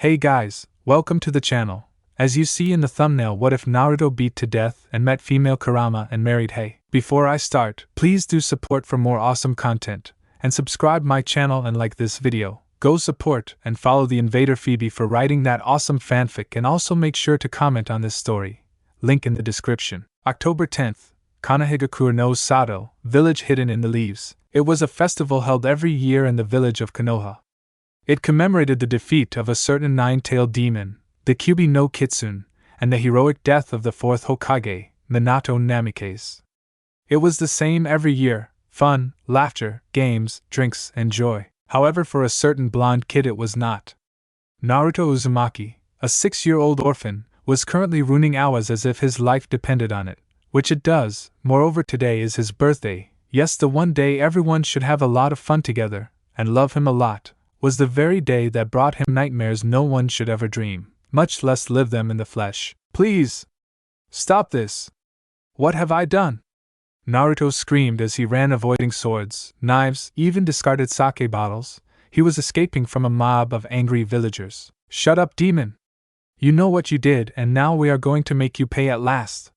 Hey guys, welcome to the channel. As you see in the thumbnail, what if Naruto beat to death and met female Kurama and married Hei? Before I start, please do support for more awesome content, and subscribe my channel and like this video. Go support and follow the Invader Phoebe for writing that awesome fanfic, and also make sure to comment on this story. Link in the description. October 10th, Konohagakure no Sato, village hidden in the leaves. It was a festival held every year in the village of Konoha. It commemorated the defeat of a certain nine-tailed demon, the Kyubi no Kitsune, and the heroic death of the fourth Hokage, Minato Namikaze. It was the same every year: fun, laughter, games, drinks, and joy. However, for a certain blonde kid it was not. Naruto Uzumaki, a 6-year-old orphan, was currently ruining hours as if his life depended on it, which it does. Moreover, today is his birthday. Yes, the one day everyone should have a lot of fun together, and love him a lot, was the very day that brought him nightmares no one should ever dream, much less live them in the flesh. Please! Stop this! What have I done? Naruto screamed as he ran, avoiding swords, knives, even discarded sake bottles. He was escaping from a mob of angry villagers. Shut up, demon! You know what you did, and now we are going to make you pay at last,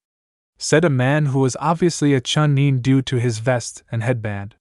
said a man who was obviously a chunin due to his vest and headband.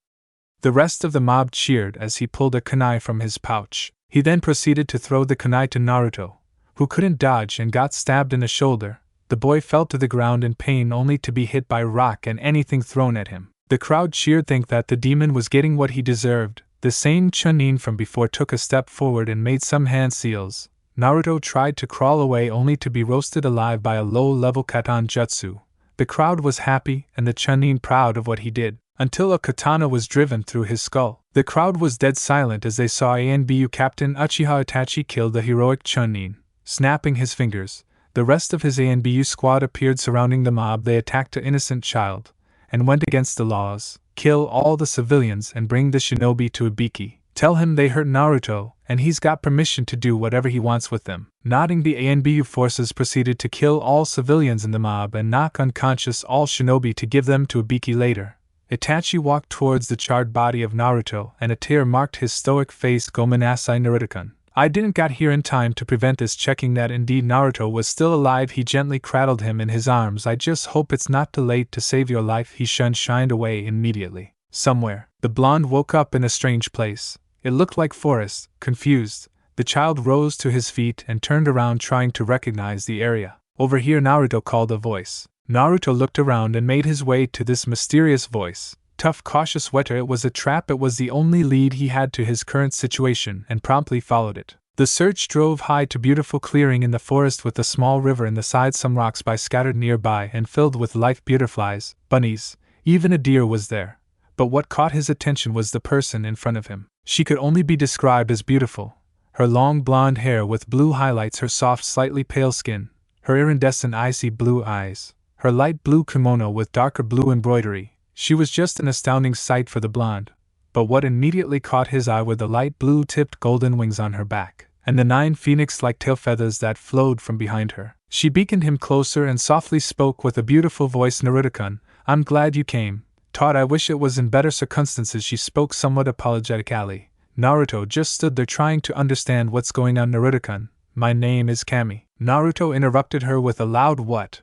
The rest of the mob cheered as he pulled a kunai from his pouch. He then proceeded to throw the kunai to Naruto, who couldn't dodge and got stabbed in the shoulder. The boy fell to the ground in pain, only to be hit by rock and anything thrown at him. The crowd cheered, think that the demon was getting what he deserved. The same chunin from before took a step forward and made some hand seals. Naruto tried to crawl away, only to be roasted alive by a low-level katan jutsu. The crowd was happy and the chunin proud of what he did, until a katana was driven through his skull. The crowd was dead silent as they saw Anbu Captain Uchiha Itachi kill the heroic chunin. Snapping his fingers, the rest of his Anbu squad appeared surrounding the mob. They attacked an innocent child, and went against the laws. Kill all the civilians and bring the shinobi to Ibiki. Tell him they hurt Naruto, and he's got permission to do whatever he wants with them. Nodding, the Anbu forces proceeded to kill all civilians in the mob and knock unconscious all shinobi to give them to Ibiki later. Itachi walked towards the charred body of Naruto, and a tear marked his stoic face. Gomenasai Naruto-kun. I didn't get here in time to prevent this. Checking that indeed Naruto was still alive, he gently cradled him in his arms. I just hope it's not too late to save your life. He shined away immediately. Somewhere, the blonde woke up in a strange place. It looked like forest. Confused, the child rose to his feet and turned around, trying to recognize the area. Over here, Naruto called a voice. Naruto looked around and made his way to this mysterious voice. Tough, cautious wetter. It was a trap. It was the only lead he had to his current situation, and promptly followed it. The search drove high to beautiful clearing in the forest with a small river in the side, some rocks by scattered nearby and filled with live butterflies, bunnies, even a deer was there. But what caught his attention was the person in front of him. She could only be described as beautiful. Her long blonde hair with blue highlights, her soft, slightly pale skin, her iridescent icy blue eyes, her light blue kimono with darker blue embroidery. She was just an astounding sight for the blonde. But what immediately caught his eye were the light blue-tipped golden wings on her back, and the 9 phoenix-like tail feathers that flowed from behind her. She beckoned him closer and softly spoke with a beautiful voice. Naruto-kun, I'm glad you came. Todd, I wish it was in better circumstances. She spoke somewhat apologetically. Naruto just stood there trying to understand what's going on. Naruto-kun, my name is Kami. Naruto interrupted her with a loud what?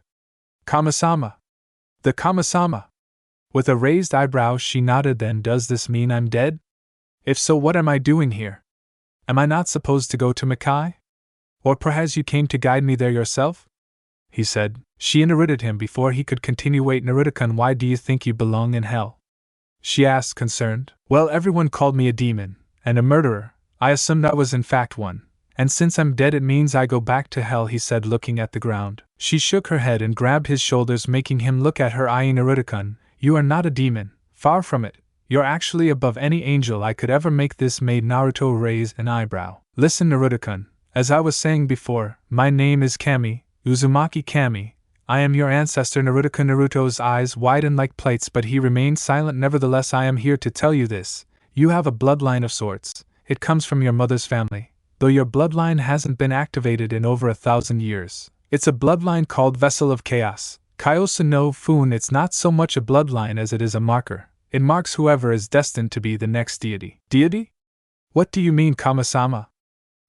Kama-sama. The Kama-sama. With a raised eyebrow she nodded. Then does this mean I'm dead? If so, what am I doing here? Am I not supposed to go to Makai? Or perhaps you came to guide me there yourself? He said. She interrupted him before he could continue. Wait, Naruto-kun, why do you think you belong in hell? She asked, concerned. Well, everyone called me a demon, and a murderer. I assumed I was in fact one. And since I'm dead, it means I go back to hell, he said, looking at the ground. She shook her head and grabbed his shoulders, making him look at her. Naruto-kun, you are not a demon. Far from it. You're actually above any angel I could ever make. This made Naruto raise an eyebrow. Listen, Naruto-kun, as I was saying before, my name is Kami, Uzumaki Kami. I am your ancestor. Naruto-kun. Naruto's eyes widened like plates, but he remained silent. Nevertheless, I am here to tell you this. You have a bloodline of sorts. It comes from your mother's family, though your bloodline hasn't been activated in over 1,000 years. It's a bloodline called Vessel of Chaos. Kyosu no Fun. It's not so much a bloodline as it is a marker. It marks whoever is destined to be the next deity. Deity? What do you mean, Kama-sama?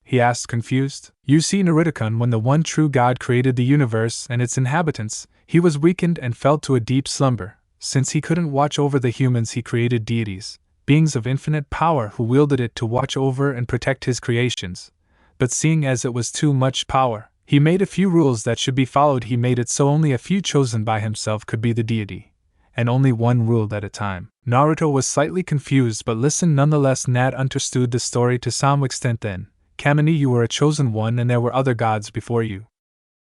He asked, confused. You see, Naruto-kun, when the one true God created the universe and its inhabitants, he was weakened and fell to a deep slumber. Since he couldn't watch over the humans, he created deities, beings of infinite power who wielded it to watch over and protect his creations. But seeing as it was too much power, he made a few rules that should be followed. He made it so only a few chosen by himself could be the deity, and only one ruled at a time. Naruto was slightly confused but listened nonetheless. Nat understood the story to some extent then. Kamini, you were a chosen one and there were other gods before you?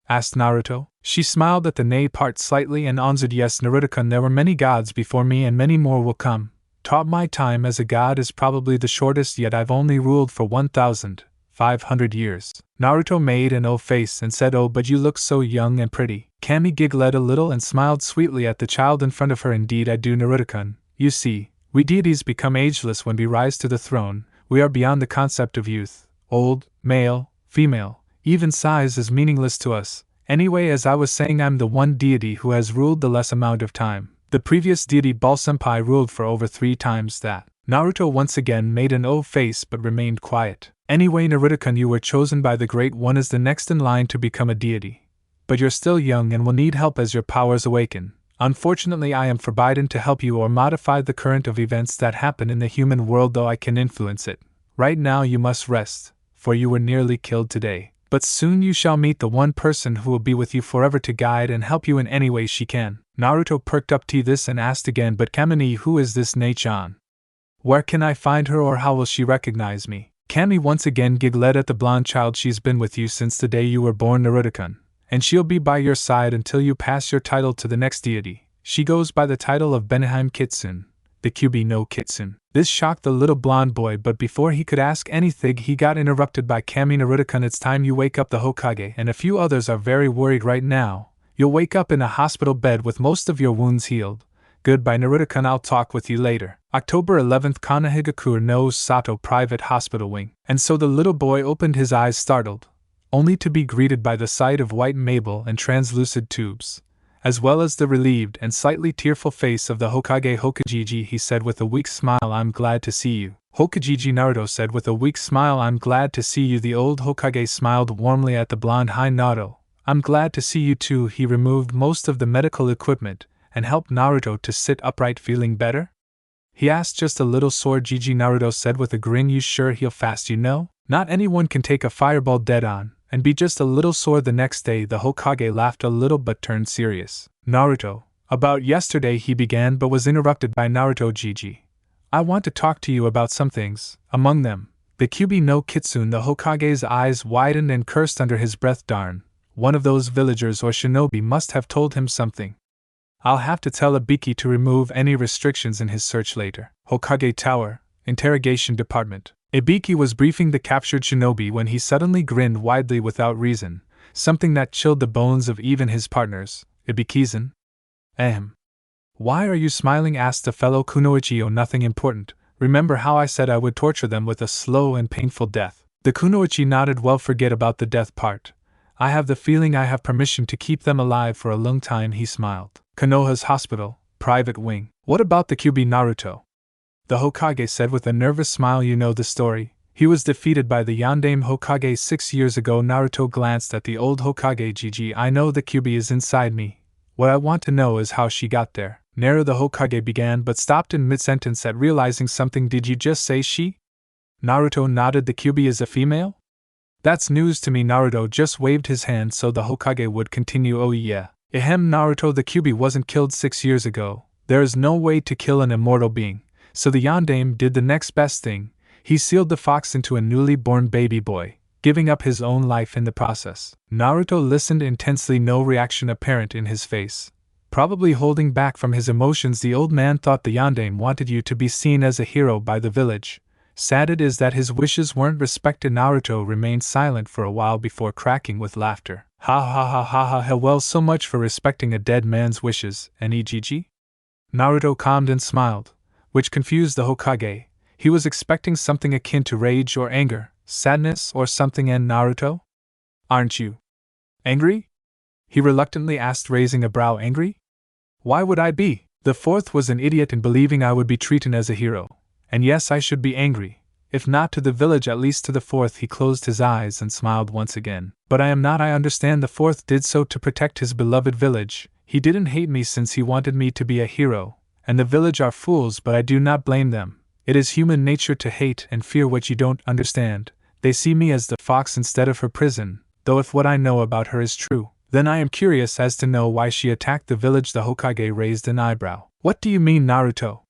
Asked Naruto. She smiled at the nay part slightly and answered, yes, Naruto-kun, there were many gods before me and many more will come. Taught my time as a god is probably the shortest, yet I've only ruled for 1,500 years. Naruto made an face and said, oh, but you look so young and pretty. Kami giggled a little and smiled sweetly at the child in front of her. Indeed I do, Naruto-kun. You see, we deities become ageless when we rise to the throne. We are beyond the concept of youth. Old, male, female, even size is meaningless to us. Anyway, as I was saying, I'm the one deity who has ruled the less amount of time. The previous deity Ball-senpai ruled for over 3 times that. Naruto once again made an face but remained quiet. Anyway, Naruto-kun, you were chosen by the Great One as the next in line to become a deity. But you're still young and will need help as your powers awaken. Unfortunately, I am forbidden to help you or modify the current of events that happen in the human world, though I can influence it. Right now you must rest, for you were nearly killed today. But soon you shall meet the one person who will be with you forever to guide and help you in any way she can. Naruto perked up to this and asked again, but Kamini, who is this Nei-chan? Where can I find her, or how will she recognize me? Kami once again giggled at the blonde child. She's been with you since the day you were born, Naruto-kun, and she'll be by your side until you pass your title to the next deity. She goes by the title of Benheim Kitsune, the Kyubi no Kitsune. This shocked the little blonde boy, but before he could ask anything he got interrupted by Kami. Naruto-kun, it's time you wake up. The Hokage and a few others are very worried right now. You'll wake up in a hospital bed with most of your wounds healed. Goodbye, Naruto-kun, I'll talk with you later. October 11th, Kanehigakure no Sato Private Hospital Wing. And so the little boy opened his eyes startled, only to be greeted by the sight of white marble and translucid tubes, as well as the relieved and slightly tearful face of the Hokage. Hokage, he said with a weak smile, I'm glad to see you. Hokage, Naruto said with a weak smile, I'm glad to see you. The old Hokage smiled warmly at the blonde Naruto. I'm glad to see you too. He removed most of the medical equipment and helped Naruto to sit upright. Feeling better? He asked. Just a little sore, Gigi, Naruto said with a grin. You sure heal fast, you know? Not anyone can take a fireball dead on and be just a little sore the next day. The Hokage laughed a little but turned serious. Naruto, about yesterday he began but was interrupted by Naruto. Gigi, I want to talk to you about some things, among them, the Kyubi no Kitsune. The Hokage's eyes widened and cursed under his breath. Darn, one of those villagers or shinobi must have told him something. I'll have to tell Ibiki to remove any restrictions in his search later. Hokage Tower, Interrogation Department. Ibiki was briefing the captured shinobi when he suddenly grinned widely without reason, something that chilled the bones of even his partners. Ibiki-san? Ahem. Why are you smiling? Asked the fellow kunoichi. Oh, nothing important. Remember how I said I would torture them with a slow and painful death? The kunoichi nodded. Well, forget about the death part. I have the feeling I have permission to keep them alive for a long time. He smiled. Konoha's hospital, private wing. What about the Kyubi, Naruto? The Hokage said with a nervous smile. You know the story. He was defeated by the Yondaime Hokage 6 years ago. Naruto glanced at the old Hokage. Gigi, I know the Kyubi is inside me. What I want to know is how she got there. Naru, the Hokage began but stopped in mid-sentence at realizing something. Did you just say she? Naruto nodded. The Kyubi is a female? That's news to me. Naruto just waved his hand so the Hokage would continue. Oh yeah. Ahem, Naruto, the Kyubi wasn't killed 6 years ago. There is no way to kill an immortal being. So the Yondaime did the next best thing. He sealed the fox into a newly born baby boy, giving up his own life in the process. Naruto listened intensely, no reaction apparent in his face. Probably holding back from his emotions. The old man thought the Yondaime wanted you to be seen as a hero by the village. Sad it is that his wishes weren't respected. Naruto remained silent for a while before cracking with laughter. Ha ha ha ha ha ha. Well, so much for respecting a dead man's wishes, and EGG? Naruto calmed and smiled, which confused the Hokage. He was expecting something akin to rage or anger, sadness or something. And Naruto? Aren't you angry? He reluctantly asked, raising a brow. Angry? Why would I be? The fourth was an idiot in believing I would be treated as a hero. And yes, I should be angry, If not to the village, at least to the fourth. He closed his eyes and smiled once again. But I am not. I understand the fourth did so to protect his beloved village. He didn't hate me since he wanted me to be a hero. And the village are fools, but I do not blame them. It is human nature to hate and fear what you don't understand. They see me as the fox instead of her prison, though if what I know about her is true, then I am curious as to know why she attacked the village. The Hokage raised an eyebrow. What do you mean, Naruto?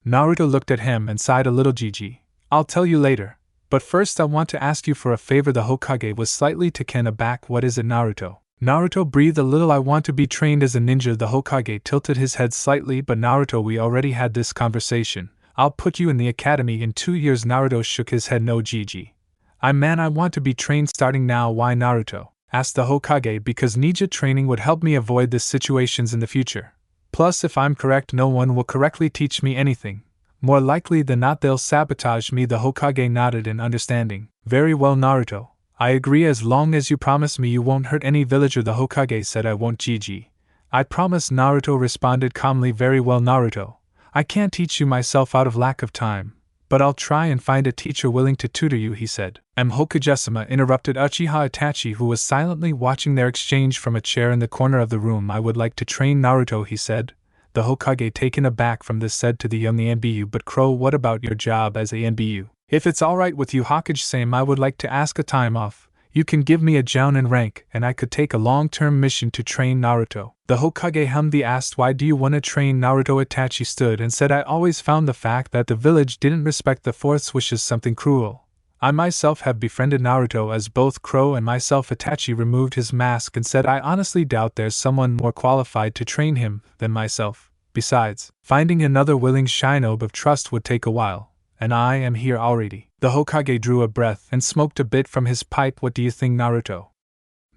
Naruto looked at him and sighed a little. Gigi, I'll tell you later, but first I want to ask you for a favor. The Hokage was slightly taken aback. What is it, Naruto? Naruto breathed a little. I want to be trained as a ninja. The Hokage tilted his head slightly. But Naruto, we already had this conversation. I'll put you in the academy in 2 years. Naruto shook his head. No, Gigi. I want to be trained starting now. Why, Naruto? Asked the Hokage. Because ninja training would help me avoid these situations in the future. Plus, if I'm correct, no one will correctly teach me anything. More likely than not, they'll sabotage me. The Hokage nodded in understanding. Very well, Naruto. I agree as long as you promise me you won't hurt any villager. The Hokage said. I won't, Gigi. I promise, Naruto responded calmly. Very well, Naruto. I can't teach you myself out of lack of time, but I'll try and find a teacher willing to tutor you, he said. Hokage-sama, interrupted Uchiha Itachi, who was silently watching their exchange from a chair in the corner of the room. I would like to train Naruto, he said. The Hokage, taken aback from this, said to the young Anbu, but Crow, what about your job as a Anbu? If it's alright with you, Hokage-sama, I would like to ask a time off. You can give me a jounin rank, and I could take a long-term mission to train Naruto. The Hokage hummed. Asked, why do you want to train Naruto? Itachi stood and said, I always found the fact that the village didn't respect the fourth's wishes something cruel. I myself have befriended Naruto as both Crow and myself. Itachi removed his mask and said, I honestly doubt there's someone more qualified to train him than myself. Besides, finding another willing shinobi of trust would take a while, and I am here already. The Hokage drew a breath and smoked a bit from his pipe. What do you think, Naruto?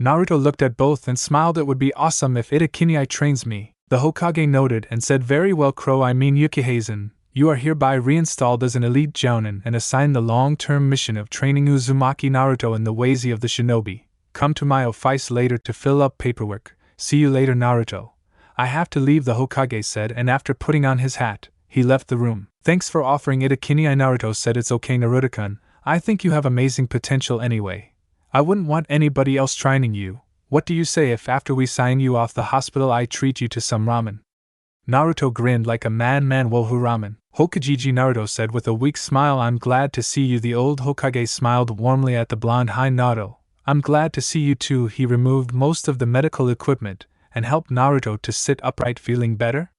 Naruto looked at both and smiled. It would be awesome if Itachi trains me. The Hokage noted and said, very well, Crow. Yukihazen, you are hereby reinstalled as an elite jounin and assigned the long-term mission of training Uzumaki Naruto in the ways of the shinobi. Come to my office later to fill up paperwork. See you later, Naruto. I have to leave, the Hokage said, and after putting on his hat, he left the room. Thanks for offering Itachi, Naruto said. It's okay, Naruto-kun. I think you have amazing potential anyway. I wouldn't want anybody else training you. What do you say if after we sign you off the hospital I treat you to some ramen? Naruto grinned like a madman. Wohu ramen. Hokage, Naruto said with a weak smile. I'm glad to see you. The old Hokage smiled warmly at the blonde Naruto. I'm glad to see you too. He removed most of the medical equipment and helped Naruto to sit upright. Feeling better?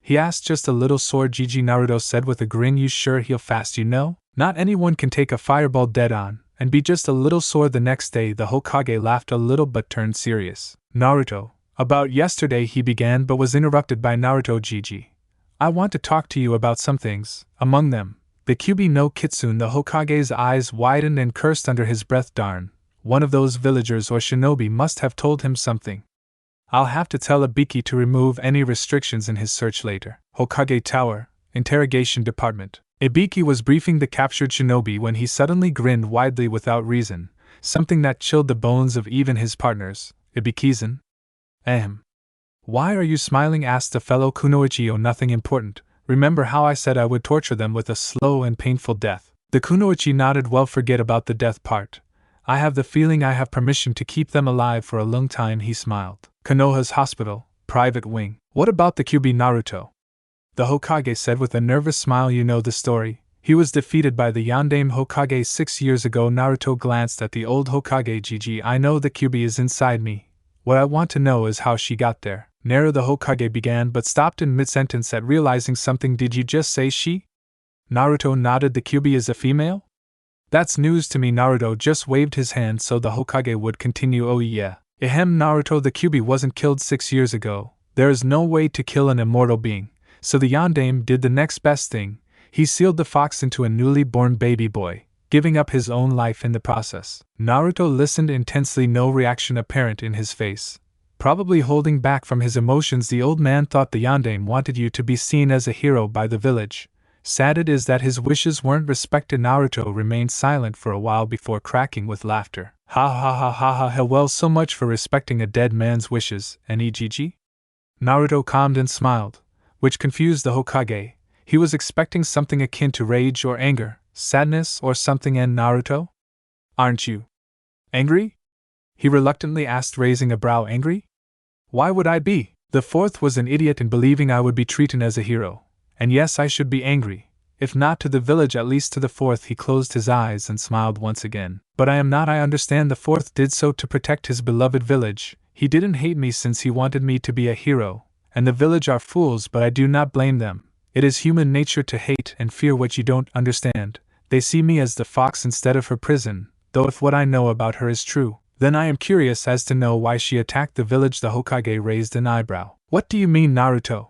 He asked. Just a little sore, Gigi, Naruto said with a grin. You sure heal fast? You know, not anyone can take a fireball dead on and be just a little sore the next day. The Hokage laughed a little but turned serious. Naruto, about yesterday he began but was interrupted by Naruto. Gigi, I want to talk to you about some things, among them, the Kyuubi no Kitsune. The Hokage's eyes widened and cursed under his breath. Darn, one of those villagers or shinobi must have told him something. I'll have to tell Ibiki to remove any restrictions in his search later. Hokage Tower, Interrogation Department. Ibiki was briefing the captured shinobi when he suddenly grinned widely without reason, something that chilled the bones of even his partners. Ibiki-san? Ahem. Why are you smiling? Asked the fellow kunoichi. Oh, nothing important. Remember how I said I would torture them with a slow and painful death? The kunoichi nodded. Well, forget about the death part. I have the feeling I have permission to keep them alive for a long time. He smiled. Konoha's hospital, private wing. What about the Kyuubi, Naruto? The Hokage said with a nervous smile. You know the story. He was defeated by the Yondaime Hokage 6 years ago. Naruto glanced at the old Hokage. Gigi, I know the Kyuubi is inside me. What I want to know is how she got there. Naru, the Hokage began but stopped in mid-sentence at realizing something. Did you just say she? Naruto nodded. The Kyuubi is a female? That's news to me. Naruto just waved his hand so the Hokage would continue. Oh yeah. Ahem, Naruto, the Kyuubi wasn't killed 6 years ago. There is no way to kill an immortal being. So the Yondaime did the next best thing. He sealed the fox into a newly born baby boy, giving up his own life in the process. Naruto listened intensely, no reaction apparent in his face. Probably holding back from his emotions. The old man thought the Yondaime wanted you to be seen as a hero by the village. Sad it is that his wishes weren't respected. Naruto remained silent for a while before cracking with laughter. Ha ha ha ha ha ha. Well, so much for respecting a dead man's wishes, and EGG? Naruto calmed and smiled, which confused the Hokage. He was expecting something akin to rage or anger, sadness, or something? And Naruto? Aren't you angry? He reluctantly asked, raising a brow. Angry? Why would I be? The fourth was an idiot in believing I would be treated as a hero. And yes, I should be angry. If not to the village, at least to the fourth. He closed his eyes and smiled once again. But I am not. I understand. The fourth did so to protect his beloved village. He didn't hate me since he wanted me to be a hero. And the village are fools, but I do not blame them. It is human nature to hate and fear what you don't understand. They see me as the fox instead of her prison, though if what I know about her is true, then I am curious as to know why she attacked the village. The Hokage raised an eyebrow. What do you mean, Naruto?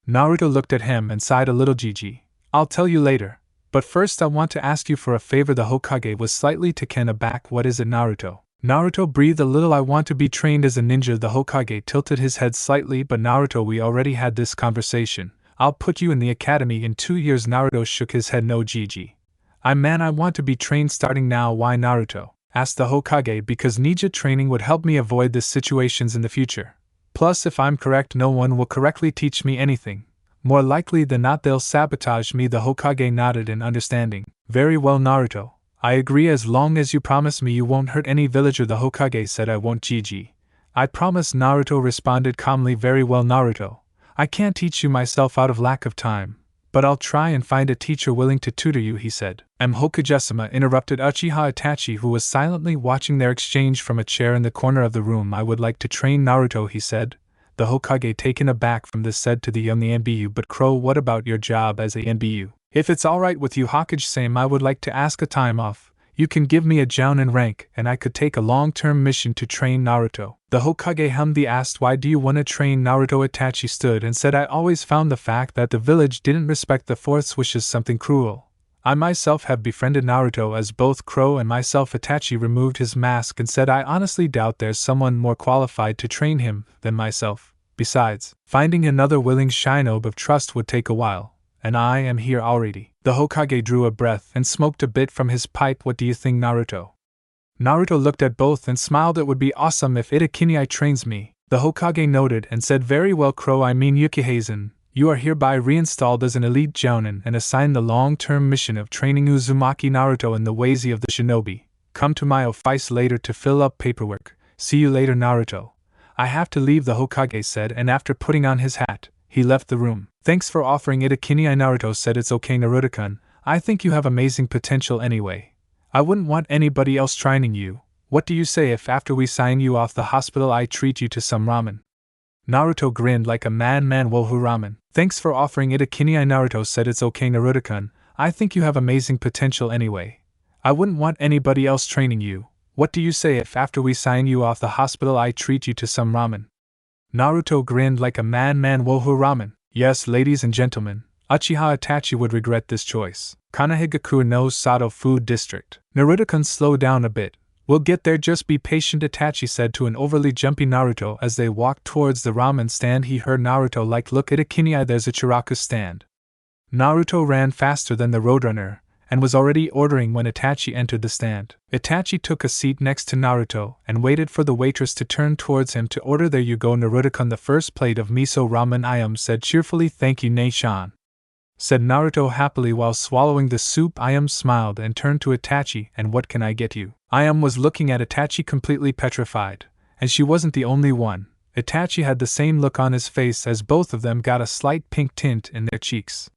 Naruto looked at him and sighed a little. Gigi, I'll tell you later, but first I want to ask you for a favor. The Hokage was slightly taken aback. What is it, Naruto? Naruto breathed a little. I want to be trained as a ninja. The Hokage tilted his head slightly. But Naruto, we already had this conversation. I'll put you in the academy in 2 years. Naruto shook his head. No, Gigi. I want to be trained starting now. Why, Naruto? Asked the Hokage. Because ninja training would help me avoid these situations in the future. Plus, if I'm correct, no one will correctly teach me anything. More likely than not, they'll sabotage me. The Hokage nodded in understanding. Very well, Naruto. I agree, as long as you promise me you won't hurt any villager. The Hokage said. I won't, Gigi. I promise, Naruto responded calmly. Very well, Naruto. I can't teach you myself out of lack of time, but I'll try and find a teacher willing to tutor you, he said. Hokage-sama, interrupted Uchiha Itachi, who was silently watching their exchange from a chair in the corner of the room. I would like to train Naruto, he said. The Hokage, taken aback from this, said to the young Anbu, but Crow, what about your job as a Anbu? If it's alright with you, Hokage-sama, I would like to ask a time off. You can give me a jounin rank, and I could take a long-term mission to train Naruto. The Hokage humbly asked, why do you want to train Naruto? Itachi stood and said, I always found the fact that the village didn't respect the fourth's wishes something cruel. I myself have befriended Naruto as both Crow and myself. Itachi removed his mask and said, I honestly doubt there's someone more qualified to train him than myself. Besides, finding another willing shinobi of trust would take a while, and I am here already. The Hokage drew a breath and smoked a bit from his pipe. What do you think, Naruto? Naruto looked at both and smiled. It would be awesome if Itachi trains me. The Hokage noted and said, very well, Crow. Yukihazen, you are hereby reinstalled as an elite jounin and assigned the long-term mission of training Uzumaki Naruto in the ways of the shinobi. Come to my office later to fill up paperwork. See you later, Naruto. I have to leave, the Hokage said, and after putting on his hat, he left the room. Thanks for offering Itachi, Naruto said. It's okay, Naruto-kun. I think you have amazing potential anyway. I wouldn't want anybody else training you. What do you say if after we sign you off the hospital I treat you to some ramen? Naruto grinned like a madman. Wohu, ramen. Thanks for offering Itachi, Naruto said. It's okay, Naruto-kun. I think you have amazing potential anyway. I wouldn't want anybody else training you. What do you say if after we sign you off the hospital I treat you to some ramen? Naruto grinned like a madman. Wohu, ramen. Yes, ladies and gentlemen, Uchiha Itachi would regret this choice. Kanahigaku no Sato Food District. Naruto-kun, slow down a bit. We'll get there, just be patient, Itachi said to an overly jumpy Naruto as they walked towards the ramen stand. He heard Naruto like, look at Itachi, there's a chiraku stand. Naruto ran faster than the roadrunner and was already ordering when Itachi entered the stand. Itachi took a seat next to Naruto and waited for the waitress to turn towards him to order. There you go, Naruto-kun, the first plate of miso ramen. Ayam said cheerfully. Thank you, Nei-chan, said Naruto happily while swallowing the soup. Ayam smiled and turned to Itachi. And what can I get you? Ayam was looking at Itachi completely petrified, and she wasn't the only one. Itachi had the same look on his face as both of them got a slight pink tint in their cheeks.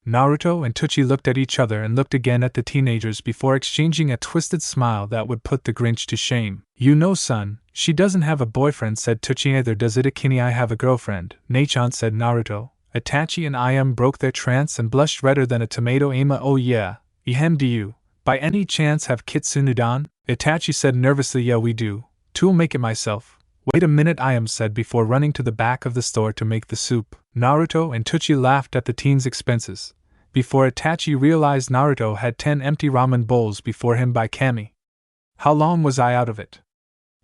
Naruto and Itachi looked at each other and looked again at the teenagers before exchanging a twisted smile that would put the Grinch to shame. You know, son, she doesn't have a boyfriend, said Itachi. Either does Itachi. I have a girlfriend, Nei-chan, said Naruto. Itachi and Ayam broke their trance and blushed redder than a tomato. Ama, oh yeah, Ehem, do you, by any chance, have Kitsunudan? Itachi said nervously. Yeah, we do. Two'll make it myself. Wait a minute, Ayam said before running to the back of the store to make the soup. Naruto and Itachi laughed at the teen's expenses. Before Itachi realized, Naruto had 10 empty ramen bowls before him by Kami. How long was I out of it?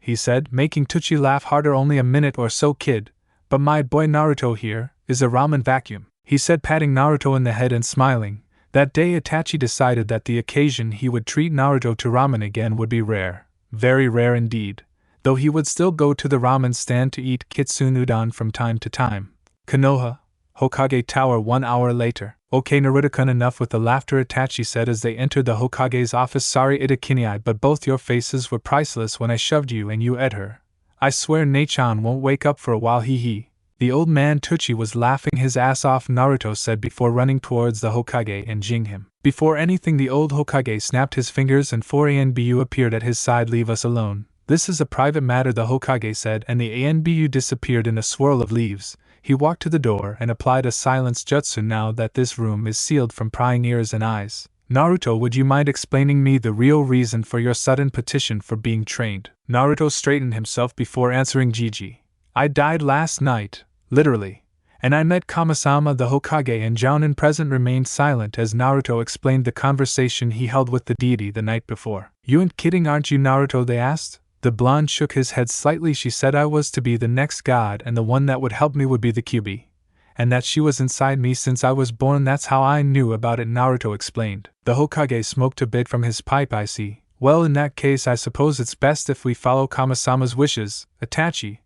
He said, making Itachi laugh harder. Only a minute or so, kid. But my boy Naruto here is a ramen vacuum, he said, patting Naruto in the head and smiling. That day Itachi decided that the occasion he would treat Naruto to ramen again would be rare, very rare indeed, though he would still go to the ramen stand to eat kitsune udon from time to time. Konoha, Hokage Tower. 1 hour later. Okay Naruto-kun, enough with the laughter, Itachi said as they entered the Hokage's office. Sorry Itachi, but both your faces were priceless when I shoved you and you ate her. I swear Nei-chan won't wake up for a while, hee. The old man Tuchi was laughing his ass off, Naruto said before running towards the Hokage and jing him. Before anything the old Hokage snapped his fingers and 4 Anbu appeared at his side. Leave us alone. This is a private matter, the Hokage said, and the Anbu disappeared in a swirl of leaves. He walked to the door and applied a silence jutsu. Now that this room is sealed from prying ears and eyes, Naruto, would you mind explaining me the real reason for your sudden petition for being trained? Naruto straightened himself before answering. Gigi. I died last night, literally. And I met Kami-sama the Hokage, and Jounin present remained silent as Naruto explained the conversation he held with the deity the night before. You ain't kidding, aren't you, Naruto? They asked. The blonde shook his head slightly. She said I was to be the next god and the one that would help me would be the Kyuubi. And that she was inside me since I was born. That's how I knew about it, Naruto explained. The Hokage smoked a bit from his pipe. I see. Well, in that case I suppose it's best if we follow Kami-sama's wishes. Itachi,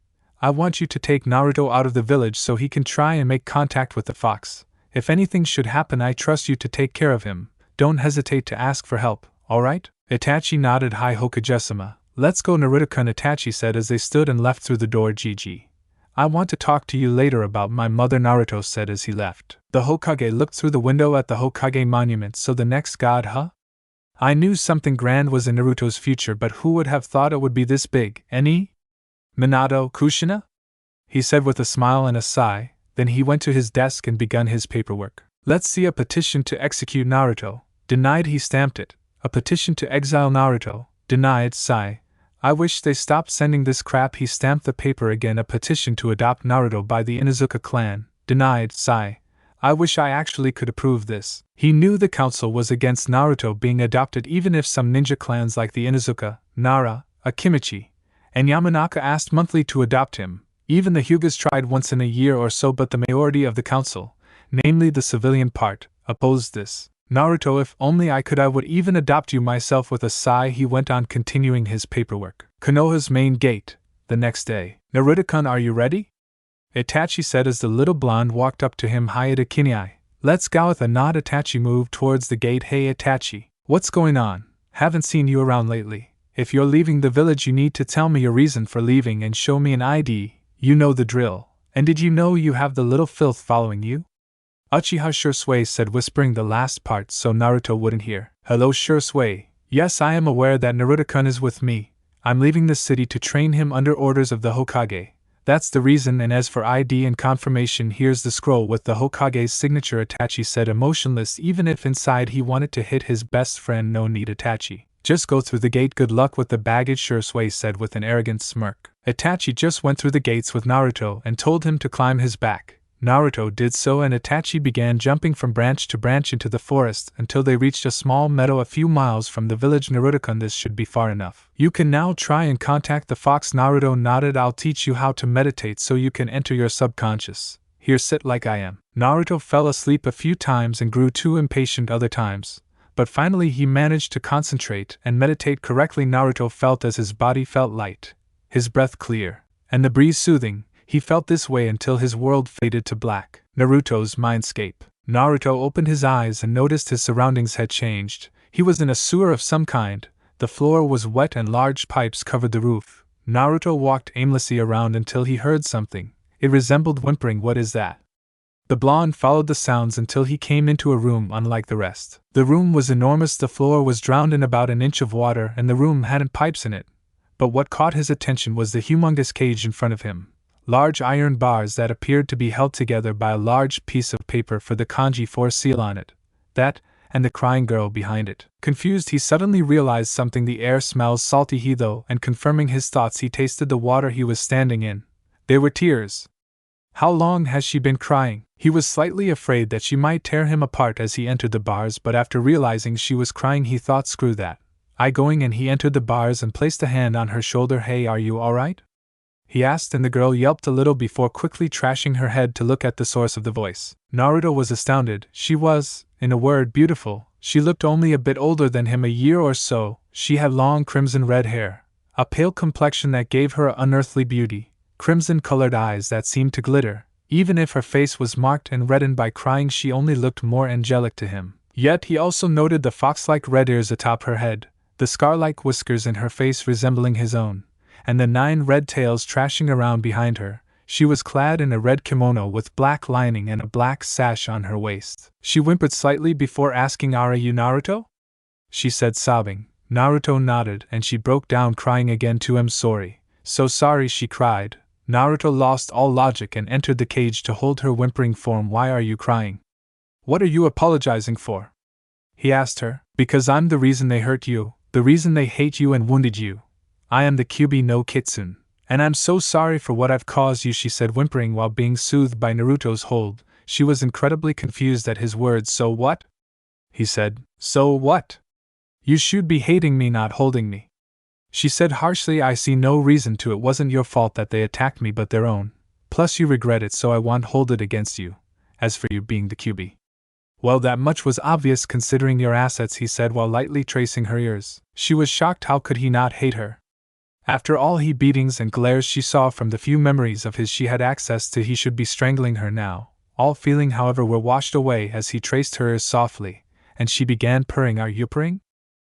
I want you to take Naruto out of the village so he can try and make contact with the fox. If anything should happen, I trust you to take care of him. Don't hesitate to ask for help, alright? Itachi nodded. Hi Hokage-sama. Let's go, Naruto-kun, Itachi said as they stood and left through the door. Gigi. I want to talk to you later about my mother, Naruto said as he left. The Hokage looked through the window at the Hokage monument. So the next god, huh? I knew something grand was in Naruto's future, but who would have thought it would be this big? Any? Minato Kushina? He said with a smile and a sigh. Then he went to his desk and begun his paperwork. Let's see. A petition to execute Naruto. Denied. He stamped it. A petition to exile Naruto. Denied. Sigh. I wish they stopped sending this crap. He stamped the paper again. A petition to adopt Naruto by the Inuzuka clan. Denied. Sigh. I wish I actually could approve this. He knew the council was against Naruto being adopted, even if some ninja clans like the Inuzuka, Nara, Akimichi, and Yamanaka asked monthly to adopt him. Even the Hyugas tried once in a year or so, but the majority of the council, namely the civilian part, opposed this. Naruto, if only I could, I would even adopt you myself. With a sigh he went on, continuing his paperwork. Konoha's main gate, the next day. Naruto-kun, are you ready? Itachi said as the little blonde walked up to him. Hi Itachi. Let's go. With a nod Itachi moved towards the gate. Hey Itachi, what's going on? Haven't seen you around lately. If you're leaving the village you need to tell me your reason for leaving and show me an ID. You know the drill. And did you know you have the little filth following you? Uchiha Shursui said, whispering the last part so Naruto wouldn't hear. Hello Shursui. Yes, I am aware that Naruto-kun is with me. I'm leaving the city to train him under orders of the Hokage. That's the reason, and as for ID and confirmation, here's the scroll with the Hokage's signature. Itachi said, emotionless, even if inside he wanted to hit his best friend. No need Itachi. Just go through the gate. Good luck with the baggage, Shursui said with an arrogant smirk. Itachi just went through the gates with Naruto and told him to climb his back. Naruto did so, and Itachi began jumping from branch to branch into the forest until they reached a small meadow a few miles from the village. Naruto-kun, this should be far enough. You can now try and contact the fox. Naruto nodded. I'll teach you how to meditate so you can enter your subconscious. Here, sit like I am. Naruto fell asleep a few times and grew too impatient other times, but finally he managed to concentrate and meditate correctly. Naruto felt as his body felt light, his breath clear, and the breeze soothing. He felt this way until his world faded to black. Naruto's mindscape. Naruto opened his eyes and noticed his surroundings had changed. He was in a sewer of some kind. The floor was wet and large pipes covered the roof. Naruto walked aimlessly around until he heard something. It resembled whimpering. What is that? The blonde followed the sounds until he came into a room unlike the rest. The room was enormous. The floor was drowned in about an inch of water, and the room hadn't pipes in it. But what caught his attention was the humongous cage in front of him. Large iron bars that appeared to be held together by a large piece of paper for the kanji 4 seal on it. That, and the crying girl behind it. Confused, he suddenly realized something. The air smells salty. And confirming his thoughts, he tasted the water he was standing in. They were tears. How long has she been crying? He was slightly afraid that she might tear him apart as he entered the bars, but after realizing she was crying he thought, screw that. Going, and he entered the bars and placed a hand on her shoulder. Hey, are you alright? He asked, and the girl yelped a little before quickly trashing her head to look at the source of the voice. Naruto was astounded. She was, in a word, beautiful. She looked only a bit older than him, a year or so. She had long crimson red hair, a pale complexion that gave her unearthly beauty, crimson-colored eyes that seemed to glitter, Even if her face was marked and reddened by crying, she only looked more angelic to him. Yet he also noted the fox-like red ears atop her head, the scar-like whiskers in her face resembling his own, and the 9 red tails trashing around behind her. She was clad in a red kimono with black lining and a black sash on her waist. She whimpered slightly before asking, "Are you Naruto?" she said, sobbing. Naruto nodded, and she broke down crying again. "I'm sorry. So sorry," she cried. Naruto lost all logic and entered the cage to hold her whimpering form. "Why are you crying? What are you apologizing for?" he asked her. "Because I'm the reason they hurt you, the reason they hate you and wounded you. I am the Kyuubi no Kitsune, and I'm so sorry for what I've caused you," she said, whimpering while being soothed by Naruto's hold. She was incredibly confused at his words. "So what?" he said. "So what? You should be hating me, not holding me," she said harshly. "I see no reason to. It wasn't your fault that they attacked me but their own. Plus you regret it, so I won't hold it against you. As for you being the Kyuubi, well, that much was obvious considering your assets," he said while lightly tracing her ears. She was shocked. How could he not hate her? After all he beatings and glares she saw from the few memories of his she had access to, he should be strangling her now. All feeling, however, were washed away as he traced her ears softly, and she began purring. "Are you purring?"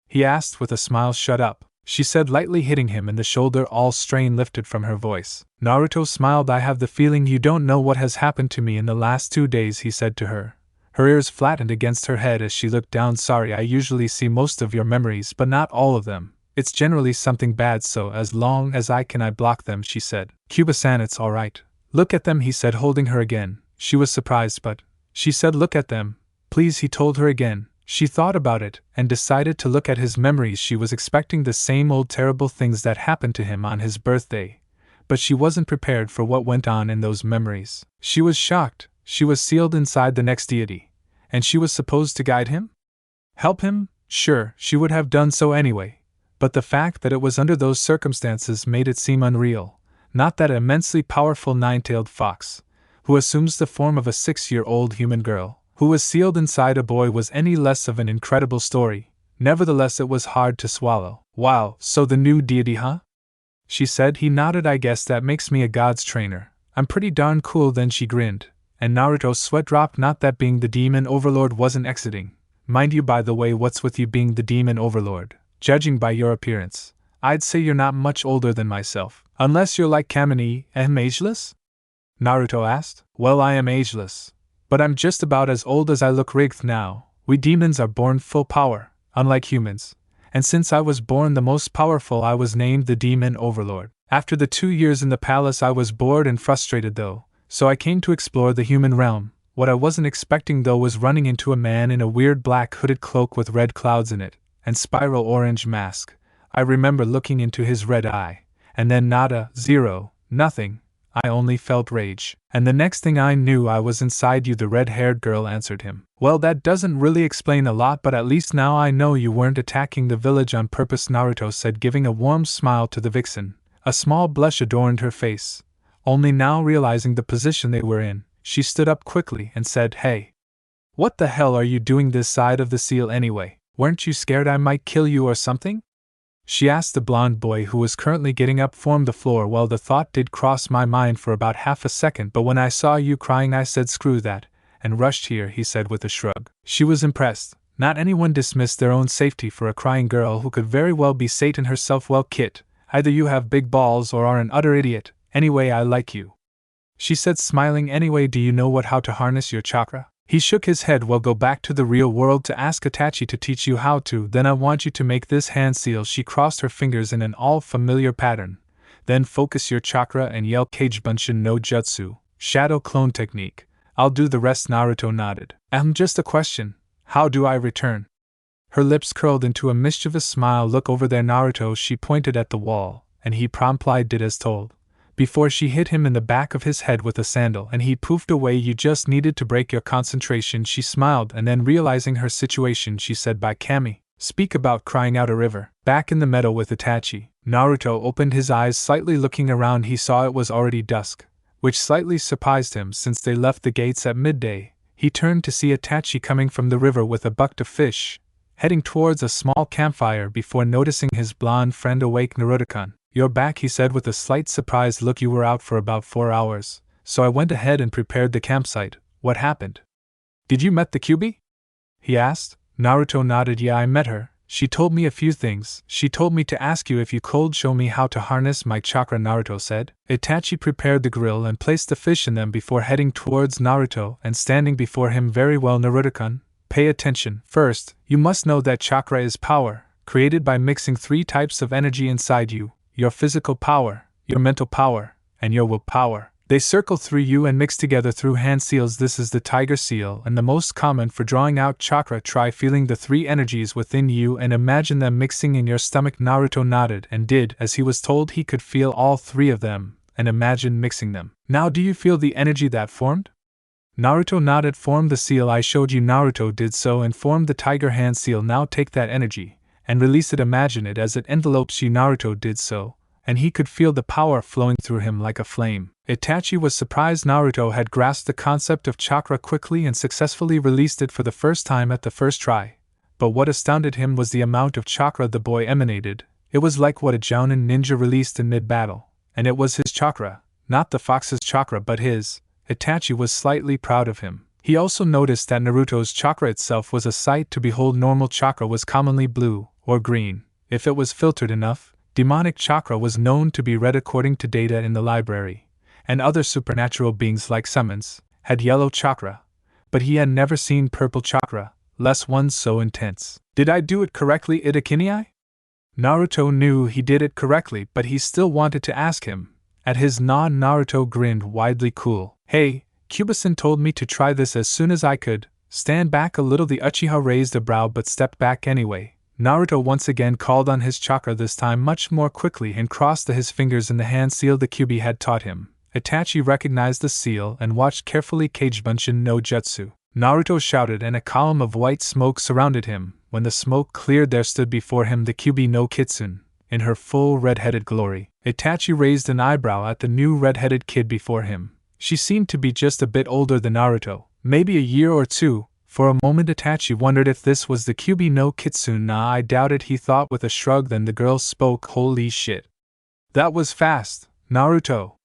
he asked with a smile. "Shut up," she said, lightly hitting him in the shoulder. All strain lifted from her voice. Naruto smiled. "I have the feeling you don't know what has happened to me in the last 2 days," he said to her. Her ears flattened against her head as she looked down. "Sorry, I usually see most of your memories but not all of them. It's generally something bad, so as long as I can I block them," she said. "Kyuubi-san, it's alright. Look at them," he said, holding her again. She was surprised, but she said, "Look at them, please," he told her again. She thought about it, and decided to look at his memories. She was expecting the same old terrible things that happened to him on his birthday, but she wasn't prepared for what went on in those memories. She was shocked. She was sealed inside the next deity, and she was supposed to guide him? Help him? Sure, she would have done so anyway, but the fact that it was under those circumstances made it seem unreal. Not that immensely powerful 9-tailed fox, who assumes the form of a 6-year-old human girl, who was sealed inside a boy, was any less of an incredible story. Nevertheless, it was hard to swallow. "Wow, so the new deity, huh?" she said. He nodded. "I guess that makes me a god's trainer. I'm pretty darn cool." Then she grinned, and Naruto's sweat dropped. "Not that being the demon overlord wasn't exciting. Mind you, by the way, what's with you being the demon overlord? Judging by your appearance, I'd say you're not much older than myself. Unless you're like Kamini, ageless?" Naruto asked. "Well, I am ageless, but I'm just about as old as I look." Rigged now. "We demons are born full power, unlike humans, and since I was born the most powerful, I was named the Demon Overlord. After the 2 years in the palace, I was bored and frustrated though, so I came to explore the human realm. What I wasn't expecting though was running into a man in a weird black hooded cloak with red clouds in it, and spiral orange mask. I remember looking into his red eye, and then nada, zero, nothing. I only felt rage. And the next thing I knew, I was inside you," the red-haired girl answered him. "Well, that doesn't really explain a lot, but at least now I know you weren't attacking the village on purpose," Naruto said, giving a warm smile to the vixen. A small blush adorned her face. Only now realizing the position they were in, she stood up quickly and said, "Hey! What the hell are you doing this side of the seal anyway? Weren't you scared I might kill you or something?" she asked the blonde boy who was currently getting up from the floor. "Well, the thought did cross my mind for about half a second, but when I saw you crying I said screw that, and rushed here," he said with a shrug. She was impressed. Not anyone dismissed their own safety for a crying girl who could very well be Satan herself. "Well, Kit, either you have big balls or are an utter idiot. Anyway, I like you," she said, smiling. "Anyway, do you know how to harness your chakra?" He shook his head. "Well, go back to the real world to ask Itachi to teach you how to. Then I want you to make this hand seal." She crossed her fingers in an all-familiar pattern. "Then focus your chakra and yell Kagebunshin no Jutsu, shadow clone technique. I'll do the rest." Naruto nodded. Just a question. How do I return?" Her lips curled into a mischievous smile. "Look over there, Naruto." She pointed at the wall, and he promptly did as told. Before she hit him in the back of his head with a sandal and he poofed away. "You just needed to break your concentration." She smiled, and then realizing her situation, she said, "By Kami, speak about crying out a river." Back in the meadow with Itachi, Naruto opened his eyes slightly. Looking around, he saw it was already dusk, which slightly surprised him since they left the gates at midday. He turned to see Itachi coming from the river with a bucket of fish, heading towards a small campfire before noticing his blonde friend awake. "Naruto-kun, you're back," he said with a slight surprised look. "You were out for about 4 hours, so I went ahead and prepared the campsite. What happened? Did you met the QB? He asked. Naruto nodded. Yeah, I met her. She told me a few things. She told me to ask you if you could show me how to harness my chakra, Naruto said. Itachi prepared the grill and placed the fish in them before heading towards Naruto and standing before him. Very well, Naruto-kun. Pay attention. First, you must know that chakra is power, created by mixing 3 types of energy inside you: your physical power, your mental power, and your will power. They circle through you and mix together through hand seals. This is the tiger seal and the most common for drawing out chakra. Try feeling the 3 energies within you and imagine them mixing in your stomach. Naruto nodded and did as he was told. He could feel all 3 of them and imagine mixing them. Now do you feel the energy that formed? Naruto nodded. Formed the seal I showed you. Naruto did so and formed the tiger hand seal. Now take that energy and release it. Imagine it as it envelopes you. Naruto did so, and he could feel the power flowing through him like a flame. Itachi was surprised. Naruto had grasped the concept of chakra quickly and successfully released it for the first time at the first try. But what astounded him was the amount of chakra the boy emanated. It was like what a Jounin ninja released in mid-battle, and it was his chakra, not the fox's chakra but his. Itachi was slightly proud of him. He also noticed that Naruto's chakra itself was a sight to behold. Normal chakra was commonly blue or green. If it was filtered enough, demonic chakra was known to be red according to data in the library, and other supernatural beings like summons had yellow chakra, but he had never seen purple chakra, less one so intense. Did I do it correctly, Itachi? Naruto knew he did it correctly, but he still wanted to ask him. At his nod, Naruto grinned widely. Cool. Hey, Kubo-san told me to try this as soon as I could. Stand back a little. The Uchiha raised a brow but stepped back anyway. Naruto once again called on his chakra, this time much more quickly, and crossed his fingers in the hand seal the Kyuubi had taught him. Itachi recognized the seal and watched carefully. Kagebunshin no Jutsu. Naruto shouted and a column of white smoke surrounded him. When the smoke cleared, there stood before him the Kyuubi no Kitsune, in her full red-headed glory. Itachi raised an eyebrow at the new red-headed kid before him. She seemed to be just a bit older than Naruto, maybe a year or 2. For a moment Itachi wondered if this was the Kyuubi no Kitsune. Nah, I doubt it, he thought with a shrug. Then the girl spoke. Holy shit. That was fast, Naruto.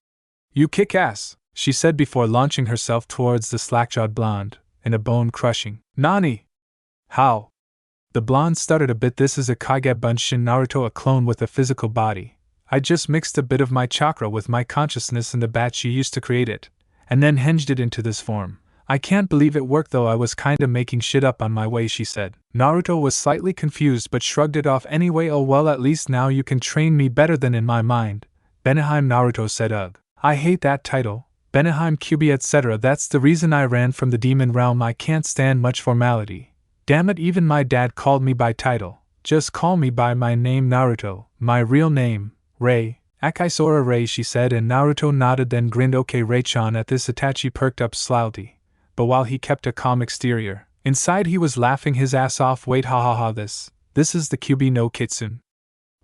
You kick ass, she said before launching herself towards the slack-jawed blonde, in a bone-crushing, Nani? How? The blonde stuttered a bit. This is a Kagebunshin, Naruto, a clone with a physical body. I just mixed a bit of my chakra with my consciousness in the batch you used to create it, and then hinged it into this form. I can't believe it worked though. I was kinda making shit up on my way, she said. Naruto was slightly confused but shrugged it off anyway. Oh well, at least now you can train me better than in my mind. Beneheim, Naruto said. Ugh. I hate that title. Beneheim Kyuubi etc. That's the reason I ran from the demon realm. I can't stand much formality. Damn it, even my dad called me by title. Just call me by my name, Naruto. My real name, Rei. Akaisora Rei, she said, and Naruto nodded then grinned. Okay, Rei-chan. At this Itachi perked up slightly, but while he kept a calm exterior, inside he was laughing his ass off. Wait, ha ha ha, this is the Kyuubi no Kitsune.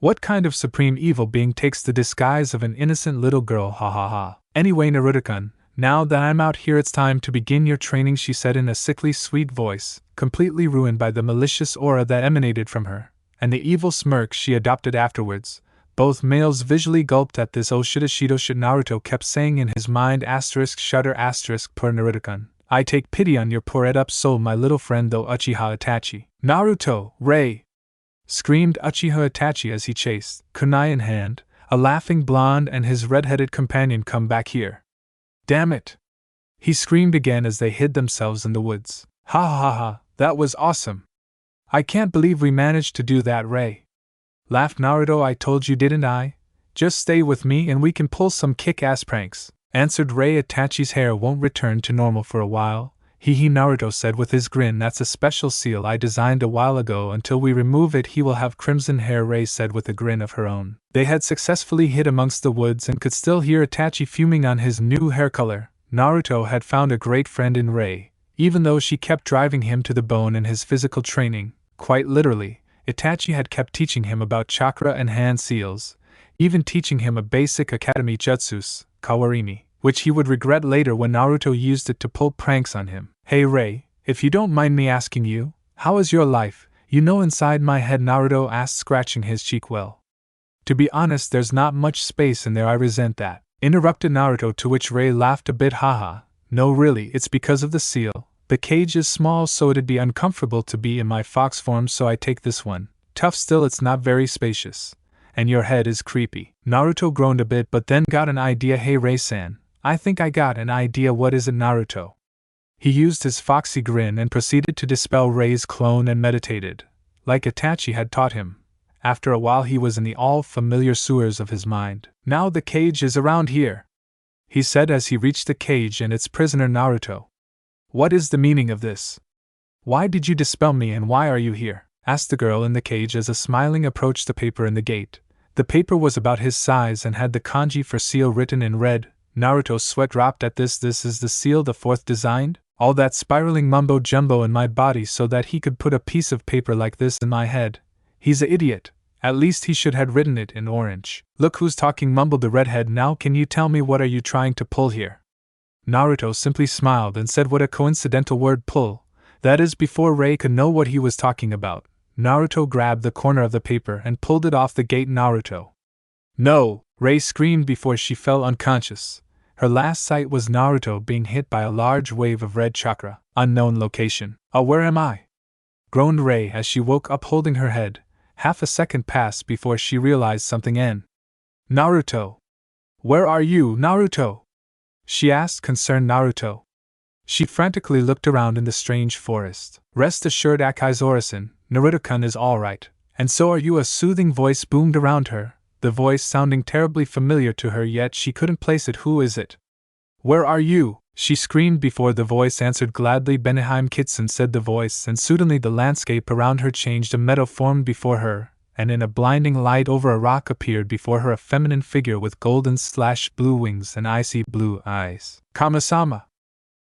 What kind of supreme evil being takes the disguise of an innocent little girl, ha ha ha. Anyway, Naruto-kun, now that I'm out here it's time to begin your training, she said in a sickly sweet voice, completely ruined by the malicious aura that emanated from her, and the evil smirk she adopted afterwards. Both males visually gulped at this. Oh shit, Naruto kept saying in his mind, shudder poor Naruto-kun. I take pity on your poor ed up soul, my little friend though. Uchiha Itachi. Naruto, Rei! Screamed Uchiha Itachi as he chased, kunai in hand, a laughing blonde and his red-headed companion. Come back here. Damn it! He screamed again as they hid themselves in the woods. Ha ha ha ha, that was awesome! I can't believe we managed to do that, Rei. Laughed Naruto. I told you, didn't I? Just stay with me and we can pull some kick-ass pranks, answered Rei. Itachi's hair won't return to normal for a while. He Naruto said with his grin. That's a special seal I designed a while ago. Until we remove it he will have crimson hair, Rei said with a grin of her own. They had successfully hid amongst the woods and could still hear Itachi fuming on his new hair color. Naruto had found a great friend in Rei, even though she kept driving him to the bone in his physical training. Quite literally, Itachi had kept teaching him about chakra and hand seals, even teaching him a basic academy jutsus, kawarimi, which he would regret later when Naruto used it to pull pranks on him. Hey Rei, if you don't mind me asking you, how is your life? You know, inside my head, Naruto asked, scratching his cheek. Well, to be honest, there's not much space in there. I resent that. Interrupted Naruto, to which Ray laughed a bit. Haha, no really, it's because of the seal. The cage is small so it'd be uncomfortable to be in my fox form, so I take this one. Tough still, it's not very spacious. And your head is creepy. Naruto groaned a bit but then got an idea. Hey Ray-san, I think I got an idea. What is it, Naruto? He used his foxy grin and proceeded to dispel Ray's clone and meditated, like Itachi had taught him. After a while he was in the all-familiar sewers of his mind. Now the cage is around here, he said as he reached the cage and its prisoner. Naruto, what is the meaning of this? Why did you dispel me and why are you here? Asked the girl in the cage as a smiling approached the paper in the gate. The paper was about his size and had the kanji for seal written in red. Naruto's sweat dropped at this. This is the seal the fourth designed? All that spiraling mumbo-jumbo in my body so that he could put a piece of paper like this in my head. He's an idiot. At least he should have written it in orange. Look who's talking, mumbled the redhead. Now can you tell me what are you trying to pull here? Naruto simply smiled and said, what a coincidental word, pull. That is, before Ray could know what he was talking about, Naruto grabbed the corner of the paper and pulled it off the gate. Naruto. No! Ray screamed before she fell unconscious. Her last sight was Naruto being hit by a large wave of red chakra. Unknown location. Where am I? Groaned Ray as she woke up holding her head. Half a second passed before she realized something. Naruto. Where are you, Naruto? She asked, concerned. Naruto. She frantically looked around in the strange forest. Rest assured, Akaizorasan, Naruto-kun is alright. And so are you, a soothing voice boomed around her, the voice sounding terribly familiar to her, yet she couldn't place it. Who is it? Where are you? She screamed before the voice answered gladly. Beneheim Kitsun, said the voice, and suddenly the landscape around her changed. A meadow formed before her, and in a blinding light over a rock appeared before her a feminine figure with golden/blue wings and icy blue eyes. Kami-sama,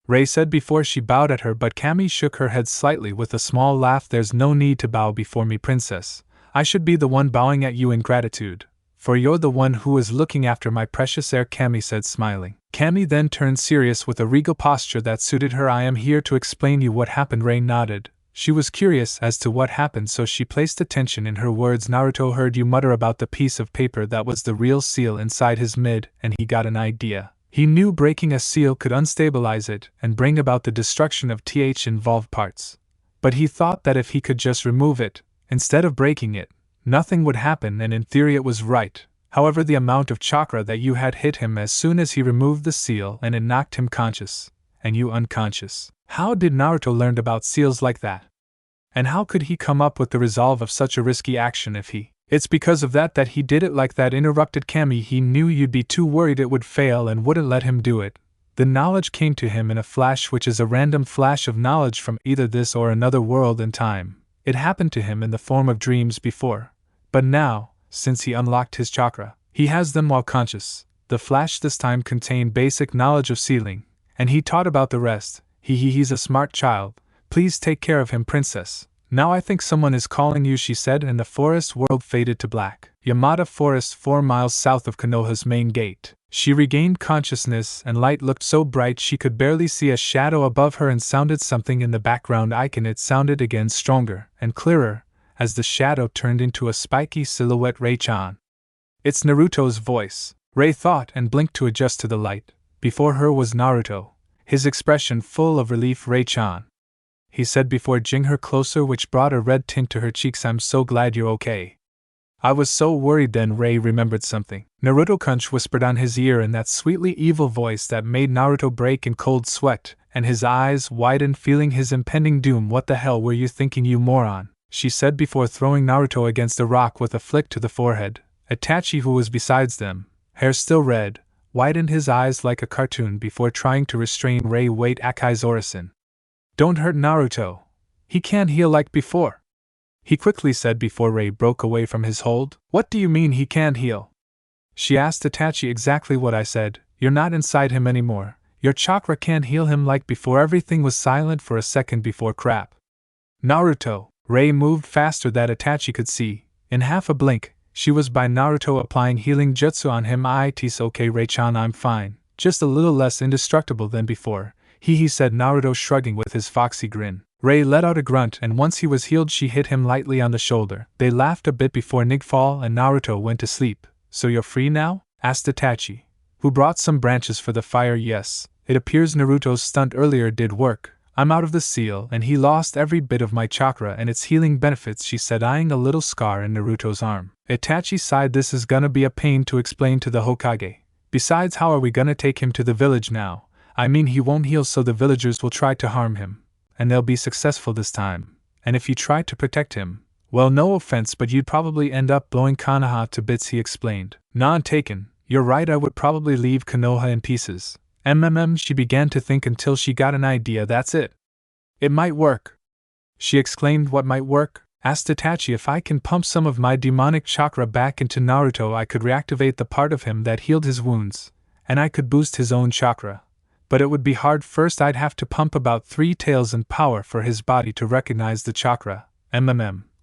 Ray said before she bowed at her, but Kami shook her head slightly with a small laugh. There's no need to bow before me, princess. I should be the one bowing at you in gratitude, for you're the one who is looking after my precious heir, Kami said, smiling. Kami then turned serious with a regal posture that suited her. I am here to explain you what happened. Ray nodded. She was curious as to what happened, so she placed attention in her words. Naruto heard you mutter about the piece of paper that was the real seal inside his mid, and he got an idea. He knew breaking a seal could unstabilize it and bring about the destruction of involved parts. But he thought that if he could just remove it, instead of breaking it, nothing would happen, and in theory it was right. However, the amount of chakra that you had hit him as soon as he removed the seal, and it knocked him conscious, and you unconscious. How did Naruto learn about seals like that? And how could he come up with the resolve of such a risky action if he... It's because of that he did it like that, interrupted Kami. He knew you'd be too worried it would fail and wouldn't let him do it. The knowledge came to him in a flash, which is a random flash of knowledge from either this or another world in time. It happened to him in the form of dreams before. But now, since he unlocked his chakra, he has them while conscious. The flash this time contained basic knowledge of sealing, and he taught about the rest. He's a smart child. Please take care of him, princess. Now I think someone is calling you, she said, and the forest world faded to black. Yamada Forest, 4 miles south of Konoha's main gate. She regained consciousness, and light looked so bright she could barely see a shadow above her, and sounded something in the background. It sounded again, stronger and clearer, as the shadow turned into a spiky silhouette. Ray-chan. It's Naruto's voice, Ray thought, and blinked to adjust to the light. Before her was Naruto, his expression full of relief. Ray-chan, he said before edging her closer, which brought a red tint to her cheeks. I'm so glad you're okay. I was so worried. Then Ray remembered something. Naruto-kun whispered on his ear in that sweetly evil voice that made Naruto break in cold sweat, and his eyes widened, feeling his impending doom. What the hell were you thinking, you moron? She said before throwing Naruto against a rock with a flick to the forehead. Itachi, who was besides them, hair still red, widened his eyes like a cartoon before trying to restrain Ray. Wait, Akaizorasan. Don't hurt Naruto. He can't heal like before, he quickly said before Ray broke away from his hold. What do you mean he can't heal? She asked Itachi. Exactly what I said. You're not inside him anymore. Your chakra can't heal him like before. Everything was silent for a second before crap. Naruto. Ray moved faster that Itachi could see. In half a blink, she was by Naruto, applying healing jutsu on him. It's okay, Ray-chan, I'm fine. Just a little less indestructible than before. He said, Naruto shrugging with his foxy grin. Ray let out a grunt, and once he was healed she hit him lightly on the shoulder. They laughed a bit before nightfall and Naruto went to sleep. So you're free now? Asked Itachi. Who brought some branches for the fire? Yes, it appears Naruto's stunt earlier did work. I'm out of the seal and he lost every bit of my chakra and its healing benefits, she said, eyeing a little scar in Naruto's arm. Itachi sighed. This is gonna be a pain to explain to the Hokage. Besides, how are we gonna take him to the village now? I mean, he won't heal, so the villagers will try to harm him. And they'll be successful this time. And if you try to protect him, well, no offense, but you'd probably end up blowing Konoha to bits, he explained. None taken. You're right, I would probably leave Konoha in pieces. She began to think until she got an idea. That's it. It might work, she exclaimed. What might work? Asked Itachi. If I can pump some of my demonic chakra back into Naruto, I could reactivate the part of him that healed his wounds, and I could boost his own chakra. But it would be hard. First, I'd have to pump about 3 taels in power for his body to recognize the chakra.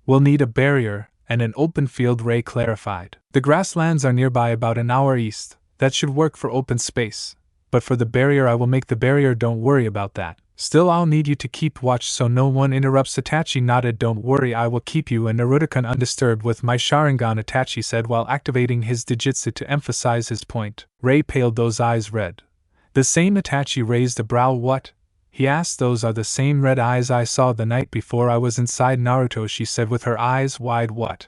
We'll need a barrier and an open field, Ray clarified. The grasslands are nearby, about an hour east. That should work for open space. But for the barrier, I will make the barrier, don't worry about that. Still, I'll need you to keep watch so no one interrupts. Itachi nodded. Don't worry, I will keep you and Naruto-kun undisturbed with my Sharingan, Itachi said while activating his Dijitsu to emphasize his point. Ray paled, those eyes red. The same? Itachi raised a brow. What? He asked. Those are the same red eyes I saw the night before I was inside Naruto, she said with her eyes wide. What?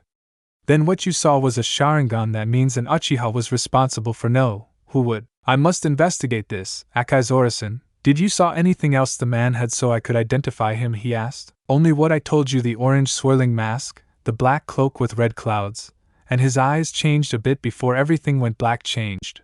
Then what you saw was a Sharingan. That means an Uchiha was responsible for. No, who would? I must investigate this. Akaizora-san, did you saw anything else the man had so I could identify him? He asked. Only what I told you, the orange swirling mask, the black cloak with red clouds, and his eyes changed a bit before everything went black. Changed?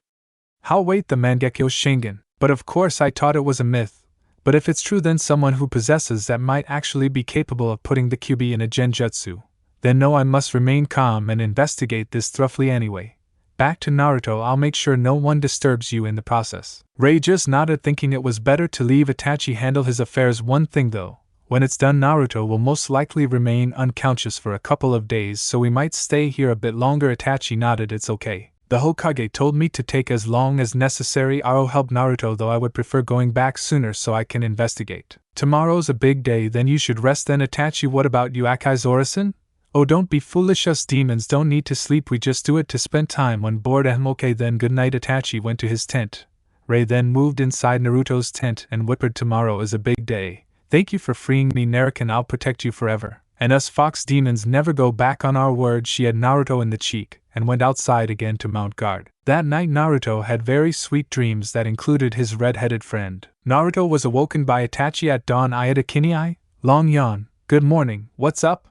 How? Wait, the Mangekyo Shingen. But of course I thought it was a myth. But if it's true, then someone who possesses that might actually be capable of putting the QB in a genjutsu. Then no, I must remain calm and investigate this thoroughly anyway. Back to Naruto, I'll make sure no one disturbs you in the process. Ray just nodded, thinking it was better to leave Itachi handle his affairs. One thing though, when it's done, Naruto will most likely remain unconscious for a couple of days, so we might stay here a bit longer. Itachi nodded. It's okay. The Hokage told me to take as long as necessary. I'll help Naruto, though I would prefer going back sooner so I can investigate. Tomorrow's a big day, then you should rest then. Itachi, what about you, Akaizora-san? Oh, don't be foolish, us demons don't need to sleep, we just do it to spend time on board. Okay then, good night. Itachi went to his tent. Ray then moved inside Naruto's tent and whispered, tomorrow is a big day. Thank you for freeing me, Naruto. I'll protect you forever. And us fox demons never go back on our word. She had Naruto in the cheek and went outside again to mount guard. That night Naruto had very sweet dreams that included his red-headed friend. Naruto was awoken by Itachi at dawn. Ayada Kinai? Long yawn. Good morning, what's up?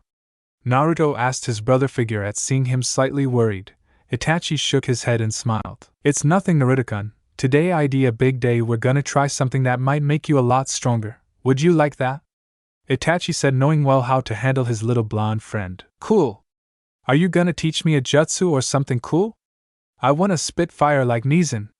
Naruto asked his brother figure at seeing him slightly worried. Itachi shook his head and smiled. It's nothing, Naruto-kun. Today idea big day, we're gonna try something that might make you a lot stronger. Would you like that? Itachi said, knowing well how to handle his little blonde friend. Cool. Are you gonna teach me a jutsu or something cool? I wanna spit fire like Nizan.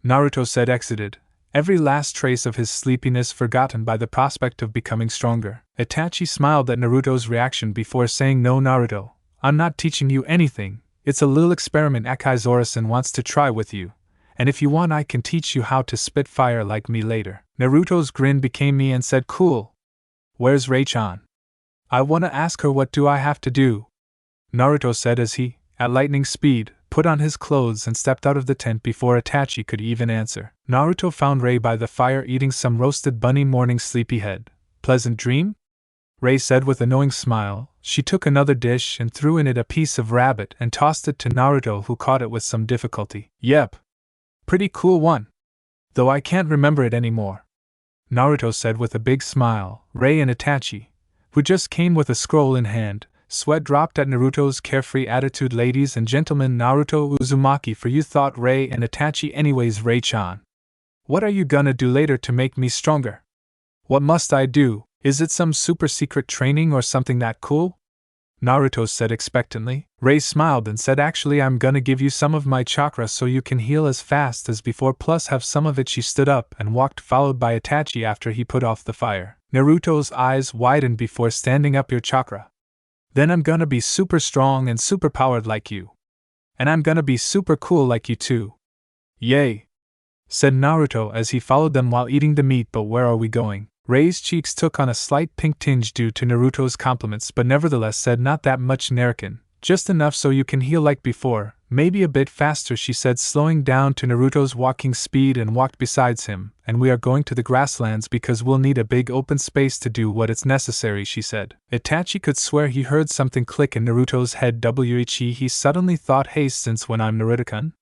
Naruto said, exited, every last trace of his sleepiness forgotten by the prospect of becoming stronger. Itachi smiled at Naruto's reaction before saying, no, Naruto, I'm not teaching you anything. It's a little experiment Akaizora-san wants to try with you. And if you want, I can teach you how to spit fire like me later. Naruto's grin became me and said, cool. Where's Ray-chan? I wanna ask her. What do I have to do? Naruto said as he, at lightning speed, put on his clothes and stepped out of the tent before Itachi could even answer. Naruto found Ray by the fire eating some roasted bunny. Morning, sleepyhead. Pleasant dream? Ray said with a knowing smile. She took another dish and threw in it a piece of rabbit and tossed it to Naruto, who caught it with some difficulty. Yep. Pretty cool one. Though I can't remember it anymore. Naruto said with a big smile. Ray and Itachi, who just came with a scroll in hand, sweat dropped at Naruto's carefree attitude. Ladies and gentlemen, Naruto Uzumaki for you, thought Ray and Itachi. Anyways, Ray-chan, what are you gonna do later to make me stronger? What must I do? Is it some super secret training or something that cool? Naruto said expectantly. Ray smiled and said, actually, I'm gonna give you some of my chakra so you can heal as fast as before, plus have some of it. She stood up and walked, followed by Itachi after he put off the fire. Naruto's eyes widened before standing up. Your chakra? Then I'm gonna be super strong and super powered like you. And I'm gonna be super cool like you too. Yay! Said Naruto as he followed them while eating the meat. But where are we going? Ray's cheeks took on a slight pink tinge due to Naruto's compliments, but nevertheless said, not that much, Naruto. Just enough so you can heal like before. Maybe a bit faster, she said, slowing down to Naruto's walking speed and walked besides him. And we are going to the grasslands because we'll need a big open space to do what is necessary, she said. Itachi could swear he heard something click in Naruto's head. He suddenly thought, hey, since when I'm Naruto-kun?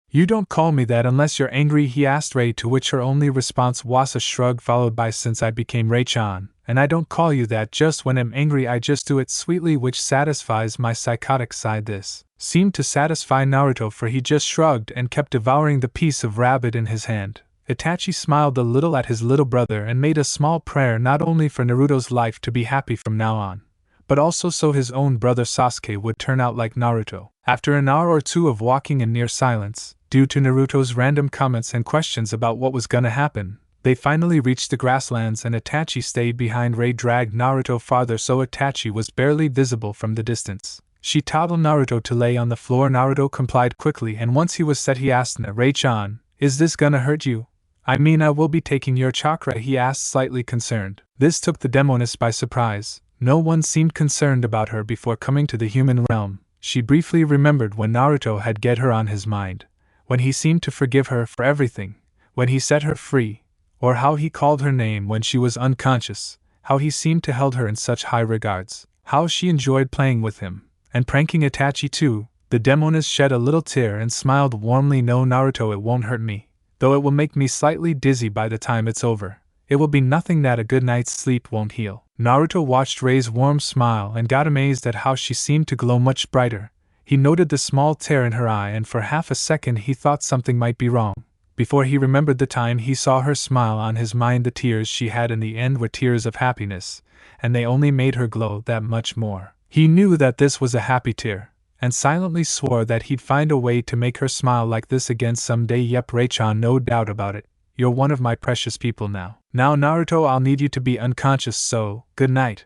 You don't call me that unless you're angry, he asked Rei, to which her only response was a shrug followed by since I became Rei-chan, and I don't call you that just when I'm angry, I just do it sweetly, which satisfies my psychotic side. This seemed to satisfy Naruto, for he just shrugged and kept devouring the piece of rabbit in his hand. Itachi smiled a little at his little brother and made a small prayer not only for Naruto's life to be happy from now on, but also so his own brother Sasuke would turn out like Naruto. After an hour or two of walking in near silence, due to Naruto's random comments and questions about what was gonna happen, they finally reached the grasslands and Itachi stayed behind. Rei dragged Naruto farther so Itachi was barely visible from the distance. She toddled Naruto to lay on the floor. Naruto complied quickly, and once he was set he asked Rei-chan, is this gonna hurt you? I mean, I will be taking your chakra, he asked, slightly concerned. This took the demoness by surprise. No one seemed concerned about her before coming to the human realm. She briefly remembered when Naruto had get her on his mind, when he seemed to forgive her for everything, when he set her free, or how he called her name when she was unconscious, how he seemed to held her in such high regards, how she enjoyed playing with him, and pranking Itachi too. The demoness shed a little tear and smiled warmly. No, Naruto, it won't hurt me, though it will make me slightly dizzy by the time it's over. It will be nothing that a good night's sleep won't heal. Naruto watched Rei's warm smile and got amazed at how she seemed to glow much brighter. He noted the small tear in her eye, and for half a second he thought something might be wrong. Before he remembered the time he saw her smile on his mind, the tears she had in the end were tears of happiness, and they only made her glow that much more. He knew that this was a happy tear, and silently swore that he'd find a way to make her smile like this again someday. Yep, Rei-chan, no doubt about it. You're one of my precious people now. Now, Naruto, I'll need you to be unconscious, so, good night,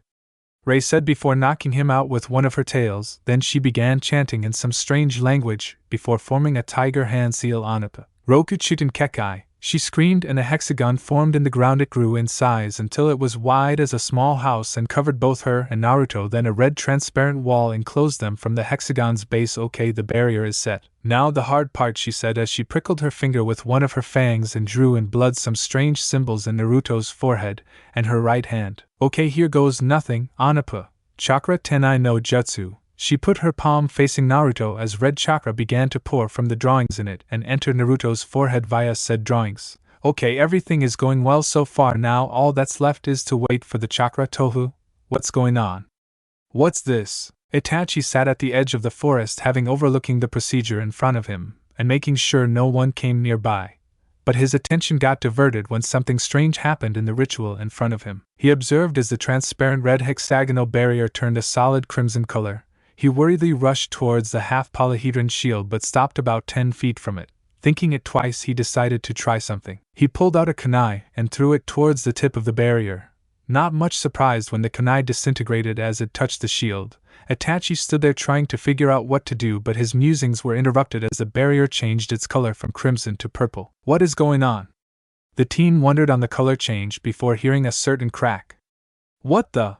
Rei said before knocking him out with one of her tails. Then she began chanting in some strange language before forming a tiger hand seal on it. Rokuchuten Kekai, she screamed, and a hexagon formed in the ground. It grew in size until it was wide as a small house and covered both her and Naruto. Then a red transparent wall enclosed them from the hexagon's base. Okay, the barrier is set. Now the hard part, she said as she prickled her finger with one of her fangs and drew in blood some strange symbols in Naruto's forehead and her right hand. Okay, here goes nothing. Anapa, Chakra Tenai no Jutsu. She put her palm facing Naruto as red chakra began to pour from the drawings in it and enter Naruto's forehead via said drawings. Okay, everything is going well so far. Now all that's left is to wait for the chakra. Tohu, what's going on? What's this? Itachi sat at the edge of the forest, having overlooking the procedure in front of him and making sure no one came nearby. But his attention got diverted when something strange happened in the ritual in front of him. He observed as the transparent red hexagonal barrier turned a solid crimson color. He worriedly rushed towards the half-polyhedron shield but stopped about 10 feet from it. Thinking it twice, he decided to try something. He pulled out a kunai and threw it towards the tip of the barrier. Not much surprised when the kunai disintegrated as it touched the shield. Itachi stood there trying to figure out what to do, but his musings were interrupted as the barrier changed its color from crimson to purple. What is going on? The teen wondered on the color change before hearing a certain crack. What the?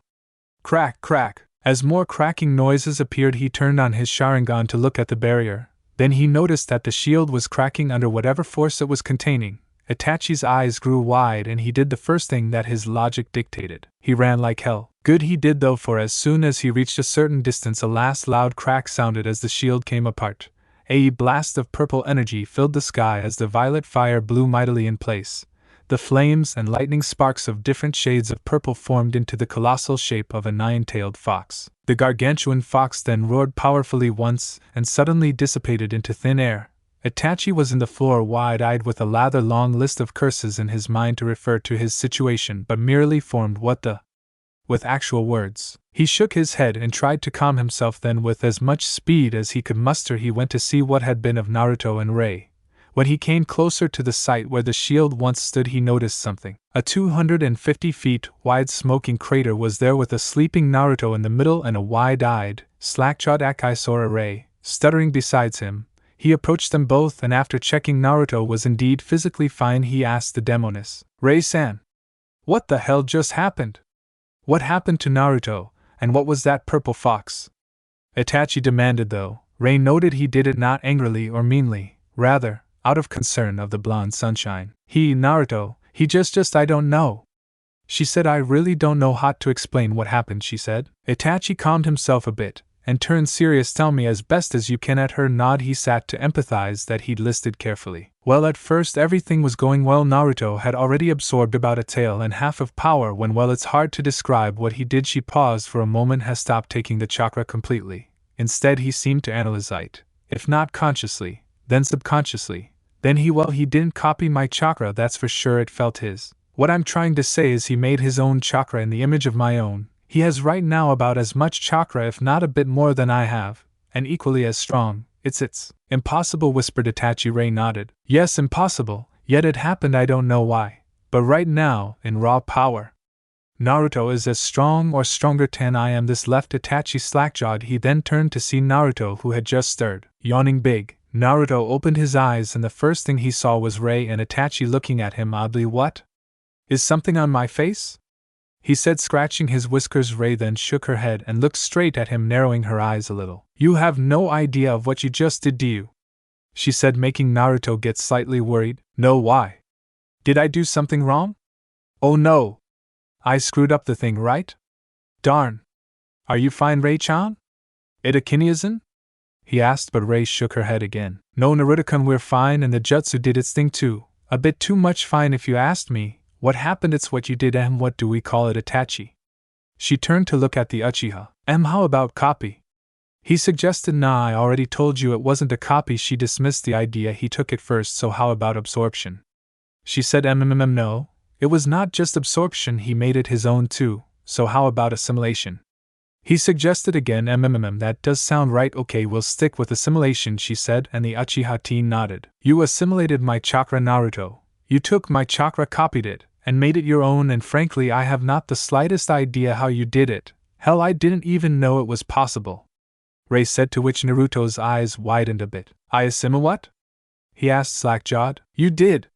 Crack, crack. As more cracking noises appeared, he turned on his Sharingan to look at the barrier. Then he noticed that the shield was cracking under whatever force it was containing. Itachi's eyes grew wide and he did the first thing that his logic dictated. He ran like hell. Good he did though, for as soon as he reached a certain distance a last loud crack sounded as the shield came apart. A blast of purple energy filled the sky as the violet fire blew mightily in place. The flames and lightning sparks of different shades of purple formed into the colossal shape of a nine-tailed fox. The gargantuan fox then roared powerfully once and suddenly dissipated into thin air. Itachi was in the floor wide-eyed with a rather long list of curses in his mind to refer to his situation, but merely formed what the with actual words. He shook his head and tried to calm himself. Then with as much speed as he could muster he went to see what had been of Naruto and Rei. When he came closer to the site where the shield once stood he noticed something. A 250 feet wide smoking crater was there with a sleeping Naruto in the middle and a wide-eyed, slack-jawed Akaisora Rei stuttering besides him. He approached them both and after checking Naruto was indeed physically fine he asked the demoness, Rei-san, what the hell just happened? What happened to Naruto, and what was that purple fox? Itachi demanded though, Ray noted he did it not angrily or meanly, rather, out of concern of the blonde sunshine. Naruto, he just I don't know. She said, I really don't know how to explain what happened, she said. Itachi calmed himself a bit, and turned serious. Tell me as best as you can. At her nod he sat to empathize that he'd listed carefully. Well, at first everything was going well. Naruto had already absorbed about a tael and half of power when, well, it's hard to describe what he did. She paused for a moment. Has stopped taking the chakra completely. Instead he seemed to analyze it, if not consciously, then subconsciously. Then he didn't copy my chakra, that's for sure. It felt his. What I'm trying to say is he made his own chakra in the image of my own. He has right now about as much chakra, if not a bit more than I have, and equally as strong. It's impossible, whispered Itachi. Ray nodded. Yes, impossible, yet it happened. I don't know why. But right now, in raw power, Naruto is as strong or stronger. 10 I am. This left Itachi slack-jawed. He then turned to see Naruto, who had just stirred, yawning big. Naruto opened his eyes and the first thing he saw was Ray and Itachi looking at him oddly. What? Is something on my face? He said, scratching his whiskers. Ray then shook her head and looked straight at him, narrowing her eyes a little. You have no idea of what you just did, do you? She said, making Naruto get slightly worried. No, why? Did I do something wrong? Oh no. I screwed up the thing, right? Darn. Are you fine, Ray-chan? Itachi-san? He asked, but Ray shook her head again. No, Naruto-kun, we're fine, and the jutsu did its thing too. A bit too much fine if you asked me. What happened? It's what you did. What do we call it, Itachi? She turned to look at the Uchiha. How about copy? He suggested. Nah, I already told you it wasn't a copy. She dismissed the idea. He took it first. So how about absorption? She said, no. It was not just absorption, he made it his own too. So how about assimilation? He suggested again. That does sound right. Okay, we'll stick with assimilation, she said, and the Uchiha teen nodded. You assimilated my chakra, Naruto. You took my chakra, copied it, and made it your own, and frankly I have not the slightest idea how you did it. Hell, I didn't even know it was possible. Ray said, to which Naruto's eyes widened a bit. I assimilate what? He asked, slack-jawed. You did.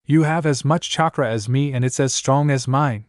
You have as much chakra as me and it's as strong as mine,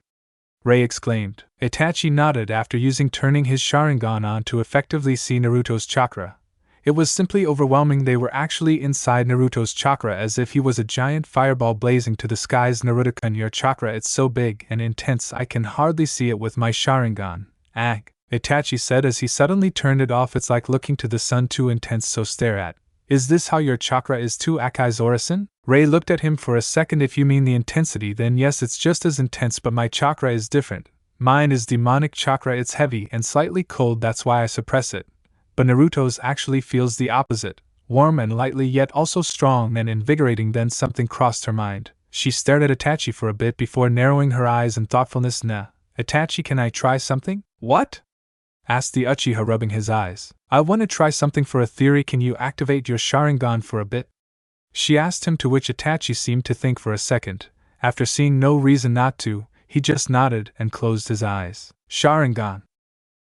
Ray exclaimed. Itachi nodded after turning his Sharingan on to effectively see Naruto's chakra. It was simply overwhelming. They were actually inside Naruto's chakra, as if he was a giant fireball blazing to the skies. Naruto-kun, your chakra, it's so big and intense I can hardly see it with my Sharingan. Ag, Itachi said as he suddenly turned it off. It's like looking to the sun, too intense, so stare at. Is this how your chakra is too, Akai-Zora-san? Ray looked at him for a second. If you mean the intensity, then yes, it's just as intense, but my chakra is different. Mine is demonic chakra. It's heavy and slightly cold, that's why I suppress it. But Naruto's actually feels the opposite, warm and lightly, yet also strong and invigorating. Then something crossed her mind. She stared at Itachi for a bit before narrowing her eyes in thoughtfulness. Nah, Itachi, can I try something? What? Asked the Uchiha, rubbing his eyes. I want to try something for a theory. Can you activate your Sharingan for a bit? She asked him, to which Itachi seemed to think for a second. After seeing no reason not to, he just nodded and closed his eyes. Sharingan.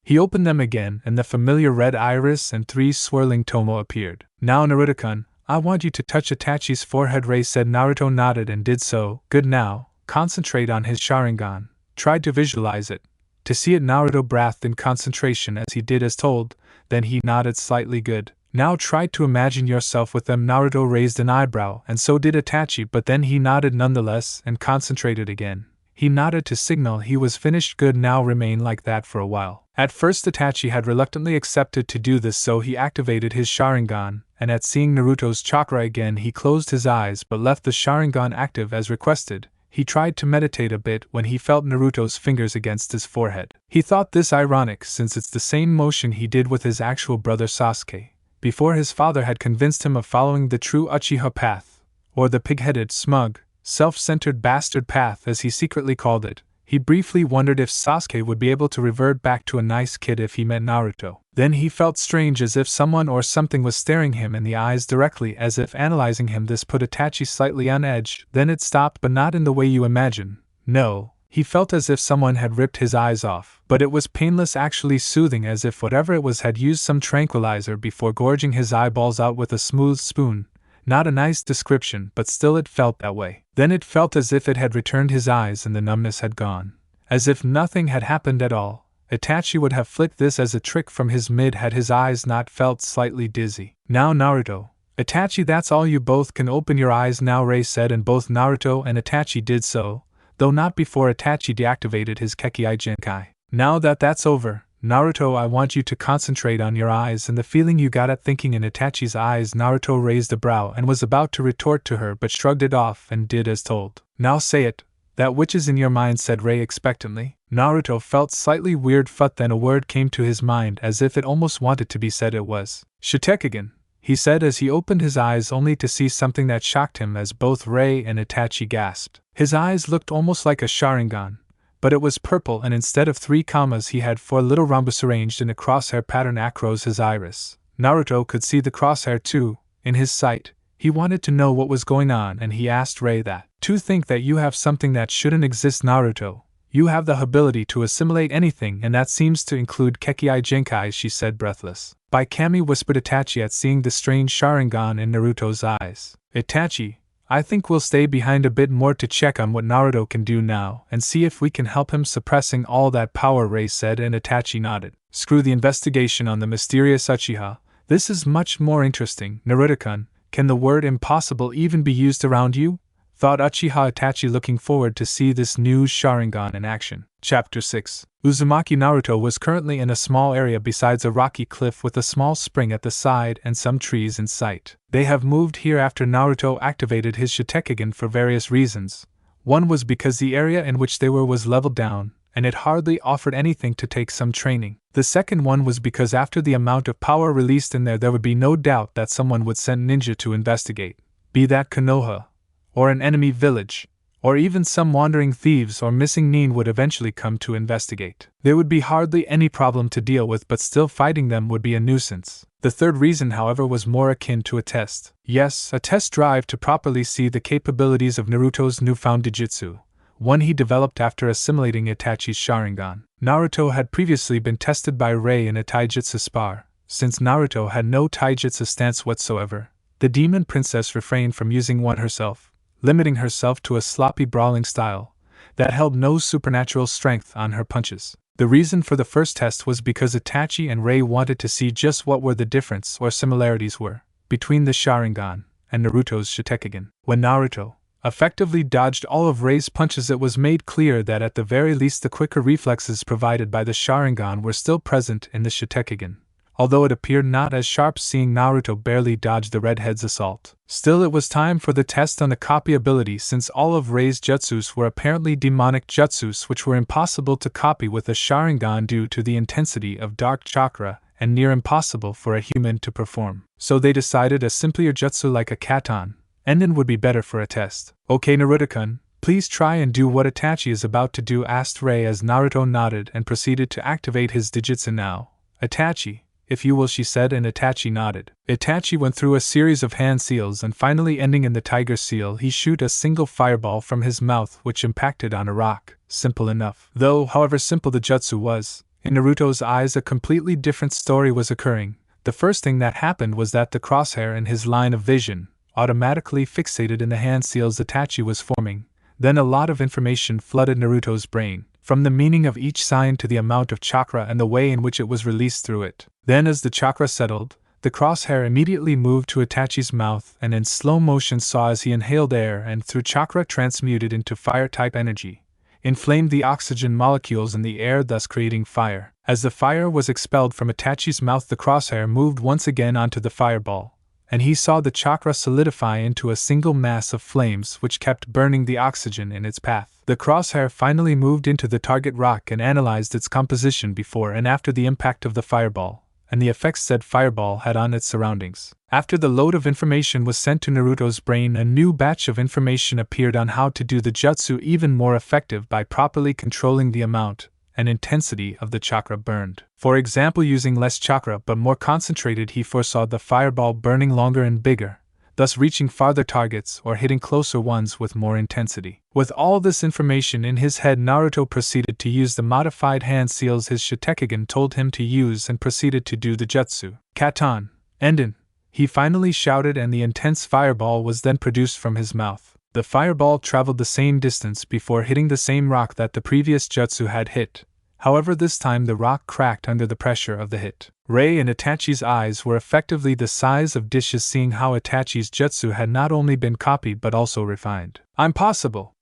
He opened them again, and the familiar red iris and 3 swirling tomo appeared. Now, Naruto-kun, I want you to touch Itachi's forehead, Ray said. Naruto nodded and did so. Good, now, concentrate on his Sharingan. Tried to visualize it. To see it. Naruto breathed in concentration as he did as told, then he nodded slightly. Good. Now try to imagine yourself with them. Naruto raised an eyebrow, and so did Itachi, but then he nodded nonetheless and concentrated again. He nodded to signal he was finished. Good, now remain like that for a while. At first Itachi had reluctantly accepted to do this, so he activated his Sharingan, and at seeing Naruto's chakra again he closed his eyes but left the Sharingan active as requested. He tried to meditate a bit when he felt Naruto's fingers against his forehead. He thought this ironic, since it's the same motion he did with his actual brother Sasuke, before his father had convinced him of following the true Uchiha path, or the pig-headed, smug, self-centered bastard path as he secretly called it. He briefly wondered if Sasuke would be able to revert back to a nice kid if he met Naruto. Then he felt strange, as if someone or something was staring him in the eyes directly, as if analyzing him. This put Itachi slightly on edge. Then it stopped, but not in the way you imagine. No, he felt as if someone had ripped his eyes off. But it was painless, actually soothing, as if whatever it was had used some tranquilizer before gorging his eyeballs out with a smooth spoon. Not a nice description, but still it felt that way. Then it felt as if it had returned his eyes and the numbness had gone. As if nothing had happened at all. Itachi would have flicked this as a trick from his mid had his eyes not felt slightly dizzy. Now Naruto. Itachi, that's all, you both can open your eyes now, Ray said, and both Naruto and Itachi did so, though not before Itachi deactivated his Kekkei Genkai. Now that that's over, Naruto, I want you to concentrate on your eyes and the feeling you got at thinking in Itachi's eyes. Naruto raised a brow and was about to retort to her but shrugged it off and did as told. Now say it. That which is in your mind, said Ray expectantly. Naruto felt slightly weird, but then a word came to his mind as if it almost wanted to be said. It was Shatek, he said as he opened his eyes only to see something that shocked him as both Ray and Itachi gasped. His eyes looked almost like a Sharingan, but it was purple, and instead of 3 commas he had 4 little rhombus arranged in a crosshair pattern across his iris. Naruto could see the crosshair too, in his sight. He wanted to know what was going on and he asked Ray that. To think that you have something that shouldn't exist, Naruto. You have the ability to assimilate anything, and that seems to include Kekkei Genkai, she said breathless. By Kami, whispered Itachi at seeing the strange Sharingan in Naruto's eyes. Itachi, I think we'll stay behind a bit more to check on what Naruto can do now and see if we can help him suppressing all that power, Ray said, and Itachi nodded. Screw the investigation on the mysterious Uchiha. This is much more interesting. Naruto-kun, can the word impossible even be used around you? Thought Uchiha Itachi, looking forward to see this new Sharingan in action. Chapter 6. Uzumaki. Naruto was currently in a small area besides a rocky cliff with a small spring at the side and some trees in sight. They have moved here after Naruto activated his Shatekage for various reasons. One was because the area in which they were was leveled down, and it hardly offered anything to take some training. The second one was because after the amount of power released in there would be no doubt that someone would send ninja to investigate, be that Konoha, or an enemy village, or even some wandering thieves or missing nin would eventually come to investigate. There would be hardly any problem to deal with, but still fighting them would be a nuisance. The third reason, however, was more akin to a test. Yes, a test drive to properly see the capabilities of Naruto's newfound Dijutsu, one he developed after assimilating Itachi's Sharingan. Naruto had previously been tested by Ray in a taijutsu spar. Since Naruto had no taijutsu stance whatsoever, the demon princess refrained from using one herself, limiting herself to a sloppy brawling style that held no supernatural strength on her punches. The reason for the first test was because Itachi and Ray wanted to see just what were the difference or similarities were between the Sharingan and Naruto's Shatekage. When Naruto effectively dodged all of Ray's punches, it was made clear that at the very least the quicker reflexes provided by the Sharingan were still present in the Shatekage, although it appeared not as sharp, seeing Naruto barely dodge the redhead's assault. Still, it was time for the test on the copy ability, since all of Rei's jutsus were apparently demonic jutsus which were impossible to copy with a Sharingan due to the intensity of dark chakra and near impossible for a human to perform. So they decided a simpler jutsu like a katan, Enden, would be better for a test. Okay, Naruto-kun, please try and do what Itachi is about to do, asked Ray as Naruto nodded and proceeded to activate his Dijutsu. Now, Itachi, if you will, she said, and Itachi nodded. Itachi went through a series of hand seals and finally ending in the tiger seal, he shoot a single fireball from his mouth which impacted on a rock. Simple enough. Though, however simple the jutsu was, in Naruto's eyes a completely different story was occurring. The first thing that happened was that the crosshair in his line of vision automatically fixated in the hand seals Itachi was forming. Then a lot of information flooded Naruto's brain, from the meaning of each sign to the amount of chakra and the way in which it was released through it. Then as the chakra settled, the crosshair immediately moved to Itachi's mouth and in slow motion saw as he inhaled air and through chakra transmuted into fire-type energy, inflamed the oxygen molecules in the air, thus creating fire. As the fire was expelled from Itachi's mouth, the crosshair moved once again onto the fireball, and he saw the chakra solidify into a single mass of flames which kept burning the oxygen in its path. The crosshair finally moved into the target rock and analyzed its composition before and after the impact of the fireball, and the effects said fireball had on its surroundings. After the load of information was sent to Naruto's brain, a new batch of information appeared on how to do the jutsu even more effective by properly controlling the amount and intensity of the chakra burned. For example, using less chakra but more concentrated, he foresaw the fireball burning longer and bigger, thus reaching farther targets or hitting closer ones with more intensity. With all this information in his head, Naruto proceeded to use the modified hand seals his Shatekage told him to use and proceeded to do the jutsu. Katan, Enden, he finally shouted, and the intense fireball was then produced from his mouth. The fireball traveled the same distance before hitting the same rock that the previous jutsu had hit, However, this time the rock cracked under the pressure of the hit. Rei and Itachi's eyes were effectively the size of dishes, seeing how Itachi's jutsu had not only been copied but also refined. Impossible!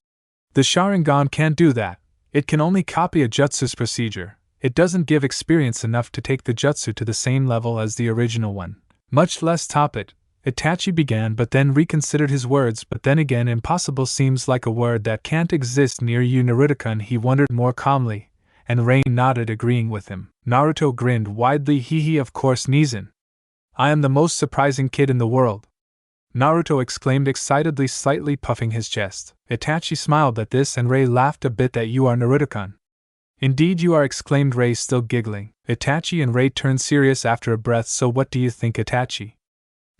The Sharingan can't do that. It can only copy a jutsu's procedure. It doesn't give experience enough to take the jutsu to the same level as the original one, much less top it. Itachi began, but then reconsidered his words. But then again, impossible seems like a word that can't exist near you, Naruto-kun, he wondered more calmly, and Rei nodded, agreeing with him. Naruto grinned widely. Hee, of course, Nizan. I am the most surprising kid in the world, Naruto exclaimed excitedly, slightly puffing his chest. Itachi smiled at this and Rei laughed a bit. That you are, Naruto-kun. Indeed you are, exclaimed Rei, still giggling. Itachi and Rei turned serious after a breath. So what do you think, Itachi?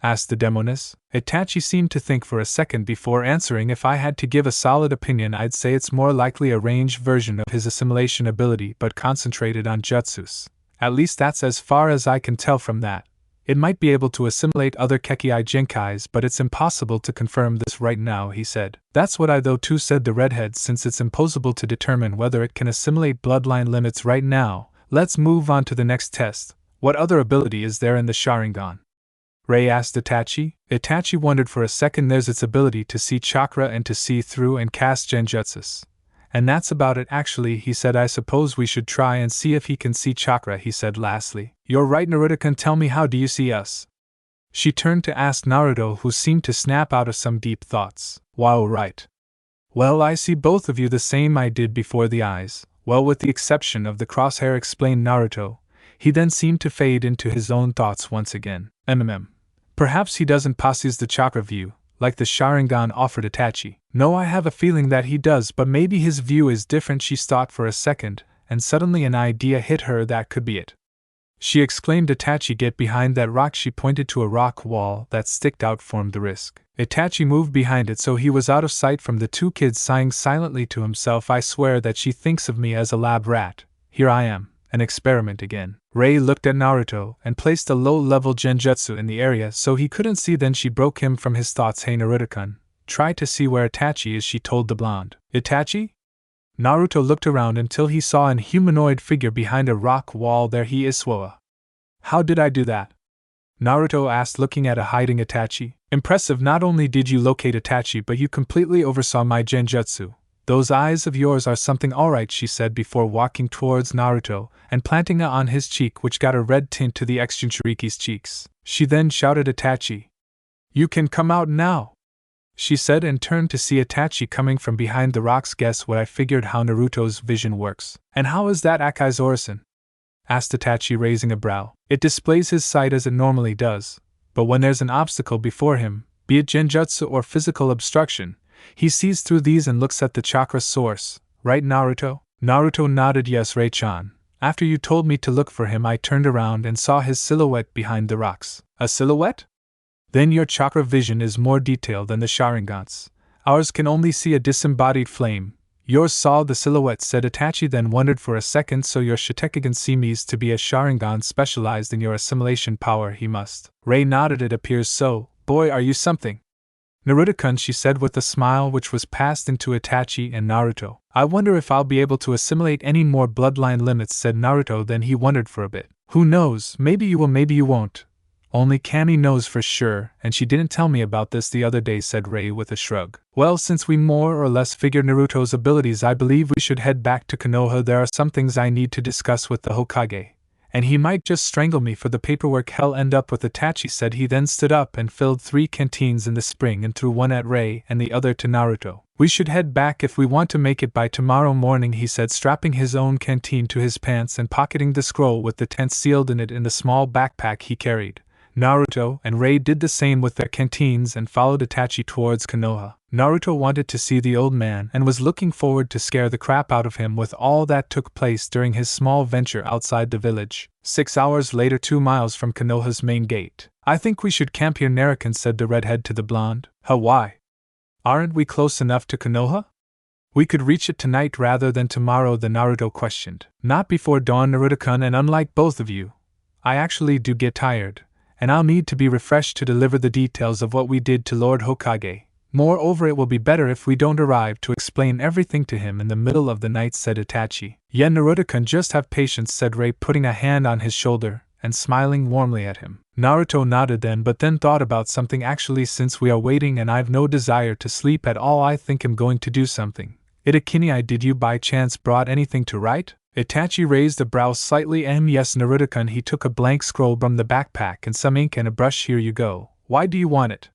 Asked the demoness. Itachi seemed to think for a second before answering. If I had to give a solid opinion, I'd say it's more likely a ranged version of his assimilation ability, but concentrated on jutsus. At least that's as far as I can tell from that. It might be able to assimilate other Kekkei Genkais, but it's impossible to confirm this right now, he said. That's what I though too, said the redhead. Since it's impossible to determine whether it can assimilate bloodline limits right now, let's move on to the next test. What other ability is there in the Sharingan? Rei asked Itachi. Itachi wondered for a second. There's its ability to see chakra and to see through and cast genjutsus. And that's about it actually, he said. I suppose we should try and see if he can see chakra, he said lastly. You're right, Naruto-kun, tell me, how do you see us? She turned to ask Naruto, who seemed to snap out of some deep thoughts. Wow, right. Well, I see both of you the same I did before the eyes. Well, with the exception of the crosshair, explained Naruto. He then seemed to fade into his own thoughts once again. Perhaps he doesn't possess the chakra view, like the Sharingan offered Itachi. No, I have a feeling that he does, but maybe his view is different. She thought for a second, and suddenly an idea hit her. That could be it. She exclaimed, Itachi, get behind that rock. She pointed to a rock wall that sticked out, formed the risk. Itachi moved behind it so he was out of sight from the two kids, sighing silently to himself. I swear that she thinks of me as a lab rat. Here I am, an experiment again. Rei looked at Naruto and placed a low-level genjutsu in the area so he couldn't see. Then she broke him from his thoughts. Hey, Naruto-kun, try to see where Itachi is, she told the blonde. Itachi? Naruto looked around until he saw an humanoid figure behind a rock wall. There he is, Swoa. How did I do that? Naruto asked, looking at a hiding Itachi. Impressive. Not only did you locate Itachi, but you completely oversaw my genjutsu. Those eyes of yours are something, alright, she said before walking towards Naruto and planting it on his cheek, which got a red tint to the ex-Jinchuriki's cheeks. She then shouted, Itachi, you can come out now, she said, and turned to see Itachi coming from behind the rocks. Guess what? I figured how Naruto's vision works. And how is that, Akai's Orison? Asked Itachi, raising a brow. It displays his sight as it normally does, but when there's an obstacle before him, be it genjutsu or physical obstruction, he sees through these and looks at the chakra source. Right, Naruto? Naruto nodded. Yes, Rei-chan. After you told me to look for him, I turned around and saw his silhouette behind the rocks. A silhouette? Then your chakra vision is more detailed than the Sharingan's. Ours can only see a disembodied flame. Yours saw the silhouette, said Itachi, then wondered for a second. So your Shatek seems to be a Sharingan specialized in your assimilation power. He must. Rei nodded. It appears so. Boy, are you something. Naruto-kun, she said with a smile which was passed into Itachi and Naruto. I wonder if I'll be able to assimilate any more bloodline limits, said Naruto. Then he wondered for a bit. Who knows, maybe you will, maybe you won't. Only Kami knows for sure, and she didn't tell me about this the other day, said Rei with a shrug. Well, since we more or less figured Naruto's abilities, I believe we should head back to Konoha. There are some things I need to discuss with the Hokage, and he might just strangle me for the paperwork hell end up with. Itachi said. He then stood up and filled 3 canteens in the spring and threw one at Rei and the other to Naruto. We should head back if we want to make it by tomorrow morning, he said, strapping his own canteen to his pants and pocketing the scroll with the tent sealed in it in the small backpack he carried. Naruto and Rei did the same with their canteens and followed Itachi towards Konoha. Naruto wanted to see the old man and was looking forward to scare the crap out of him with all that took place during his small venture outside the village. 6 hours later, 2 miles from Konoha's main gate. I think we should camp here, Naruto said the redhead to the blonde. Why? Aren't we close enough to Konoha? We could reach it tonight rather than tomorrow, the Naruto questioned. Not before dawn, Naruto-kun, and unlike both of you, I actually do get tired, and I'll need to be refreshed to deliver the details of what we did to Lord Hokage. Moreover, it will be better if we don't arrive to explain everything to him in the middle of the night, said Itachi. Yeah, Naruto-kun, just have patience, said Ray, putting a hand on his shoulder and smiling warmly at him. Naruto nodded then, but then thought about something. Actually, since we are waiting and I've no desire to sleep at all, I think I'm going to do something. Itachi, did you by chance brought anything to write? Itachi raised a brow slightly. Yes, Naruto-kun, he took a blank scroll from the backpack and some ink and a brush. Here you go. Why do you want it?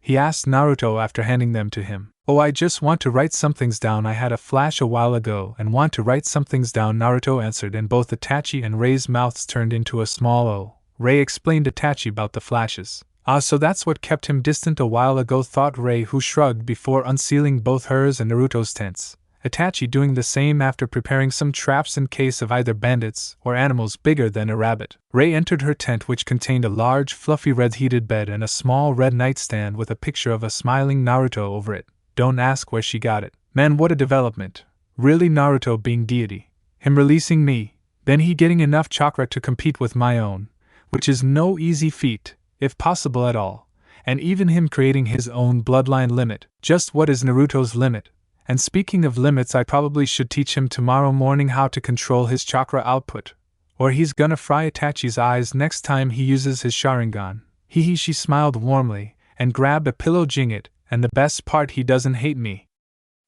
He asked Naruto after handing them to him. Oh, I just want to write some things down. I had a flash a while ago and want to write some things down, Naruto answered, and both Itachi and Ray's mouths turned into a small O. Ray explained Itachi about the flashes. Ah, so that's what kept him distant a while ago, thought Ray, who shrugged before unsealing both hers and Naruto's tents. Itachi doing the same after preparing some traps in case of either bandits or animals bigger than a rabbit. Ray entered her tent, which contained a large, fluffy red heated bed and a small red nightstand with a picture of a smiling Naruto over it. Don't ask where she got it. Man, what a development. Really, Naruto being deity. Him releasing me, then he getting enough chakra to compete with my own, which is no easy feat, if possible at all, and even him creating his own bloodline limit. Just what is Naruto's limit? And speaking of limits, I probably should teach him tomorrow morning how to control his chakra output, or he's gonna fry Itachi's eyes next time he uses his Sharingan. He she smiled warmly, and grabbed a pillow. Jing-it, and the best part, he doesn't hate me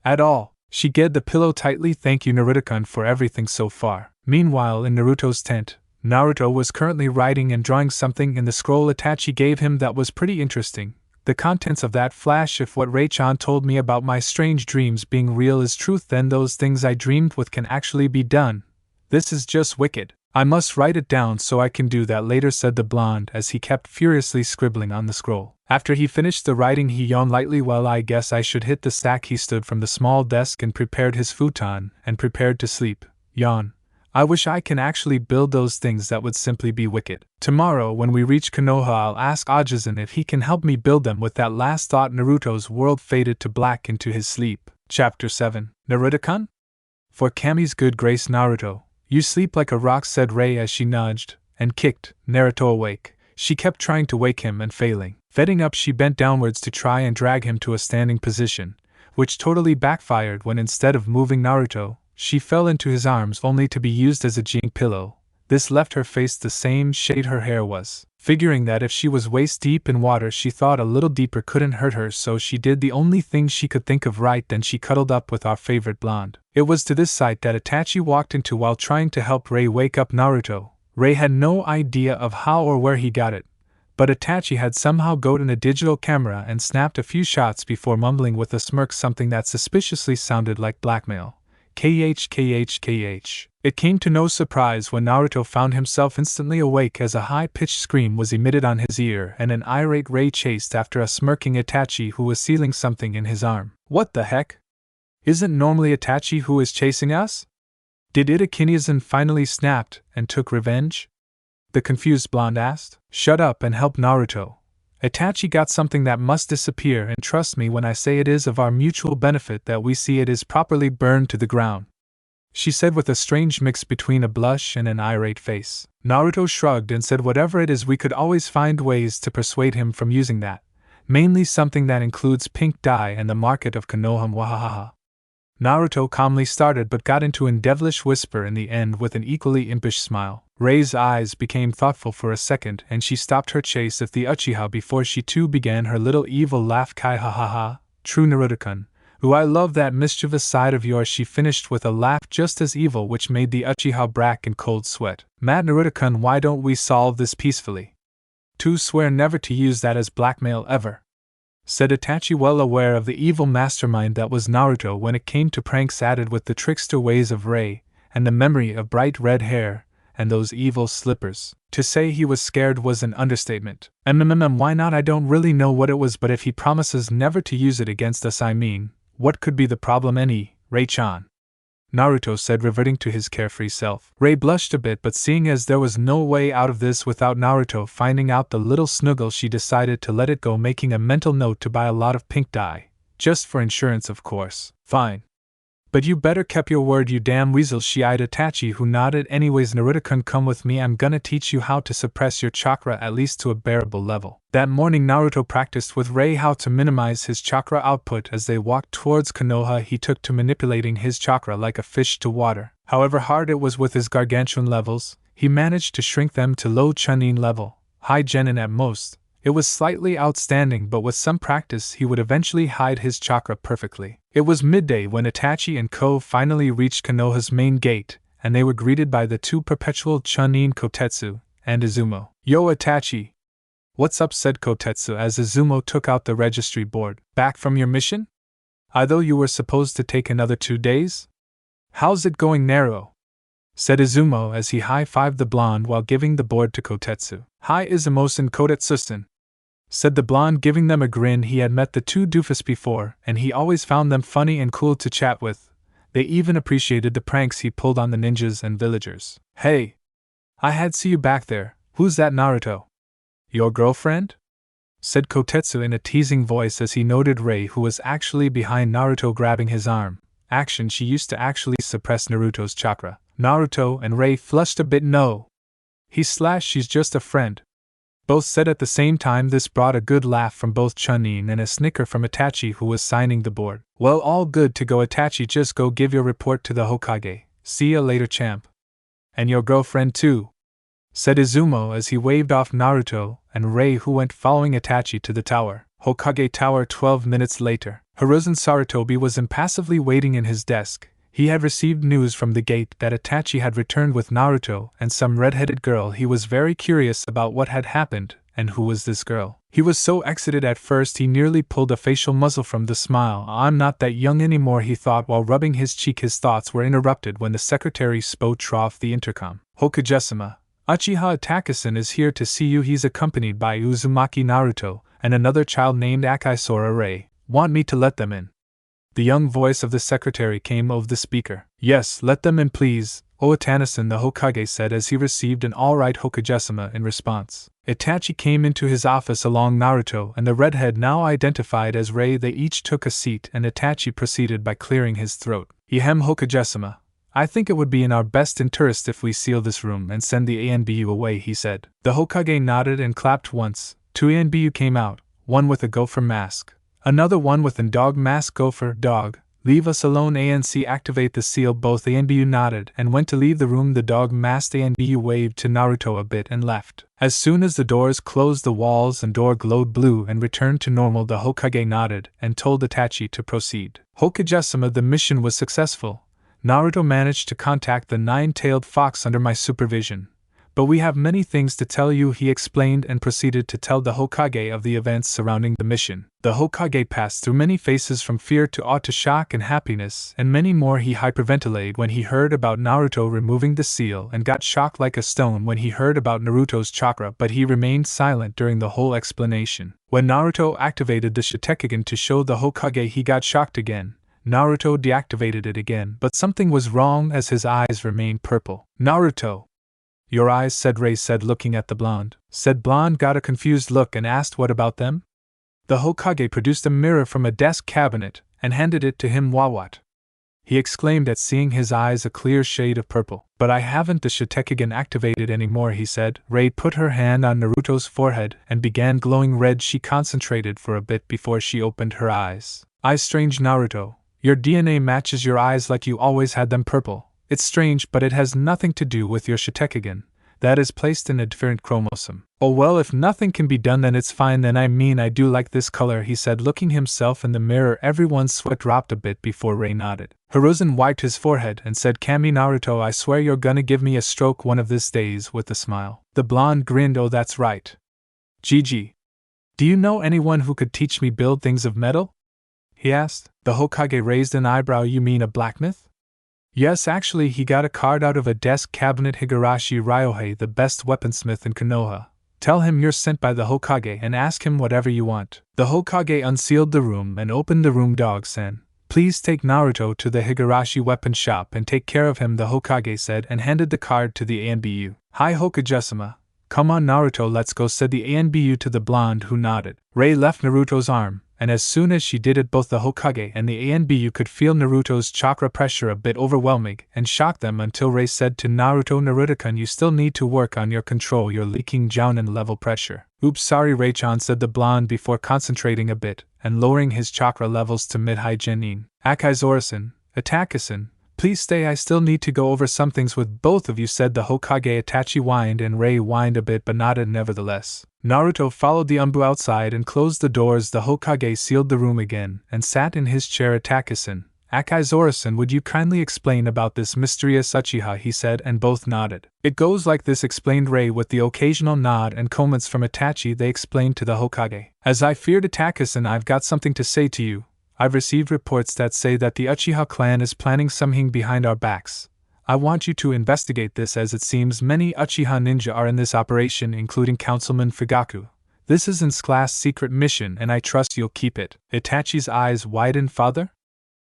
at all. She gagged the pillow tightly. Thank you, Naruto-kun, for everything so far. Meanwhile, in Naruto's tent, Naruto was currently writing and drawing something in the scroll Itachi gave him that was pretty interesting. The contents of that flash: if what Ray-chan told me about my strange dreams being real is truth, then those things I dreamed with can actually be done. This is just wicked. I must write it down so I can do that later, said the blonde as he kept furiously scribbling on the scroll. After he finished the writing, he yawned lightly. Well, I guess I should hit the sack. He stood from the small desk and prepared his futon and prepared to sleep. Yawn. I wish I can actually build those things. That would simply be wicked. Tomorrow when we reach Konoha, I'll ask Ajisen if he can help me build them. With that last thought, Naruto's world faded to black into his sleep. Chapter 7. Naruto-kun? For Kami's good grace, Naruto, you sleep like a rock, said Ray as she nudged and kicked Naruto awake. She kept trying to wake him and failing. Fetting up, she bent downwards to try and drag him to a standing position, which totally backfired when instead of moving Naruto, she fell into his arms only to be used as a jing pillow. This left her face the same shade her hair was. Figuring that if she was waist deep in water, she thought a little deeper couldn't hurt her, so she did the only thing she could think of. Right then she cuddled up with our favorite blonde. It was to this sight that Itachi walked into while trying to help Ray wake up Naruto. Ray had no idea of how or where he got it, but Itachi had somehow gotten a digital camera and snapped a few shots before mumbling with a smirk something that suspiciously sounded like blackmail. KH. It came to no surprise when Naruto found himself instantly awake as a high-pitched scream was emitted on his ear and an irate Ray chased after a smirking Itachi who was sealing something in his arm. What the heck? Isn't normally Itachi who is chasing us? Did Itachi finally snapped and took revenge? The confused blonde asked. Shut up and help Naruto. Itachi got something that must disappear, and trust me when I say it is of our mutual benefit that we see it is properly burned to the ground, she said with a strange mix between a blush and an irate face. Naruto shrugged and said whatever it is we could always find ways to persuade him from using that, mainly something that includes pink dye and the market of Konoha. Wahahaha. Naruto calmly started but got into an devilish whisper in the end with an equally impish smile. Ray's eyes became thoughtful for a second and she stopped her chase of the Uchiha before she too began her little evil laugh. Kai ha ha ha, true Naruto-kun. Ooh, I love that mischievous side of yours, she finished with a laugh just as evil which made the Uchiha brack in cold sweat. Mad Naruto-kun, why don't we solve this peacefully? To swear never to use that as blackmail ever, said Itachi, well aware of the evil mastermind that was Naruto when it came to pranks, added with the trickster ways of Ray, and the memory of bright red hair, and those evil slippers. To say he was scared was an understatement. Why not? I don't really know what it was, but if he promises never to use it against us, I mean, what could be the problem? Ray-chan, Naruto said, reverting to his carefree self. Ray blushed a bit, but seeing as there was no way out of this without Naruto finding out the little snuggle, she decided to let it go, making a mental note to buy a lot of pink dye. Just for insurance, of course. Fine. But you better kept your word, you damn weasel, she eyed Itachi, who nodded. Anyways, Naruto-kun, come with me, I'm gonna teach you how to suppress your chakra at least to a bearable level. That morning Naruto practiced with Rei how to minimize his chakra output. As they walked towards Konoha, he took to manipulating his chakra like a fish to water. However hard it was with his gargantuan levels, he managed to shrink them to low Chunin level, high Genin at most. It was slightly outstanding, but with some practice he would eventually hide his chakra perfectly. It was midday when Itachi and Ko finally reached Konoha's main gate, and they were greeted by the two perpetual Chunin, Kotetsu and Izumo. Yo Itachi! What's up, said Kotetsu as Izumo took out the registry board. Back from your mission? I thought you were supposed to take another 2 days? How's it going, Naruto? Said Izumo as he high-fived the blonde while giving the board to Kotetsu. Hi Izumo-san, Kotetsu-san, said the blonde, giving them a grin. He had met the two doofus before, and he always found them funny and cool to chat with. They even appreciated the pranks he pulled on the ninjas and villagers. Hey! I had see you back there. Who's that, Naruto? Your girlfriend? Said Kotetsu in a teasing voice as he noted Rei, who was actually behind Naruto, grabbing his arm. Action, she used to actually suppress Naruto's chakra. Naruto and Rei flushed a bit. No. She's just a friend. Both said at the same time. This brought a good laugh from both Chunin and a snicker from Itachi, who was signing the board. Well, all good to go, Itachi, just go give your report to the Hokage. See ya later, champ. And your girlfriend too, said Izumo as he waved off Naruto and Rei, who went following Itachi to the tower. Hokage Tower. 12 minutes later, Hiruzen Sarutobi was impassively waiting in his desk. He had received news from the gate that Itachi had returned with Naruto and some red-headed girl. He was very curious about what had happened, and who was this girl. He was so excited at first he nearly pulled a facial muzzle from the smile. I'm not that young anymore, he thought while rubbing his cheek. His thoughts were interrupted when the secretary spoke off the intercom. Hokage-sama, Uchiha Itachi is here to see you. He's accompanied by Uzumaki Naruto and another child named Akaisora Rei. Want me to let them in? The young voice of the secretary came over the speaker. Yes, let them in please, Itachi-san, the Hokage said as he received an alright Hokage-sama in response. Itachi came into his office along Naruto and the redhead, now identified as Rei. They each took a seat and Itachi proceeded by clearing his throat. Hokage-sama, I think it would be in our best interest if we seal this room and send the Anbu away, he said. The Hokage nodded and clapped once. 2 Anbu came out, one with a gopher mask, another one with a dog mask. Gopher, dog, leave us alone. ANC, activate the seal. Both Anbu nodded and went to leave the room. The dog masked Anbu waved to Naruto a bit and left. As soon as the doors closed, the walls and door glowed blue and returned to normal. The Hokage nodded and told Itachi to proceed. Hokage-sama, the mission was successful. Naruto managed to contact the nine-tailed fox under my supervision. But we have many things to tell you, he explained, and proceeded to tell the Hokage of the events surrounding the mission. The Hokage passed through many phases, from fear to awe to shock and happiness, and many more. He hyperventilated when he heard about Naruto removing the seal and got shocked like a stone when he heard about Naruto's chakra, but he remained silent during the whole explanation. When Naruto activated the Shatek to show the Hokage, he got shocked again. Naruto deactivated it again, but something was wrong as his eyes remained purple. Naruto! Your eyes, said Rei, looking at the blonde. Blonde got a confused look and asked, what about them? The Hokage produced a mirror from a desk cabinet and handed it to him. What? He exclaimed at seeing his eyes a clear shade of purple. But I haven't the Shatek activated anymore, he said. Rei put her hand on Naruto's forehead and began glowing red. She concentrated for a bit before she opened her eyes. Strange, Naruto. Your DNA matches your eyes like you always had them purple. It's strange, but it has nothing to do with your Shatek. That is placed in a different chromosome. Oh well, if nothing can be done then it's fine. Then I do like this color, he said, looking himself in the mirror. Everyone's sweat dropped a bit before Rei nodded. Hiruzen wiped his forehead and said, Kami, Naruto, I swear you're gonna give me a stroke one of these days, with a smile. The blonde grinned. Oh, that's right. Gigi. Do you know anyone who could teach me build things of metal? He asked. The Hokage raised an eyebrow. You mean a blacksmith? Yes, actually, he got a card out of a desk cabinet. Higurashi Ryohei, the best weaponsmith in Konoha. Tell him you're sent by the Hokage and ask him whatever you want. The Hokage unsealed the room and opened the room. Dog-san, please take Naruto to the Higurashi weapon shop and take care of him, the Hokage said, and handed the card to the Anbu. Hi, Hokage-sama. Come on, Naruto, let's go, said the Anbu to the blonde, who nodded. Rei left Naruto's arm and as soon as she did it both the Hokage and the Anbu could feel Naruto's chakra pressure a bit overwhelming and shocked them until Rei said to Naruto-kun, you still need to work on your control, you're leaking Jounin level pressure. Oops, sorry Rei-chan, said the blonde before concentrating a bit and lowering his chakra levels to mid-high genin. Akaizoru-san, Itachi-san, please stay, I still need to go over some things with both of you, said the Hokage. Itachi whined and Rei whined a bit but nodded nevertheless. Naruto followed the Anbu outside and closed the doors. The Hokage sealed the room again and sat in his chair. Itachi-san, Akaizoru-san, would you kindly explain about this mysterious Uchiha, he said, and both nodded. It goes like this, explained Rei with the occasional nod and comments from Itachi. They explained to the Hokage. As I feared, Itachi-san, I've got something to say to you. I've received reports that say that the Uchiha clan is planning something behind our backs. I want you to investigate this, as it seems many Uchiha ninja are in this operation, including Councilman Fugaku. This is a class secret mission and I trust you'll keep it. Itachi's eyes widened. Father?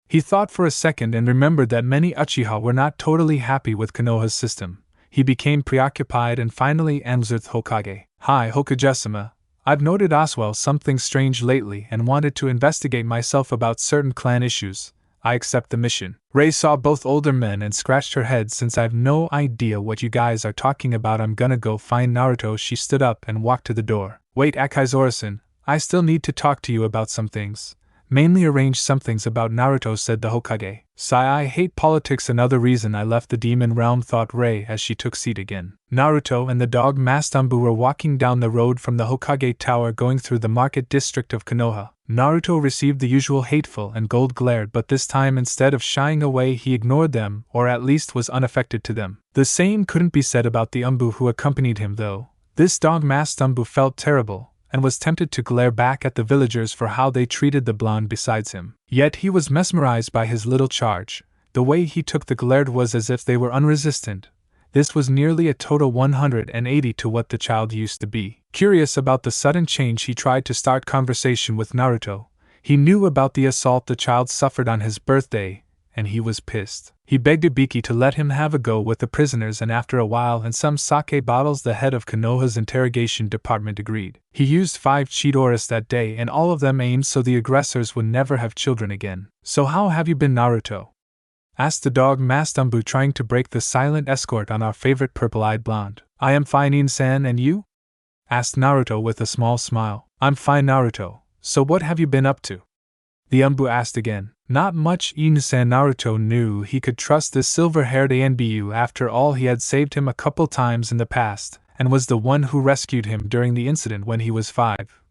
He thought for a second and remembered that many Uchiha were not totally happy with Konoha's system. He became preoccupied and finally answered Hokage. Hi Hokage-sama. I've noted Oswell something strange lately and wanted to investigate myself about certain clan issues. I accept the mission. Rei saw both older men and scratched her head. Since I've no idea what you guys are talking about, I'm gonna go find Naruto. She stood up and walked to the door. Wait, Akaizoru-san, I still need to talk to you about some things. Mainly arrange some things about Naruto, said the Hokage. Sigh, I hate politics, another reason I left the demon realm, thought Rei as she took seat again. Naruto and the dog-masked Anbu were walking down the road from the Hokage Tower going through the market district of Konoha. Naruto received the usual hateful and gold glare, but this time instead of shying away he ignored them, or at least was unaffected to them. The same couldn't be said about the Anbu who accompanied him though. This dog-masked Anbu felt terrible, and was tempted to glare back at the villagers for how they treated the blonde besides him. Yet he was mesmerized by his little charge. The way he took the glare was as if they were unresistant. This was nearly a total 180 to what the child used to be. Curious about the sudden change, he tried to start conversation with Naruto. He knew about the assault the child suffered on his birthday, and he was pissed. He begged Ibiki to let him have a go with the prisoners, and after a while and some sake bottles the head of Konoha's interrogation department agreed. He used 5 Chidorus that day, and all of them aimed so the aggressors would never have children again. So how have you been, Naruto? Asked the dog-masked Anbu, trying to break the silent escort on our favorite purple-eyed blonde. I am fine, In-san, and you? Asked Naruto with a small smile. I'm fine, Naruto. So what have you been up to? The Anbu asked again. Not much, In-san. Naruto knew he could trust this silver-haired Anbu. After all, he had saved him a couple times in the past, and was the one who rescued him during the incident when he was 5.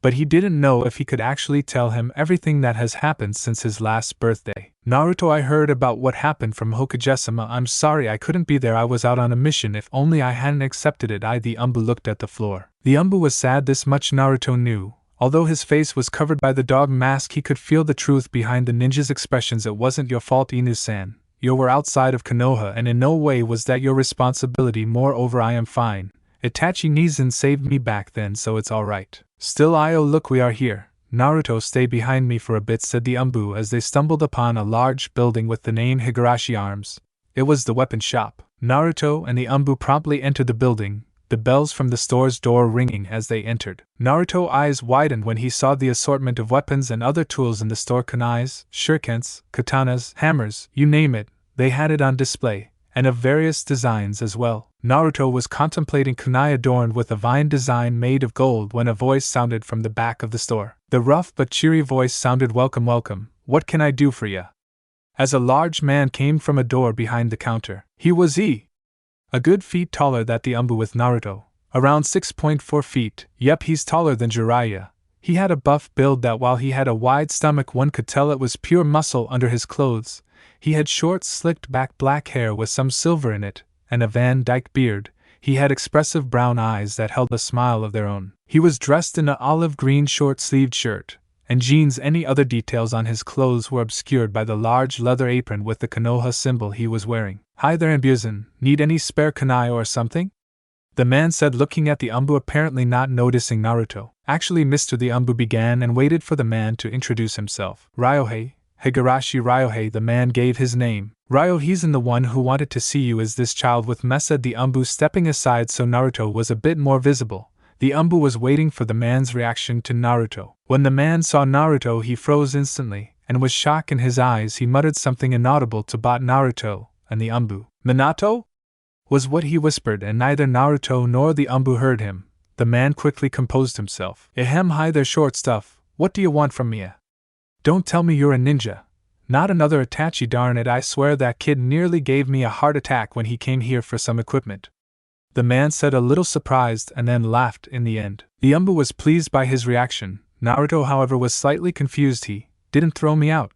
But he didn't know if he could actually tell him everything that has happened since his last birthday. Naruto, I heard about what happened from Hokage-sama. I'm sorry I couldn't be there. I was out on a mission. If only I hadn't accepted it. The Anbu looked at the floor. The Anbu was sad, this much Naruto knew. Although his face was covered by the dog mask, he could feel the truth behind the ninja's expressions. It wasn't your fault, Inu-san. You were outside of Konoha, and in no way was that your responsibility. Moreover, I am fine. Itachi Nizan saved me back then, so it's alright. Still, look, we are here. Naruto, stay behind me for a bit, said the Anbu as they stumbled upon a large building with the name Higurashi Arms. It was the weapon shop. Naruto and the Anbu promptly entered the building, the bells from the store's door ringing as they entered. Naruto's eyes widened when he saw the assortment of weapons and other tools in the store. Kunais, shurikens, katanas, hammers, you name it, they had it on display, and of various designs as well. Naruto was contemplating kunai adorned with a vine design made of gold when a voice sounded from the back of the store. The rough but cheery voice sounded, welcome, welcome, what can I do for ya? As a large man came from a door behind the counter. He was a good feet taller than the Anbu with Naruto, around 6.4 feet. Yep, he's taller than Jiraiya. He had a buff build that while he had a wide stomach one could tell it was pure muscle under his clothes. He had short slicked back black hair with some silver in it, and a Van Dyke beard. He had expressive brown eyes that held a smile of their own. He was dressed in an olive green short-sleeved shirt and jeans. Any other details on his clothes were obscured by the large leather apron with the Konoha symbol he was wearing. Hi there, Anbu-san, need any spare kunai or something? The man said, looking at the Anbu, apparently not noticing Naruto. Actually, Mr. The Anbu began and waited for the man to introduce himself. Ryohei, Higurashi Ryohei, the man gave his name. Ryo, he's the one who wanted to see you. Is this child with me? Said the Anbu, stepping aside so Naruto was a bit more visible. The Anbu was waiting for the man's reaction to Naruto. When the man saw Naruto, he froze instantly, and with shock in his eyes he muttered something inaudible to both Naruto and the Anbu. "Minato?" was what he whispered, and neither Naruto nor the Anbu heard him. The man quickly composed himself. "Ahem, hi there, short stuff. What do you want from me? Don't tell me you're a ninja. Not another Itachi, darn it, I swear that kid nearly gave me a heart attack when he came here for some equipment." The man said, a little surprised, and then laughed in the end. The Anbu was pleased by his reaction. Naruto, however, was slightly confused. "He didn't throw me out.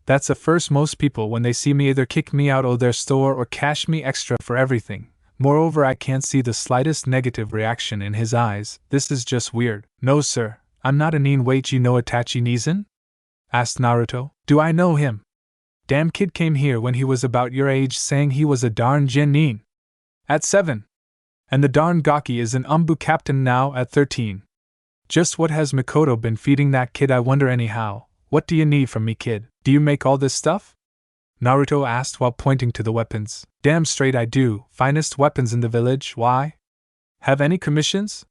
That's the first. Most people, when they see me, either kick me out of their store or cash me extra for everything. Moreover, I can't see the slightest negative reaction in his eyes. This is just weird." "No, sir, I'm not a nin." "Wait, you know Itachi Nizan?" asked Naruto. "Do I know him? Damn kid came here when he was about your age saying he was a darn genin. At 7. And the darn gaki is an Anbu captain now at 13. Just what has Mikoto been feeding that kid, I wonder anyhow? What do you need from me, kid? Do you make all this stuff?" Naruto asked while pointing to the weapons. "Damn straight I do, finest weapons in the village. Why? Have any commissions?"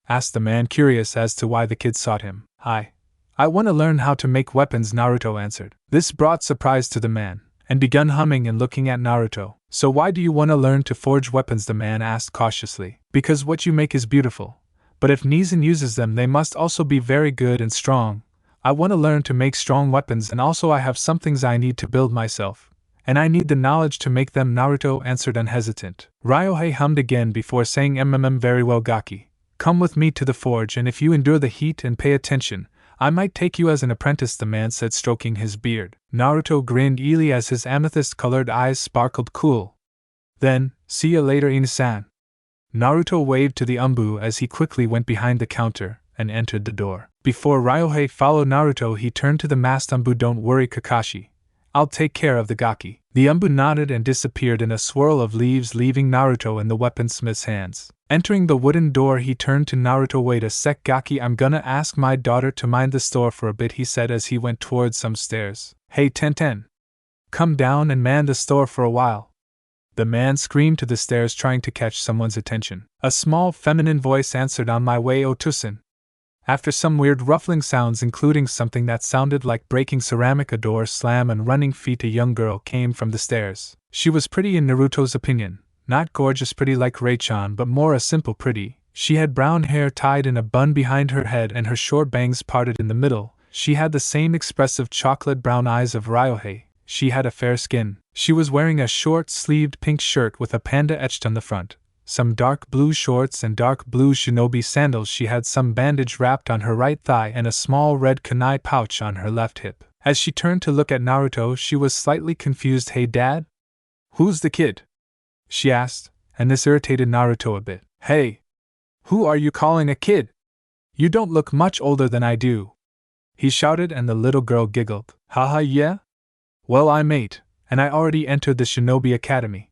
asked the man, curious as to why the kid sought him. I want to learn how to make weapons," Naruto answered. This brought surprise to the man, and began humming and looking at Naruto. "So why do you want to learn to forge weapons?" the man asked cautiously. "Because what you make is beautiful. But if Nizan uses them, they must also be very good and strong. I want to learn to make strong weapons, and also I have some things I need to build myself. And I need the knowledge to make them," Naruto answered unhesitant. Ryohei hummed again before saying, Very well, Gaki. Come with me to the forge, and if you endure the heat and pay attention, I might take you as an apprentice," the man said, stroking his beard. Naruto grinned evilly as his amethyst-colored eyes sparkled cool. Then, "See you later, Ine-san." Naruto waved to the Anbu as he quickly went behind the counter and entered the door. Before Ryohei followed Naruto, he turned to the masked Anbu. "Don't worry, Kakashi. I'll take care of the gaki." The Anbu nodded and disappeared in a swirl of leaves, leaving Naruto in the weaponsmith's hands. Entering the wooden door, he turned to Naruto. "Wait a sec, Gaki, I'm gonna ask my daughter to mind the store for a bit," he said as he went towards some stairs. "Hey, Tenten! Come down and man the store for a while." The man screamed to the stairs, trying to catch someone's attention. A small feminine voice answered, "On my way, Otusan." After some weird ruffling sounds, including something that sounded like breaking ceramic, a door slam, and running feet, a young girl came from the stairs. She was pretty in Naruto's opinion. Not gorgeous pretty like Rei-chan, but more a simple pretty. She had brown hair tied in a bun behind her head and her short bangs parted in the middle. She had the same expressive chocolate brown eyes of Ryohei. She had a fair skin. She was wearing a short-sleeved pink shirt with a panda etched on the front, some dark blue shorts and dark blue shinobi sandals. She had some bandage wrapped on her right thigh and a small red kunai pouch on her left hip. As she turned to look at Naruto, she was slightly confused. "Hey, Dad? Who's the kid?" she asked, and this irritated Naruto a bit. "Hey! Who are you calling a kid? You don't look much older than I do," he shouted, and the little girl giggled. "Haha, yeah? Well, I'm 8, and I already entered the Shinobi Academy,"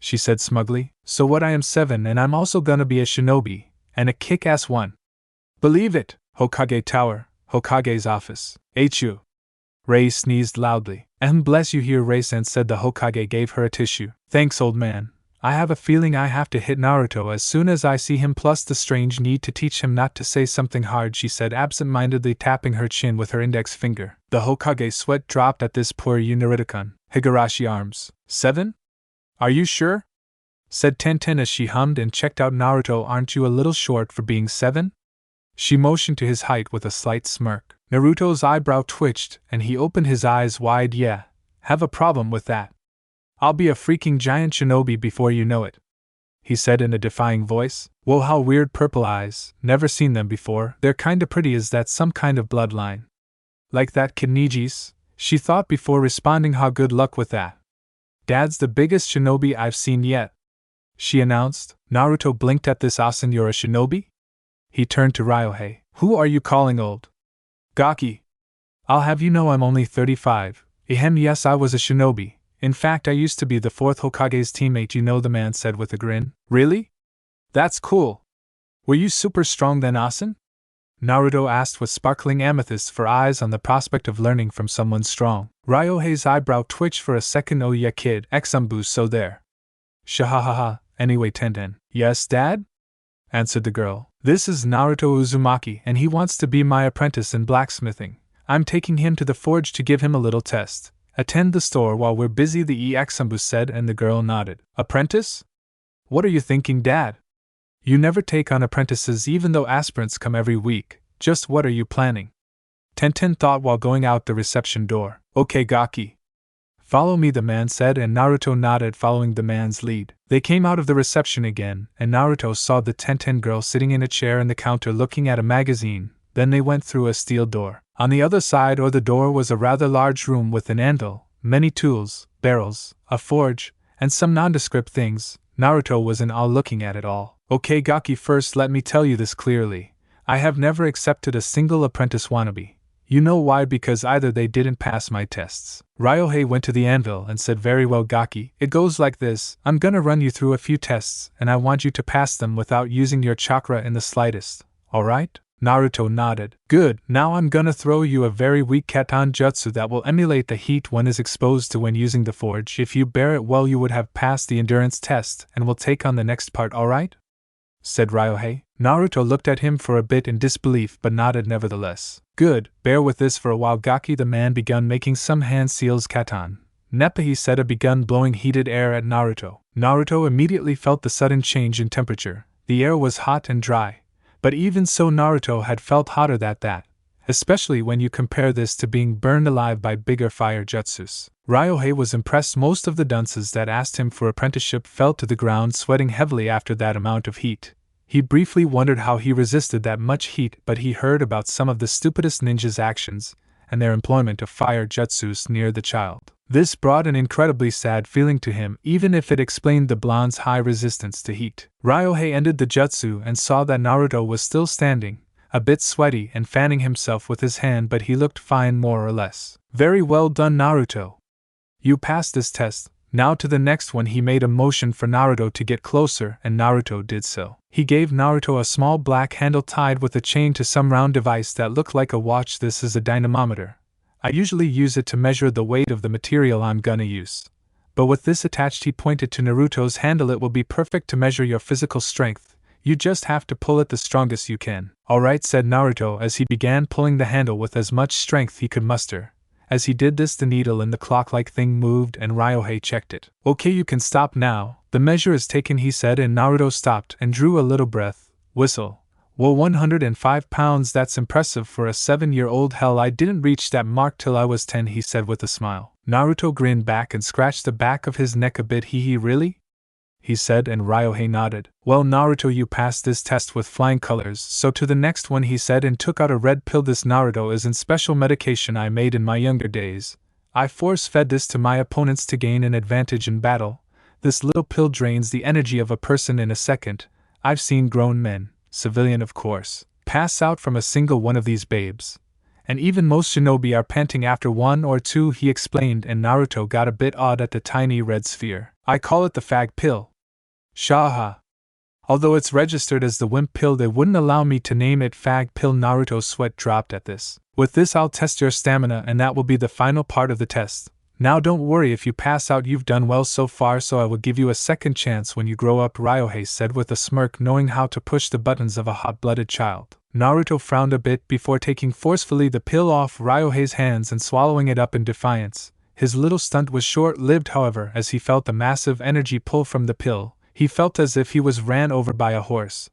she said smugly. "So what, I am 7 and I'm also gonna be a shinobi, and a kick-ass one. Believe it, Hokage Tower, Hokage's office. H.U. Rei sneezed loudly. Bless you here, Rei-san," said the Hokage, gave her a tissue. "Thanks, old man. I have a feeling I have to hit Naruto as soon as I see him, plus the strange need to teach him not to say something hard," she said, absent-mindedly tapping her chin with her index finger. The Hokage's sweat dropped at this. "Poor Naruto-kun." Higurashi arms. 7? Are you sure?" said Tenten as she hummed and checked out Naruto. "Aren't you a little short for being 7? She motioned to his height with a slight smirk. Naruto's eyebrow twitched, and he opened his eyes wide. "Yeah, have a problem with that. I'll be a freaking giant shinobi before you know it," he said in a defying voice. "Whoa, how weird, purple eyes, never seen them before. They're kinda pretty. Is that some kind of bloodline? Like that kid Niji's?" she thought before responding. "How good luck with that. Dad's the biggest shinobi I've seen yet," she announced. Naruto blinked at this. "Asen, you're a shinobi?" He turned to Ryohei. "Who are you calling old? Gaki. I'll have you know I'm only 35. Yes, I was a shinobi. In fact, I used to be the 4th Hokage's teammate, you know," the man said with a grin. "Really? That's cool. Were you super strong then, Asen?" Naruto asked with sparkling amethysts for eyes on the prospect of learning from someone strong. Ryohei's eyebrow twitched for a second. "Oh yeah, kid, Xumbu, so there. Shahahaha, anyway, Tenten." "Yes, Dad?" answered the girl. This is Naruto Uzumaki and he wants to be my apprentice in blacksmithing. I'm taking him to the forge to give him a little test. Attend the store while we're busy, the Anbu said, and the girl nodded. Apprentice? What are you thinking, Dad? You never take on apprentices even though aspirants come every week. Just what are you planning? Tenten thought while going out the reception door. Okay, Gaki. Follow me, the man said, and Naruto nodded, following the man's lead. They came out of the reception again, and Naruto saw the Tenten girl sitting in a chair in the counter looking at a magazine. Then they went through a steel door. On the other side of the door was a rather large room with an anvil, many tools, barrels, a forge, and some nondescript things. Naruto was in awe looking at it all. Okay, Gaki, first let me tell you this clearly. I have never accepted a single apprentice wannabe. You know why? Because either they didn't pass my tests. Ryohei went to the anvil and said, very well, Gaki, it goes like this. I'm gonna run you through a few tests, and I want you to pass them without using your chakra in the slightest. Alright? Naruto nodded. Good, now I'm gonna throw you a very weak katan jutsu that will emulate the heat one is exposed to when using the forge. If you bear it well, you would have passed the endurance test, and we'll take on the next part, alright? Said Ryohei. Naruto looked at him for a bit in disbelief but nodded nevertheless. Good, bear with this for a while, Gaki. The man begun making some hand seals katan. Neppa, he said, begun blowing heated air at Naruto. Naruto immediately felt the sudden change in temperature. The air was hot and dry. But even so, Naruto had felt hotter than that, especially when you compare this to being burned alive by bigger fire jutsus. Ryohei was impressed. Most of the dunces that asked him for apprenticeship fell to the ground sweating heavily after that amount of heat. He briefly wondered how he resisted that much heat, but he heard about some of the stupidest ninjas' actions, and their employment of fire jutsus near the child. This brought an incredibly sad feeling to him, even if it explained the blonde's high resistance to heat. Ryohei ended the jutsu and saw that Naruto was still standing, a bit sweaty and fanning himself with his hand, but he looked fine more or less. Very well done, Naruto. You passed this test. Now to the next one. He made a motion for Naruto to get closer, and Naruto did so. He gave Naruto a small black handle tied with a chain to some round device that looked like a watch. This is a dynamometer. I usually use it to measure the weight of the material I'm gonna use. But with this attached, he pointed to Naruto's handle, it will be perfect to measure your physical strength. You just have to pull it the strongest you can. Alright, said Naruto as he began pulling the handle with as much strength he could muster. As he did this, the needle in the clock-like thing moved and Ryohei checked it. Okay, you can stop now. The measure is taken, he said, and Naruto stopped and drew a little breath. Whistle. Whoa, 105 pounds, that's impressive for a 7-year-old. Hell, I didn't reach that mark till I was 10, he said with a smile. Naruto grinned back and scratched the back of his neck a bit. Hee, really? He said, and Ryohei nodded. Well, Naruto, you passed this test with flying colors, so to the next one, he said, and took out a red pill. This Naruto is in special medication I made in my younger days. I force-fed this to my opponents to gain an advantage in battle. This little pill drains the energy of a person in a second. I've seen grown men, civilian of course, pass out from a single one of these babes. And even most shinobi are panting after one or two, he explained, and Naruto got a bit awed at the tiny red sphere. I call it the fag pill. Shaha. Although it's registered as the wimp pill, they wouldn't allow me to name it fag pill. Naruto's sweat dropped at this. With this, I'll test your stamina, and that will be the final part of the test. Now don't worry if you pass out, you've done well so far, so I will give you a second chance when you grow up, Ryohei said with a smirk, knowing how to push the buttons of a hot-blooded child. Naruto frowned a bit before taking forcefully the pill off Ryohei's hands and swallowing it up in defiance. His little stunt was short-lived, however, as he felt the massive energy pull from the pill. He felt as if he was ran over by a horse.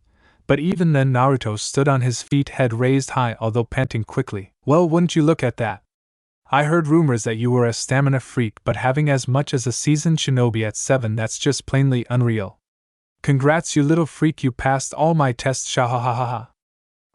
But even then, Naruto stood on his feet, head raised high, although panting quickly. Well, wouldn't you look at that? I heard rumors that you were a stamina freak, but having as much as a seasoned shinobi at 7, that's just plainly unreal. Congrats, you little freak, you passed all my tests, shahahaha.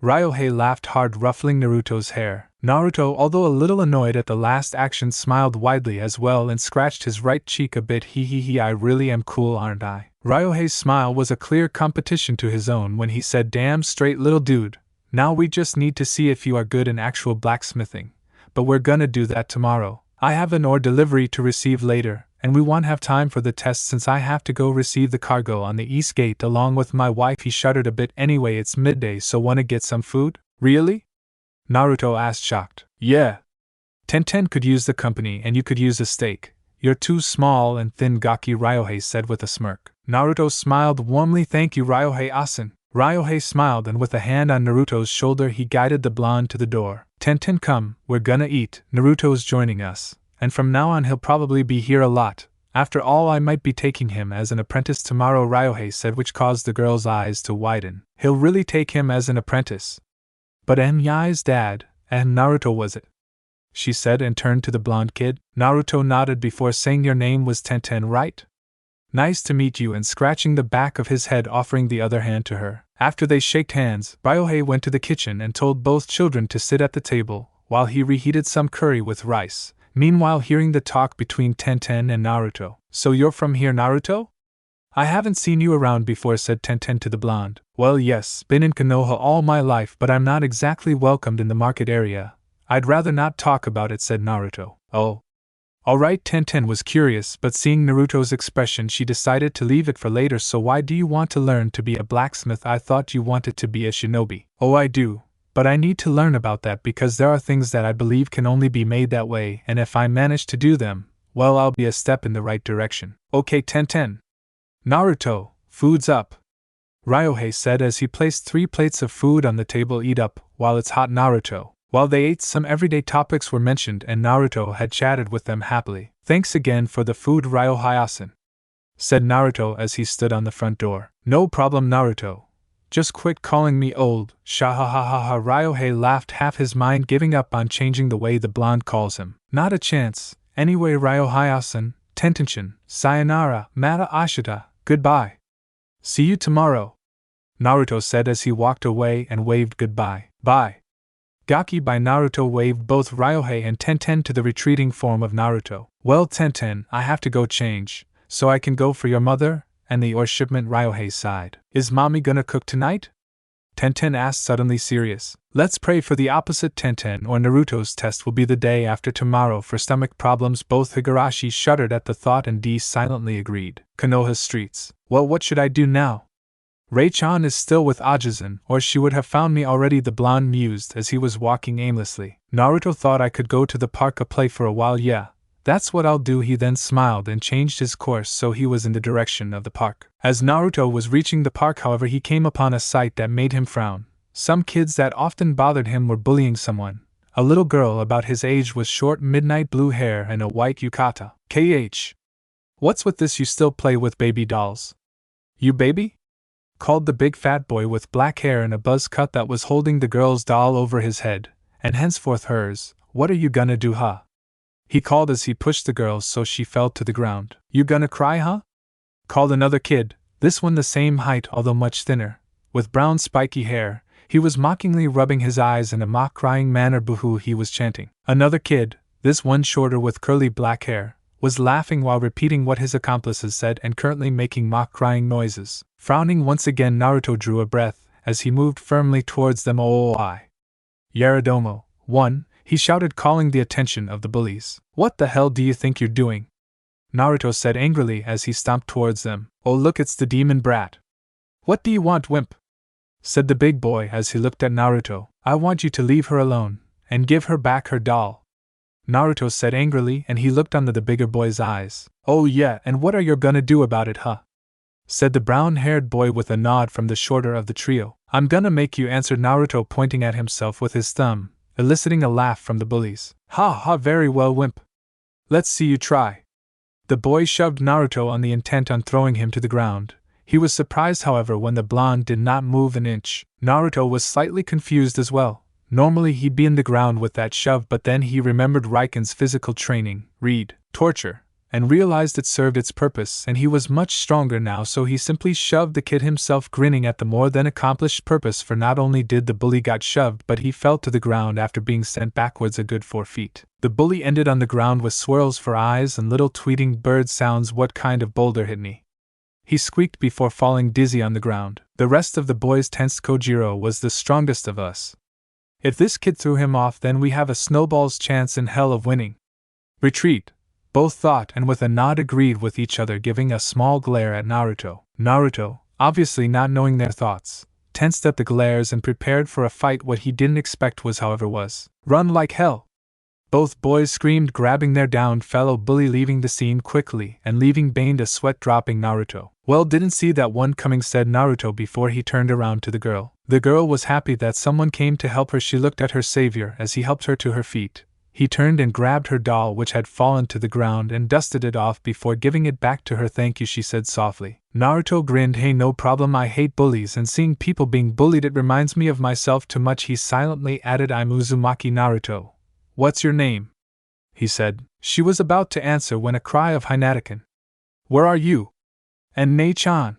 Ryohei laughed hard, ruffling Naruto's hair. Naruto, although a little annoyed at the last action, smiled widely as well and scratched his right cheek a bit. Hee, I really am cool, aren't I? Ryohei's smile was a clear competition to his own when he said, damn straight, little dude. Now we just need to see if you are good in actual blacksmithing. But we're gonna do that tomorrow. I have an ore delivery to receive later, and we won't have time for the test since I have to go receive the cargo on the east gate along with my wife. He shuddered a bit. Anyway, it's midday, so wanna get some food? Really? Naruto asked, shocked. Yeah. Tenten could use the company and you could use a steak. You're too small and thin, Gaki, Ryohei said with a smirk. Naruto smiled warmly. Thank you, Ryohei-asen. Ryohei smiled and with a hand on Naruto's shoulder he guided the blonde to the door. Tenten, come, we're gonna eat, Naruto's joining us, and from now on he'll probably be here a lot. After all, I might be taking him as an apprentice tomorrow, Ryohei said, which caused the girl's eyes to widen. He'll really take him as an apprentice? But Yai's dad, and Naruto was it? She said and turned to the blonde kid. Naruto nodded before saying, your name was Tenten, right? Nice to meet you, and scratching the back of his head offering the other hand to her. After they shaked hands, Ryohei went to the kitchen and told both children to sit at the table, while he reheated some curry with rice, meanwhile hearing the talk between Tenten and Naruto. So you're from here, Naruto? I haven't seen you around before, said Tenten to the blonde. Well, yes, been in Konoha all my life, but I'm not exactly welcomed in the market area. I'd rather not talk about it, said Naruto. Oh. Alright, Tenten was curious, but seeing Naruto's expression she decided to leave it for later. So why do you want to learn to be a blacksmith? I thought you wanted to be a shinobi. Oh, I do, but I need to learn about that because there are things that I believe can only be made that way, and if I manage to do them, well, I'll be a step in the right direction. Okay, Tenten. Naruto, food's up, Ryohei said as he placed 3 plates of food on the table. Eat up, while it's hot, Naruto. While they ate, some everyday topics were mentioned and Naruto had chatted with them happily. Thanks again for the food, Ryohei-san, said Naruto as he stood on the front door. No problem, Naruto. Just quit calling me old, shahahaha. Ryohei laughed, half his mind giving up on changing the way the blonde calls him. Not a chance. Anyway, Ryohei-san, Tenten-chan, sayonara, mata ashita, goodbye. See you tomorrow, Naruto said as he walked away and waved goodbye. Bye. Gaki by Naruto waved both Ryohei and Tenten to the retreating form of Naruto. Well, Tenten, I have to go change, so I can go for your mother and the ore shipment. Ryohei sighed. Is mommy gonna cook tonight? Tenten asked, suddenly serious. Let's pray for the opposite. Tenten or Naruto's test will be the day after tomorrow for stomach problems. Both Higurashi shuddered at the thought and D silently agreed. Konoha's streets. Well, what should I do now? Rei-chan is still with Ajisen, or she would have found me already, the blonde mused as he was walking aimlessly. Naruto thought I could go to the park a play for a while. Yeah, that's what I'll do. He then smiled and changed his course so he was in the direction of the park. As Naruto was reaching the park, however, he came upon a sight that made him frown. Some kids that often bothered him were bullying someone. A little girl about his age with short midnight blue hair and a white yukata. KH. What's with this? You still play with baby dolls? You baby? Called the big fat boy with black hair and a buzz cut that was holding the girl's doll over his head, and henceforth hers. What are you gonna do, huh? He called as he pushed the girl so she fell to the ground. You gonna cry, huh? Called another kid, this one the same height although much thinner, with brown spiky hair. He was mockingly rubbing his eyes in a mock crying manner. Boo-hoo, he was chanting. Another kid, this one shorter with curly black hair, was laughing while repeating what his accomplices said and currently making mock crying noises. Frowning once again, Naruto drew a breath as he moved firmly towards them. Oh, I. Yaradomo, one, he shouted, calling the attention of the bullies. What the hell do you think you're doing? Naruto said angrily as he stomped towards them. Oh, look, it's the demon brat. What do you want, wimp? Said the big boy as he looked at Naruto. I want you to leave her alone and give her back her doll, Naruto said angrily, and he looked under the bigger boy's eyes. Oh yeah, and what are you gonna do about it, huh? Said the brown-haired boy with a nod from the shorter of the trio. I'm gonna make you, answered Naruto, pointing at himself with his thumb, eliciting a laugh from the bullies. Ha ha, very well, wimp. Let's see you try. The boy shoved Naruto on the intent on throwing him to the ground. He was surprised, however, when the blonde did not move an inch. Naruto was slightly confused as well. Normally he'd be in the ground with that shove, but then he remembered Raiken's physical training, read, torture, and realized it served its purpose, and he was much stronger now, so he simply shoved the kid himself, grinning at the more than accomplished purpose, for not only did the bully got shoved, but he fell to the ground after being sent backwards a good 4 feet. The bully ended on the ground with swirls for eyes and little tweeting bird sounds. What kind of boulder hit me? He squeaked before falling dizzy on the ground. The rest of the boys tensed. Kojiro was the strongest of us. If this kid threw him off, then we have a snowball's chance in hell of winning. Retreat, both thought, and with a nod agreed with each other, giving a small glare at Naruto. Naruto, obviously not knowing their thoughts, tensed at the glares and prepared for a fight. What he didn't expect was, however, run like hell. Both boys screamed, grabbing their downed fellow bully, leaving the scene quickly and leaving Bane to sweat dropping Naruto. "Well, didn't see that one coming," said Naruto before he turned around to the girl. The girl was happy that someone came to help her. She looked at her savior as he helped her to her feet. He turned and grabbed her doll, which had fallen to the ground, and dusted it off before giving it back to her. "Thank you," she said softly. Naruto grinned. "Hey, no problem. I hate bullies, and seeing people being bullied, it reminds me of myself too much." He silently added, "I'm Uzumaki Naruto. What's your name?" he said. She was about to answer when a cry of Hinataken, "Where are you?" and "Nei-chan"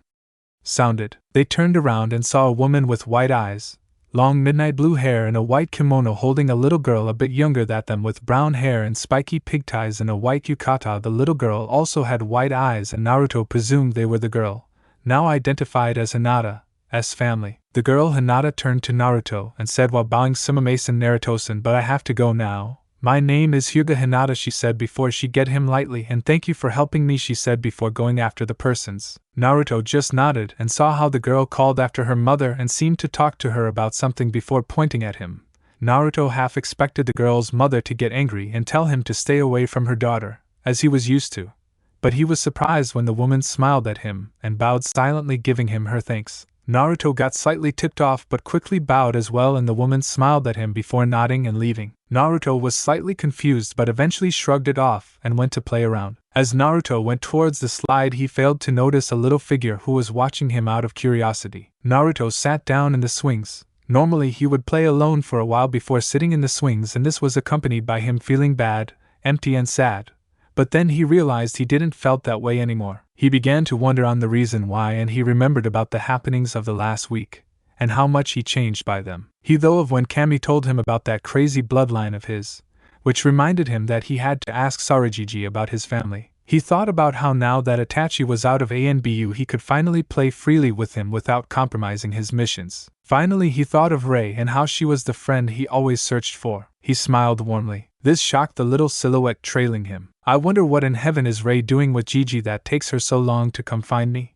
sounded. They turned around and saw a woman with white eyes, long midnight blue hair, and a white kimono, holding a little girl a bit younger than them with brown hair and spiky pigtails and a white yukata. The little girl also had white eyes, and Naruto presumed they were the girl, now identified as Hinata's family. The girl Hinata turned to Naruto and said while bowing, "Sumimasen Naruto-san, but I have to go now. My name is Hyuga Hinata," she said before she get him lightly, "and thank you for helping me," she said before going after the persons. Naruto just nodded and saw how the girl called after her mother and seemed to talk to her about something before pointing at him. Naruto half expected the girl's mother to get angry and tell him to stay away from her daughter, as he was used to, but he was surprised when the woman smiled at him and bowed silently, giving him her thanks. Naruto got slightly tipped off but quickly bowed as well, and the woman smiled at him before nodding and leaving. Naruto was slightly confused but eventually shrugged it off and went to play around. As Naruto went towards the slide, he failed to notice a little figure who was watching him out of curiosity. Naruto sat down in the swings. Normally he would play alone for a while before sitting in the swings, and this was accompanied by him feeling bad, empty and sad. But then he realized he didn't felt that way anymore. He began to wonder on the reason why, and he remembered about the happenings of the last week, and how much he changed by them. He thought of when Kami told him about that crazy bloodline of his, which reminded him that he had to ask Sarajiji about his family. He thought about how now that Itachi was out of Anbu, he could finally play freely with him without compromising his missions. Finally he thought of Rei and how she was the friend he always searched for. He smiled warmly. This shocked the little silhouette trailing him. "I wonder what in heaven is Rei doing with Gigi that takes her so long to come find me?"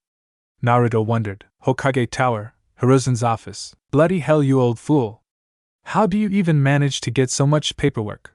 Naruto wondered. "Hokage Tower, Hiruzen's office. Bloody hell, you old fool. How do you even manage to get so much paperwork?"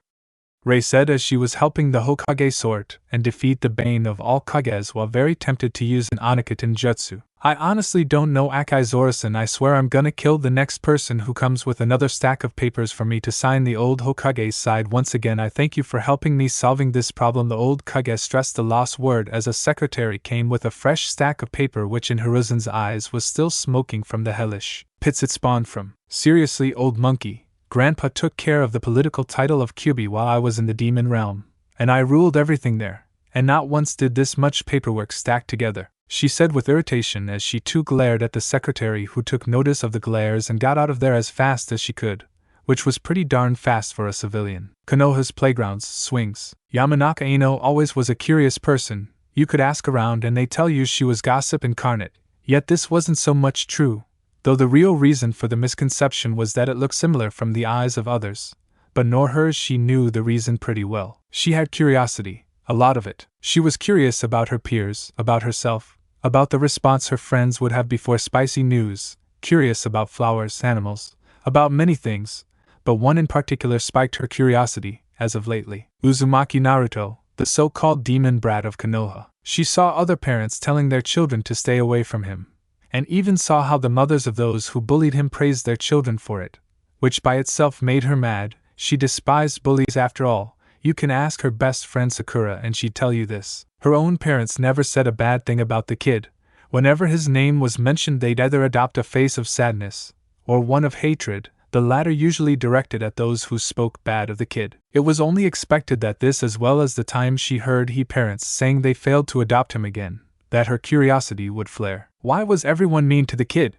Rei said as she was helping the Hokage sort and defeat the bane of all Kages while very tempted to use an Onikaten jutsu. "I honestly don't know, Akai Zora-san. I swear I'm gonna kill the next person who comes with another stack of papers for me to sign." The old Hokage sighed. "Once again, I thank you for helping me solving this problem." The old Kage stressed the lost word as a secretary came with a fresh stack of paper, which in Hiruzen's eyes was still smoking from the hellish pits it spawned from. "Seriously, old monkey, Grandpa took care of the political title of Kyubi while I was in the demon realm, and I ruled everything there, and not once did this much paperwork stack together," she said with irritation as she too glared at the secretary, who took notice of the glares and got out of there as fast as she could, which was pretty darn fast for a civilian. Konoha's playgrounds, swings. Yamanaka Ino always was a curious person. You could ask around and they tell you she was gossip incarnate, yet this wasn't so much true, though the real reason for the misconception was that it looked similar from the eyes of others, but nor hers. She knew the reason pretty well. She had curiosity, a lot of it. She was curious about her peers, about herself, about the response her friends would have before spicy news, curious about flowers, animals, about many things, but one in particular spiked her curiosity, as of lately. Uzumaki Naruto, the so-called demon brat of Konoha. She saw other parents telling their children to stay away from him, and even saw how the mothers of those who bullied him praised their children for it, which by itself made her mad. She despised bullies after all. You can ask her best friend Sakura and she'd tell you this. Her own parents never said a bad thing about the kid. Whenever his name was mentioned, they'd either adopt a face of sadness, or one of hatred, the latter usually directed at those who spoke bad of the kid. It was only expected that this, as well as the times she heard parents saying they failed to adopt him again, that her curiosity would flare. Why was everyone mean to the kid?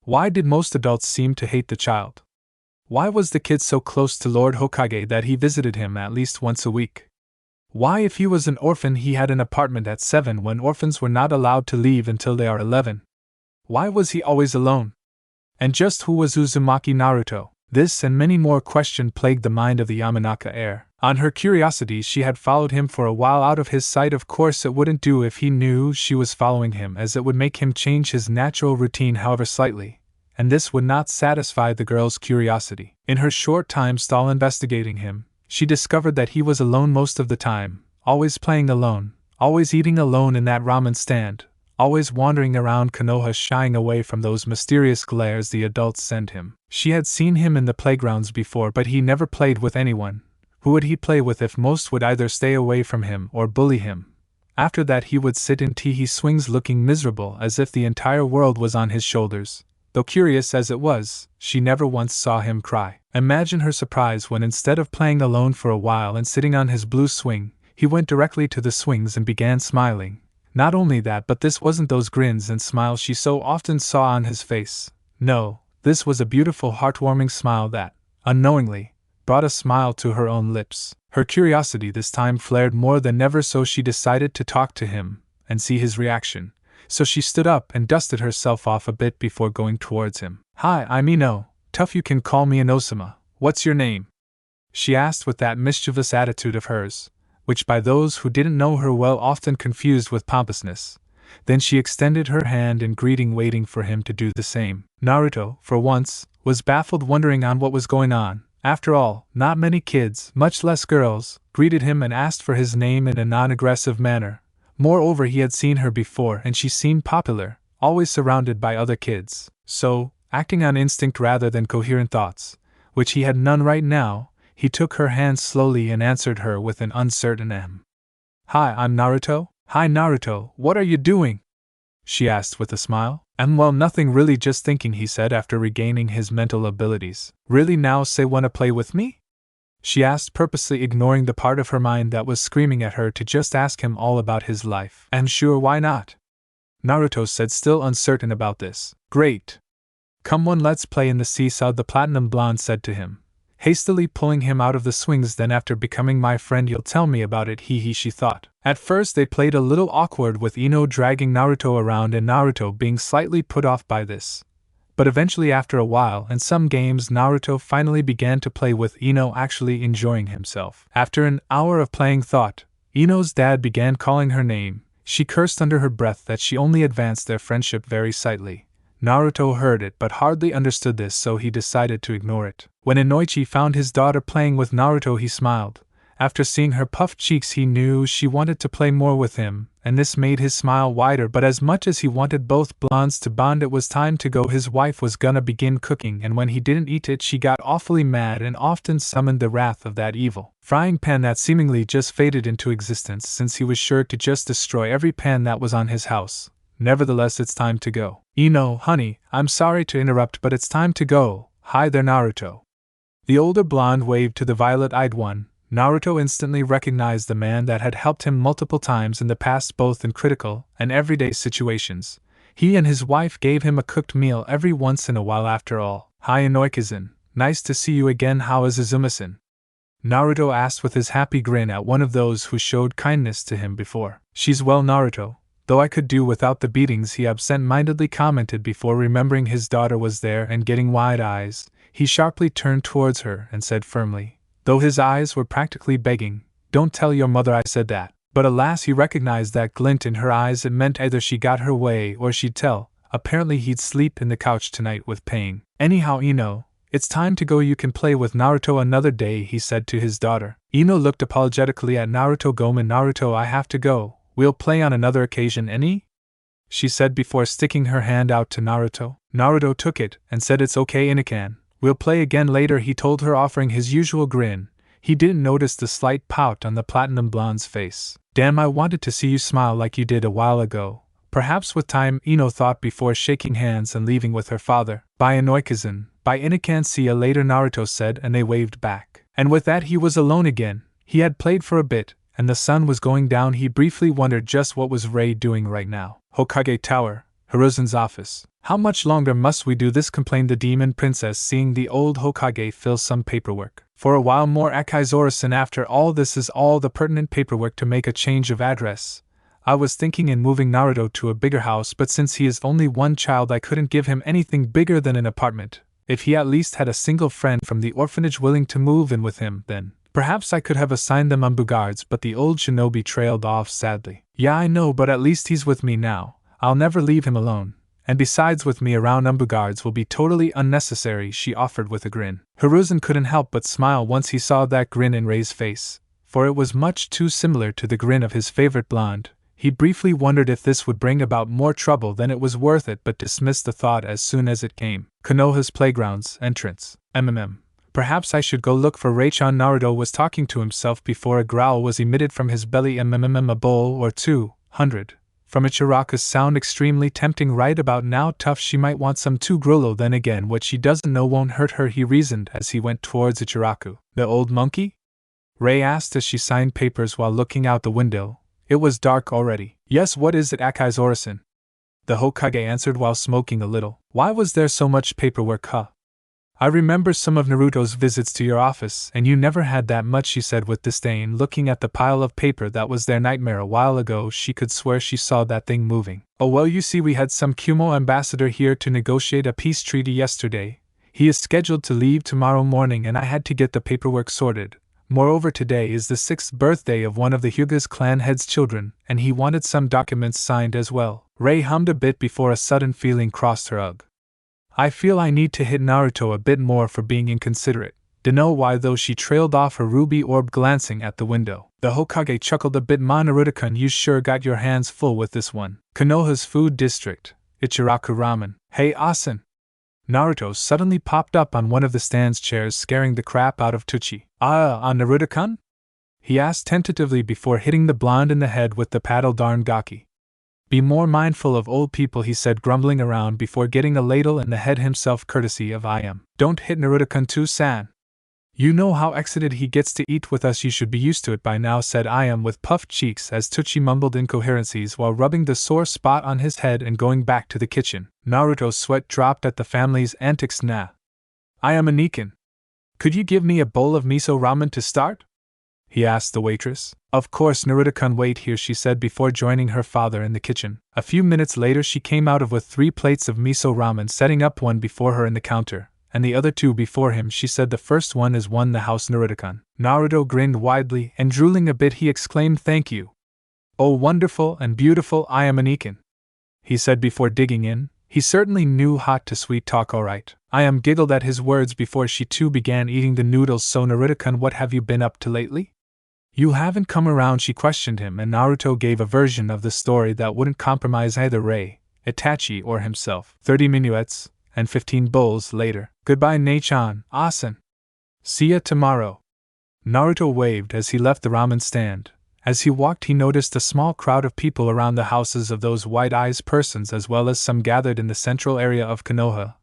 Why did most adults seem to hate the child? Why was the kid so close to Lord Hokage that he visited him at least once a week? Why, if he was an orphan, he had an apartment at 7 when orphans were not allowed to leave until they are 11? Why was he always alone? And just who was Uzumaki Naruto? This and many more questions plagued the mind of the Yamanaka heir. On her curiosity, she had followed him for a while out of his sight. Of course it wouldn't do if he knew she was following him, as it would make him change his natural routine however slightly, and this would not satisfy the girl's curiosity. In her short time stall investigating him, she discovered that he was alone most of the time, always playing alone, always eating alone in that ramen stand, always wandering around Konoha shying away from those mysterious glares the adults send him. She had seen him in the playgrounds before, but he never played with anyone. Who would he play with if most would either stay away from him or bully him? After that he would sit in tee swings looking miserable as if the entire world was on his shoulders. Though curious as it was, she never once saw him cry. Imagine her surprise when instead of playing alone for a while and sitting on his blue swing, he went directly to the swings and began smiling. Not only that, but this wasn't those grins and smiles she so often saw on his face. No, this was a beautiful heartwarming smile that, unknowingly, brought a smile to her own lips. Her curiosity this time flared more than ever, so she decided to talk to him and see his reaction. So she stood up and dusted herself off a bit before going towards him. "Hi, I'm Ino. Tough, you can call me Inosama. What's your name?" she asked with that mischievous attitude of hers, which by those who didn't know her well often confused with pompousness. Then she extended her hand in greeting, waiting for him to do the same. Naruto, for once, was baffled, wondering on what was going on. After all, not many kids, much less girls, greeted him and asked for his name in a non-aggressive manner. Moreover, he had seen her before and she seemed popular, always surrounded by other kids. So, acting on instinct rather than coherent thoughts, which he had none right now, he took her hand slowly and answered her with an uncertain "M." "Hi, I'm Naruto." "Hi Naruto, what are you doing?" she asked with a smile. Well, nothing really, just thinking," he said after regaining his mental abilities. "Really now, say wanna play with me?" she asked, purposely ignoring the part of her mind that was screaming at her to just ask him all about his life. Sure, why not?" Naruto said, still uncertain about this. "Great. Come on, let's play in the seesaw," the platinum blonde said to him, hastily pulling him out of the swings. "Then after becoming my friend you'll tell me about it, she thought. At first they played a little awkward with Ino dragging Naruto around and Naruto being slightly put off by this. But eventually, after a while and some games, Naruto finally began to play with Ino, actually enjoying himself. After an hour of playing thought, Ino's dad began calling her name. She cursed under her breath that she only advanced their friendship very slightly. Naruto heard it but hardly understood this, so he decided to ignore it. When Inoichi found his daughter playing with Naruto, he smiled. After seeing her puffed cheeks, he knew she wanted to play more with him, and this made his smile wider. But as much as he wanted both blondes to bond, it was time to go. His wife was gonna begin cooking, and when he didn't eat it, she got awfully mad and often summoned the wrath of that evil frying pan that seemingly just faded into existence, since he was sure to just destroy every pan that was on his house. Nevertheless, it's time to go. "Ino, honey, I'm sorry to interrupt, but it's time to go. Hi there, Naruto." The older blonde waved to the violet-eyed one. Naruto instantly recognized the man that had helped him multiple times in the past, both in critical and everyday situations. He and his wife gave him a cooked meal every once in a while after all. "Hi Inoike-san, nice to see you again. How is Izuma-san?" Naruto asked with his happy grin at one of those who showed kindness to him before. "She's well, Naruto, though I could do without the beatings," he absent-mindedly commented before remembering his daughter was there and getting wide eyes. He sharply turned towards her and said firmly, though his eyes were practically begging, "Don't tell your mother I said that." But alas, he recognized that glint in her eyes. It meant either she got her way or she'd tell. Apparently he'd sleep in the couch tonight with pain. "Anyhow, Ino, it's time to go. You can play with Naruto another day," he said to his daughter. Ino looked apologetically at Naruto. "Gomen, Naruto, I have to go. We'll play on another occasion, any?" she said before sticking her hand out to Naruto. Naruto took it and said, "It's okay, Inikan. We'll play again later," he told her, offering his usual grin. He didn't notice the slight pout on the platinum blonde's face. "Damn, I wanted to see you smile like you did a while ago." Perhaps with time, Ino thought before shaking hands and leaving with her father. "Bye Inoike-san, bye Inikan, see ya later," Naruto said, and they waved back. And with that he was alone again. He had played for a bit, and the sun was going down. He briefly wondered just what was Rei doing right now. Hokage Tower, Hiruzen's office. "How much longer must we do this?" complained the demon princess, seeing the old Hokage fill some paperwork. "For a while more, Akaizora-san. After all, this is all the pertinent paperwork to make a change of address. I was thinking in moving Naruto to a bigger house, but since he is only one child I couldn't give him anything bigger than an apartment. If he at least had a single friend from the orphanage willing to move in with him, then perhaps I could have assigned them Anbu guards." But the old shinobi trailed off sadly. "Yeah, I know, but at least he's with me now. I'll never leave him alone. and besides with me around Anbu guards will be totally unnecessary, she offered with a grin. Hiruzen couldn't help but smile once he saw that grin in Rei's face, for it was much too similar to the grin of his favorite blonde. He briefly wondered if this would bring about more trouble than it was worth it, but dismissed the thought as soon as it came. Konoha's playground's entrance. Perhaps I should go look for Rei-chan. Naruto was talking to himself before a growl was emitted from his belly. A bowl or 200 from Ichiraku's sound extremely tempting right about now. Tough, she might want some too grullo, then again what she doesn't know won't hurt her, he reasoned as he went towards Ichiraku. The old monkey? Rei asked as she signed papers while looking out the window. It was dark already. Yes, what is it, Akai's Orison? The Hokage answered while smoking a little. Why was there so much paperwork, huh? I remember some of Naruto's visits to your office, and you never had that much, she said with disdain, looking at the pile of paper that was their nightmare a while ago. She could swear she saw that thing moving. Oh well, you see, we had some Kumo ambassador here to negotiate a peace treaty yesterday. He is scheduled to leave tomorrow morning and I had to get the paperwork sorted. Moreover, today is the 6th birthday of one of the Hyuga's clan head's children, and he wanted some documents signed as well. Rei hummed a bit before a sudden feeling crossed her. Ugh. I feel I need to hit Naruto a bit more for being inconsiderate. Dunno why though. She trailed off her ruby orb, glancing at the window. The Hokage chuckled a bit. Ma, Naruto-kun, you sure got your hands full with this one. Konoha's food district. Ichiraku Ramen. Hey Asen! Naruto suddenly popped up on one of the stand's chairs, scaring the crap out of Tucci. Naruto-kun? He asked tentatively before hitting the blonde in the head with the paddle. Darn gaki. Be more mindful of old people, he said, grumbling around before getting a ladle in the head himself, courtesy of I am. Don't hit Naruto-kun too, san. You know how excited he gets to eat with us. You should be used to it by now, said I am with puffed cheeks as Tucci mumbled incoherencies while rubbing the sore spot on his head and going back to the kitchen. Naruto's sweat dropped at the family's antics. Nah. I am a Nikan. Could you give me a bowl of miso ramen to start? He asked the waitress. Of course, Naruto-kun, wait here, she said before joining her father in the kitchen. A few minutes later she came out with 3 plates of miso ramen, setting up one before her in the counter, and the other 2 before him. She said, the first one is one the house, Naruto-kun. Naruto grinned widely, and drooling a bit he exclaimed, thank you. Oh, wonderful and beautiful, I am a Nikan, he said before digging in. He certainly knew hot to sweet talk alright. I am giggled at his words before she too began eating the noodles. So Naruto-kun, what have you been up to lately? You haven't come around, she questioned him, and Naruto gave a version of the story that wouldn't compromise either Rei, Itachi, or himself. 30 minuets, and 15 bowls later. Goodbye, Nei-chan, Asen. See ya tomorrow. Naruto waved as he left the ramen stand. As he walked he noticed a small crowd of people around the houses of those white-eyed persons, as well as some gathered in the central area of Konoha.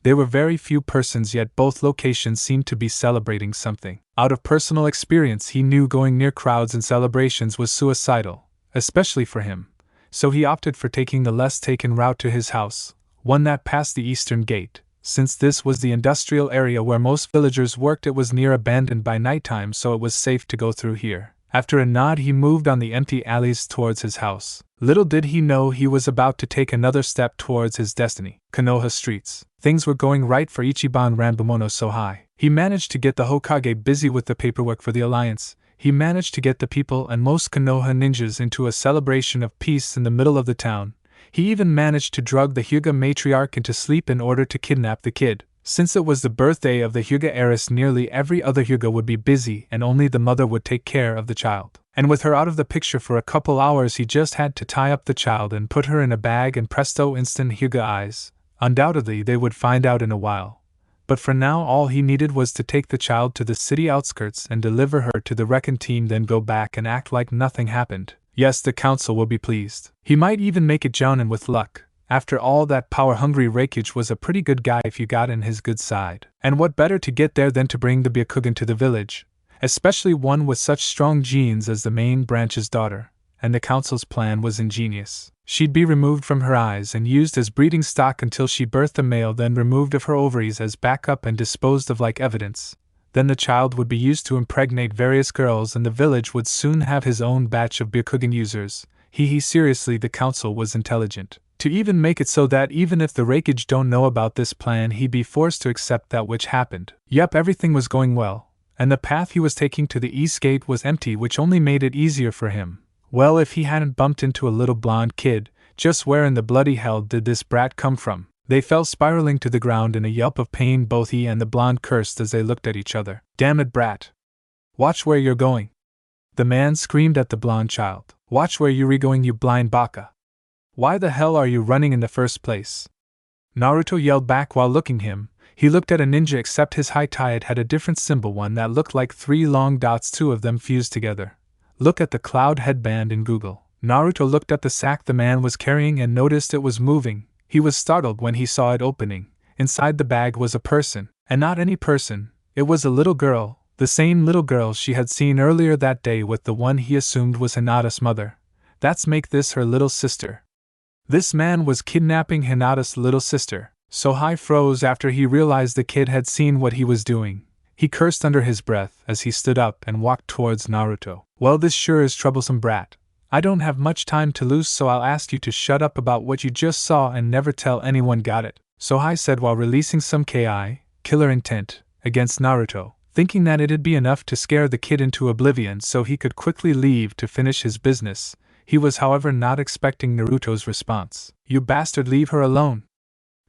There were very few persons, yet both locations seemed to be celebrating something. Out of personal experience he knew going near crowds and celebrations was suicidal, especially for him, so he opted for taking the less taken route to his house, one that passed the eastern gate. Since this was the industrial area where most villagers worked, it was near abandoned by nighttime, so it was safe to go through here. After a nod he moved on the empty alleys towards his house. Little did he know he was about to take another step towards his destiny. Konoha streets. Things were going right for Ichiban Ranbamono Sohai. He managed to get the Hokage busy with the paperwork for the alliance. He managed to get the people and most Konoha ninjas into a celebration of peace in the middle of the town. He even managed to drug the Hyuga matriarch into sleep in order to kidnap the kid. Since it was the birthday of the Hyuga heiress, nearly every other Hyuga would be busy and only the mother would take care of the child. And with her out of the picture for a couple hours, he just had to tie up the child and put her in a bag, and presto, instant Hyuga eyes. Undoubtedly they would find out in a while. But for now all he needed was to take the child to the city outskirts and deliver her to the Recon team, then go back and act like nothing happened. Yes, the council will be pleased. He might even make it jounin with luck. After all, that power-hungry Raikage was a pretty good guy if you got in his good side. And what better to get there than to bring the Byakugan to the village, especially one with such strong genes as the main branch's daughter. And the council's plan was ingenious. She'd be removed from her eyes and used as breeding stock until she birthed a male, then removed of her ovaries as backup and disposed of like evidence. Then the child would be used to impregnate various girls, and the village would soon have his own batch of Byakugan users. Seriously, the council was intelligent. To even make it so that even if the Raikage don't know about this plan, he'd be forced to accept that which happened. Yep, everything was going well, and the path he was taking to the east gate was empty, which only made it easier for him. Well, if he hadn't bumped into a little blonde kid, Just where in the bloody hell did this brat come from? They fell spiraling to the ground in a yelp of pain. Both he and the blonde cursed as they looked at each other. Damn it, brat! Watch where you're going! The man screamed at the blonde child. Watch where you're going, you blind baka! Why the hell are you running in the first place? Naruto yelled back while looking him. He looked at a ninja, except his high tie had a different symbol, one that looked like 3 long dots, 2 of them fused together. Look at the cloud headband in Google. Naruto looked at the sack the man was carrying and noticed it was moving. He was startled when he saw it opening. Inside the bag was a person, and not any person. It was a little girl, the same little girl she had seen earlier that day with the one he assumed was Hinata's mother. That's make this her little sister. This man was kidnapping Hinata's little sister. Sohei froze after he realized the kid had seen what he was doing. He cursed under his breath as he stood up and walked towards Naruto. Well, this sure is troublesome, brat. I don't have much time to lose, so I'll ask you to shut up about what you just saw and never tell anyone, got it? Sohei said while releasing some killer intent against Naruto, thinking that it'd be enough to scare the kid into oblivion so he could quickly leave to finish his business. He was, however, not expecting Naruto's response. You bastard, leave her alone!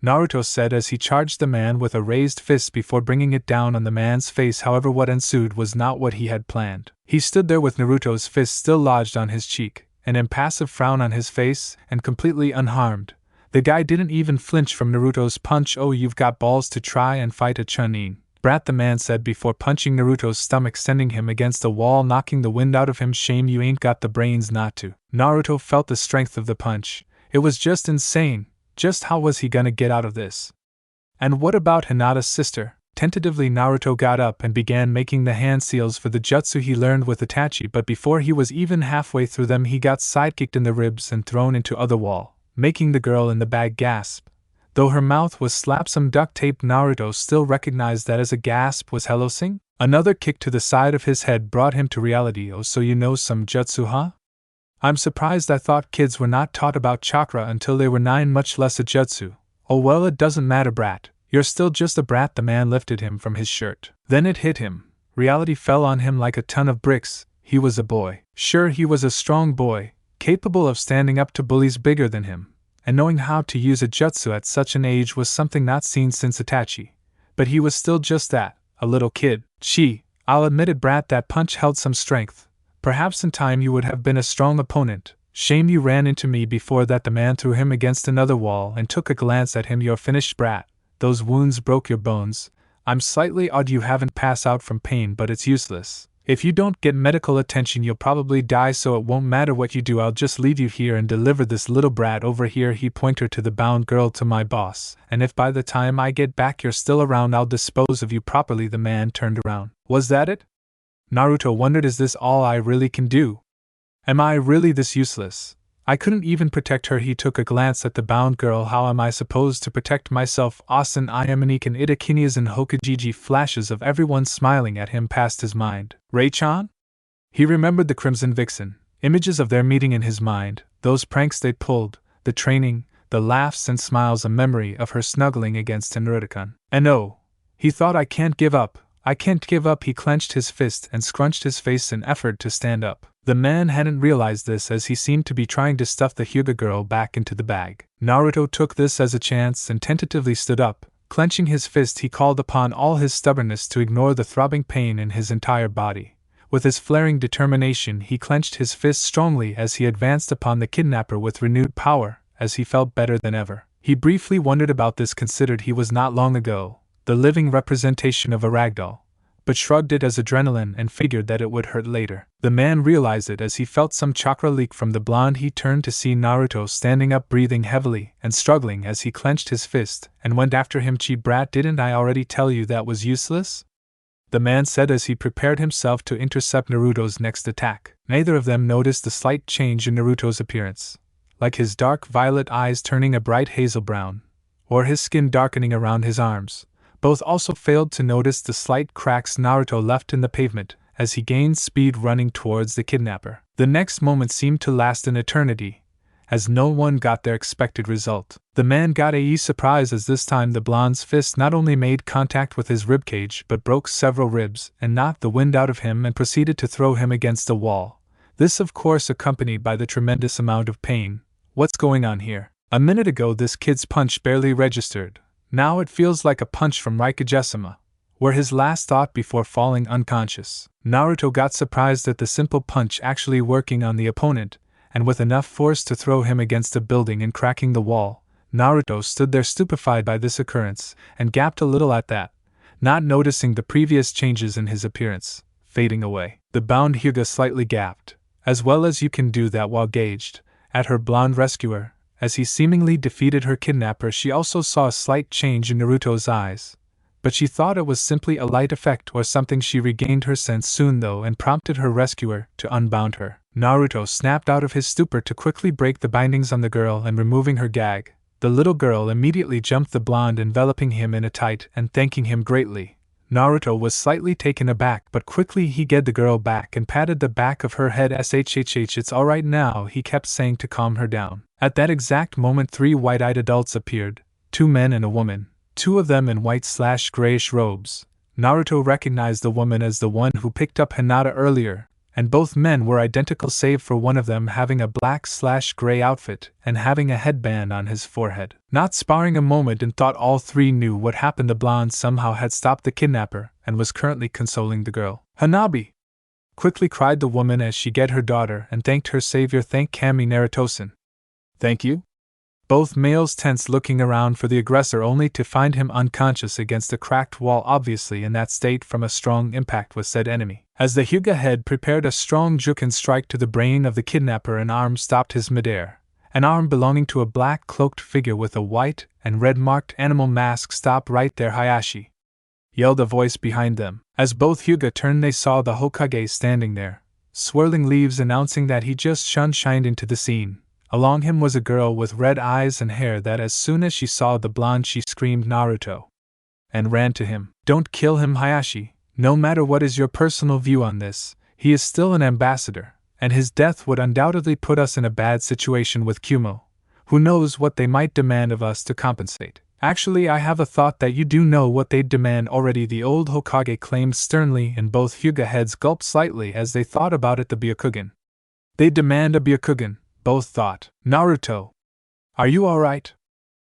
Naruto said as he charged the man with a raised fist before bringing it down on the man's face. However, what ensued was not what he had planned. He stood there with Naruto's fist still lodged on his cheek, an impassive frown on his face, and completely unharmed. The guy didn't even flinch from Naruto's punch. Oh, you've got balls to try and fight a Chunin, brat, the man said before punching Naruto's stomach, sending him against the wall, knocking the wind out of him. Shame you ain't got the brains not to. Naruto felt the strength of the punch. It was just insane. Just how was he gonna get out of this? And what about Hinata's sister? Tentatively, Naruto got up and began making the hand seals for the jutsu he learned with Itachi, but before he was even halfway through them, he got sidekicked in the ribs and thrown into other wall, making the girl in the bag gasp. Though her mouth was slapped some duct tape, Naruto still recognized that as a gasp was hello sing. Another kick to the side of his head brought him to reality. Oh, so you know some jutsu, huh? I'm surprised. I thought kids were not taught about chakra until they were 9, much less a jutsu. Oh well, it doesn't matter, brat. You're still just a brat. The man lifted him from his shirt. Then it hit him. Reality fell on him like a ton of bricks. He was a boy. Sure, he was a strong boy, capable of standing up to bullies bigger than him, and knowing how to use a jutsu at such an age was something not seen since Itachi. But he was still just that, a little kid. I'll admit it, brat, that punch held some strength. Perhaps in time you would have been a strong opponent. Shame you ran into me before that. The man threw him against another wall and took a glance at him. You're finished, brat. Those wounds broke your bones. I'm slightly odd you haven't passed out from pain, but it's useless. If you don't get medical attention, you'll probably die, so it won't matter what you do. I'll just leave you here and deliver this little brat over here. He pointed to the bound girl, to my boss, and if by the time I get back you're still around, I'll dispose of you properly. The man turned around. Was that it? Naruto wondered, is this all I really can do? Am I really this useless? I couldn't even protect her. He took a glance at the bound girl. How am I supposed to protect myself? Asen Iyamanik and Itakinias and Hokugiji. Flashes of everyone smiling at him passed his mind. Ray-chan? He remembered the Crimson Vixen, images of their meeting in his mind, those pranks they'd pulled, the training, the laughs and smiles, a memory of her snuggling against Tenryukan. And oh, he thought, I can't give up. I can't give up. He clenched his fist and scrunched his face in effort to stand up. The man hadn't realized this, as he seemed to be trying to stuff the Hyuga girl back into the bag. Naruto took this as a chance and tentatively stood up. Clenching his fist, he called upon all his stubbornness to ignore the throbbing pain in his entire body. With his flaring determination, he clenched his fist strongly as he advanced upon the kidnapper with renewed power, as he felt better than ever. He briefly wondered about this, considered he was not long ago the living representation of a ragdoll, but shrugged it as adrenaline and figured that it would hurt later. The man realized it as he felt some chakra leak from the blonde. He turned to see Naruto standing up, breathing heavily and struggling as he clenched his fist, and went after him. Brat, didn't I already tell you that was useless? The man said as he prepared himself to intercept Naruto's next attack. Neither of them noticed the slight change in Naruto's appearance, like his dark violet eyes turning a bright hazel brown, or his skin darkening around his arms. Both also failed to notice the slight cracks Naruto left in the pavement as he gained speed running towards the kidnapper. The next moment seemed to last an eternity, as no one got their expected result. The man got a surprise, as this time the blonde's fist not only made contact with his ribcage but broke several ribs and knocked the wind out of him and proceeded to throw him against the wall. This of course accompanied by the tremendous amount of pain, What's going on here? A minute ago this kid's punch barely registered. Now it feels like a punch from Raikage-sama, were his last thought before falling unconscious. Naruto got surprised at the simple punch actually working on the opponent, and with enough force to throw him against a building and cracking the wall. Naruto stood there stupefied by this occurrence, and gaped a little at that, not noticing the previous changes in his appearance, fading away. The bound Hyuga slightly gasped, as well as you can do that while gauged, at her blonde rescuer. As he seemingly defeated her kidnapper, she also saw a slight change in Naruto's eyes, but she thought it was simply a light effect or something. She regained her sense soon though and prompted her rescuer to unbound her. Naruto snapped out of his stupor to quickly break the bindings on the girl and removing her gag. The little girl immediately jumped the blonde, enveloping him in a tight and thanking him greatly. Naruto was slightly taken aback, but quickly he get the girl back and patted the back of her head. Shhh, it's alright now, he kept saying to calm her down. At that exact moment 3 wide-eyed adults appeared, 2 men and a woman, 2 of them in white/grayish robes. Naruto recognized the woman as the one who picked up Hinata earlier, and both men were identical save for one of them having a black/gray outfit and having a headband on his forehead. Not sparring a moment and thought all 3 knew what happened. The blonde somehow had stopped the kidnapper and was currently consoling the girl. Hanabi! Quickly cried the woman as she get her daughter and thanked her savior. Thank Kami Naruto-san. Thank you? Both males tensed, looking around for the aggressor only to find him unconscious against a cracked wall, obviously in that state from a strong impact with said enemy. As the Hyuga head prepared a strong juken strike to the brain of the kidnapper, an arm stopped his midair. An arm belonging to a black cloaked figure with a white and red marked animal mask stopped right there. Hayashi! Yelled a voice behind them. As both Hyuga turned they saw the Hokage standing there, swirling leaves, announcing that he just shined into the scene. Along him was a girl with red eyes and hair that as soon as she saw the blonde she screamed Naruto and ran to him. Don't kill him, Hayashi. No matter what is your personal view on this, he is still an ambassador, and his death would undoubtedly put us in a bad situation with Kumo. Who knows what they might demand of us to compensate. Actually, I have a thought that you do know what they'd demand already, the old Hokage claimed sternly, and both Hyuga heads gulped slightly as they thought about it. The Byakugan. They demand a Byakugan, both thought. Naruto! Are you alright?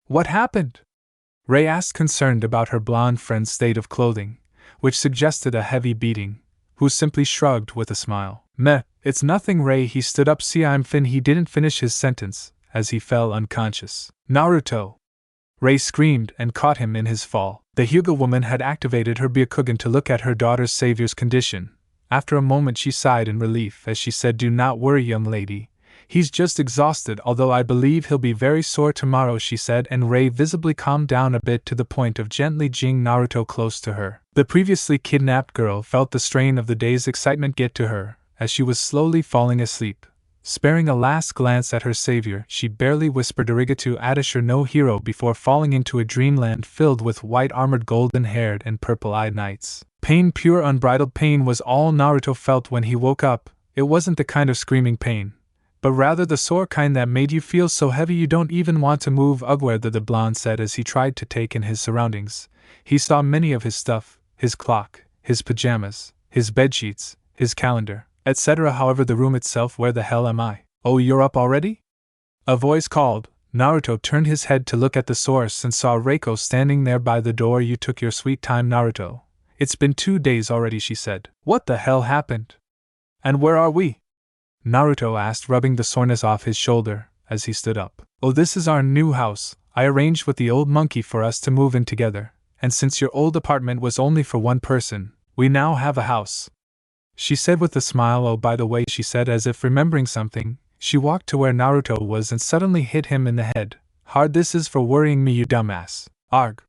What happened? Rei asked, concerned about her blonde friend's state of clothing, which suggested a heavy beating, who simply shrugged with a smile. Meh, it's nothing, Rei. He stood up. See, I'm Finn. He didn't finish his sentence, as he fell unconscious. Naruto! Rei screamed and caught him in his fall. The Hyuga woman had activated her Byakugan to look at her daughter's savior's condition. After a moment she sighed in relief as she said, do not worry, young lady. He's just exhausted, although I believe he'll be very sore tomorrow, she said, and Rei visibly calmed down a bit to the point of gently jing Naruto close to her. The previously kidnapped girl felt the strain of the day's excitement get to her, as she was slowly falling asleep. Sparing a last glance at her savior, she barely whispered arigato Atasher no hero before falling into a dreamland filled with white-armored, golden-haired and purple-eyed knights. Pain, pure unbridled pain, was all Naruto felt when he woke up. It wasn't the kind of screaming pain, but rather the sore kind that made you feel so heavy you don't even want to move. Ugweather, the blonde said as he tried to take in his surroundings. He saw many of his stuff, his clock, his pajamas, his bedsheets, his calendar, etc. However, the room itself, where the hell am I? Oh, you're up already? A voice called. Naruto turned his head to look at the source and saw Reiko standing there by the door. You took your sweet time, Naruto. It's been 2 days already, she said. What the hell happened? And where are we? Naruto asked, rubbing the soreness off his shoulder as he stood up. Oh, this is our new house. I arranged with the old monkey for us to move in together, and since your old apartment was only for one person, we now have a house, she said with a smile. Oh, by the way, she said as if remembering something, she walked to where Naruto was and suddenly hit him in the head. Hard, this is for worrying me, you dumbass. Arg.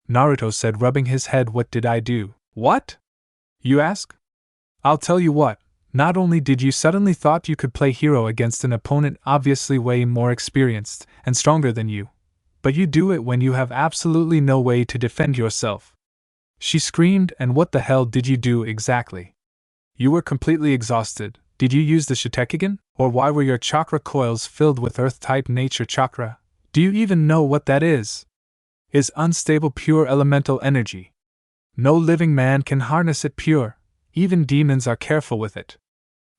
Naruto said, rubbing his head. What did I do? What? You ask? I'll tell you what. Not only did you suddenly thought you could play hero against an opponent obviously way more experienced and stronger than you, but you do it when you have absolutely no way to defend yourself. She screamed. And what the hell did you do exactly? You were completely exhausted. Did you use the Shatek again? Or why were your chakra coils filled with earth-type nature chakra? Do you even know what that is? Is unstable pure elemental energy. No living man can harness it pure. Even demons are careful with it.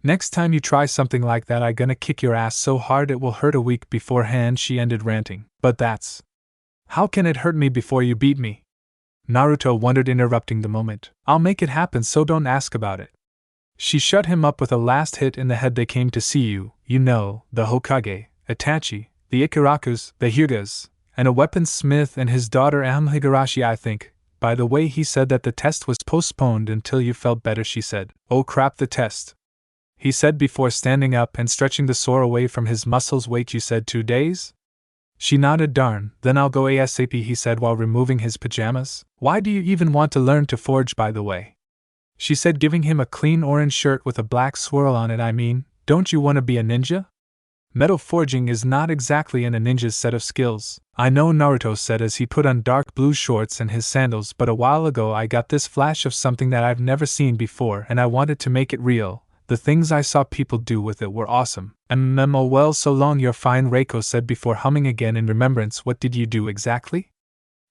Next time you try something like that, I gonna kick your ass so hard it will hurt a week beforehand, she ended ranting. But that's... How can it hurt me before you beat me? Naruto wondered, interrupting the moment. I'll make it happen, so don't ask about it. She shut him up with a last hit in the head. They came to see you, you know, the Hokage, Itachi, the Ikarakus, the Hyugas, and a weaponsmith and his daughter Higurashi, I think. By the way, he said that the test was postponed until you felt better, she said. Oh crap, the test, he said before standing up and stretching the sore away from his muscles. Wait, you said 2 days? She nodded. Darn, then I'll go ASAP, he said while removing his pajamas. Why do you even want to learn to forge, by the way? She said, giving him a clean orange shirt with a black swirl on it. I mean, don't you want to be a ninja? Metal forging is not exactly in a ninja's set of skills. I know, Naruto said as he put on dark blue shorts and his sandals, but a while ago I got this flash of something that I've never seen before and I wanted to make it real. The things I saw people do with it were awesome. MMO, well, so long, you're fine, Reiko said before humming again in remembrance. What did you do exactly?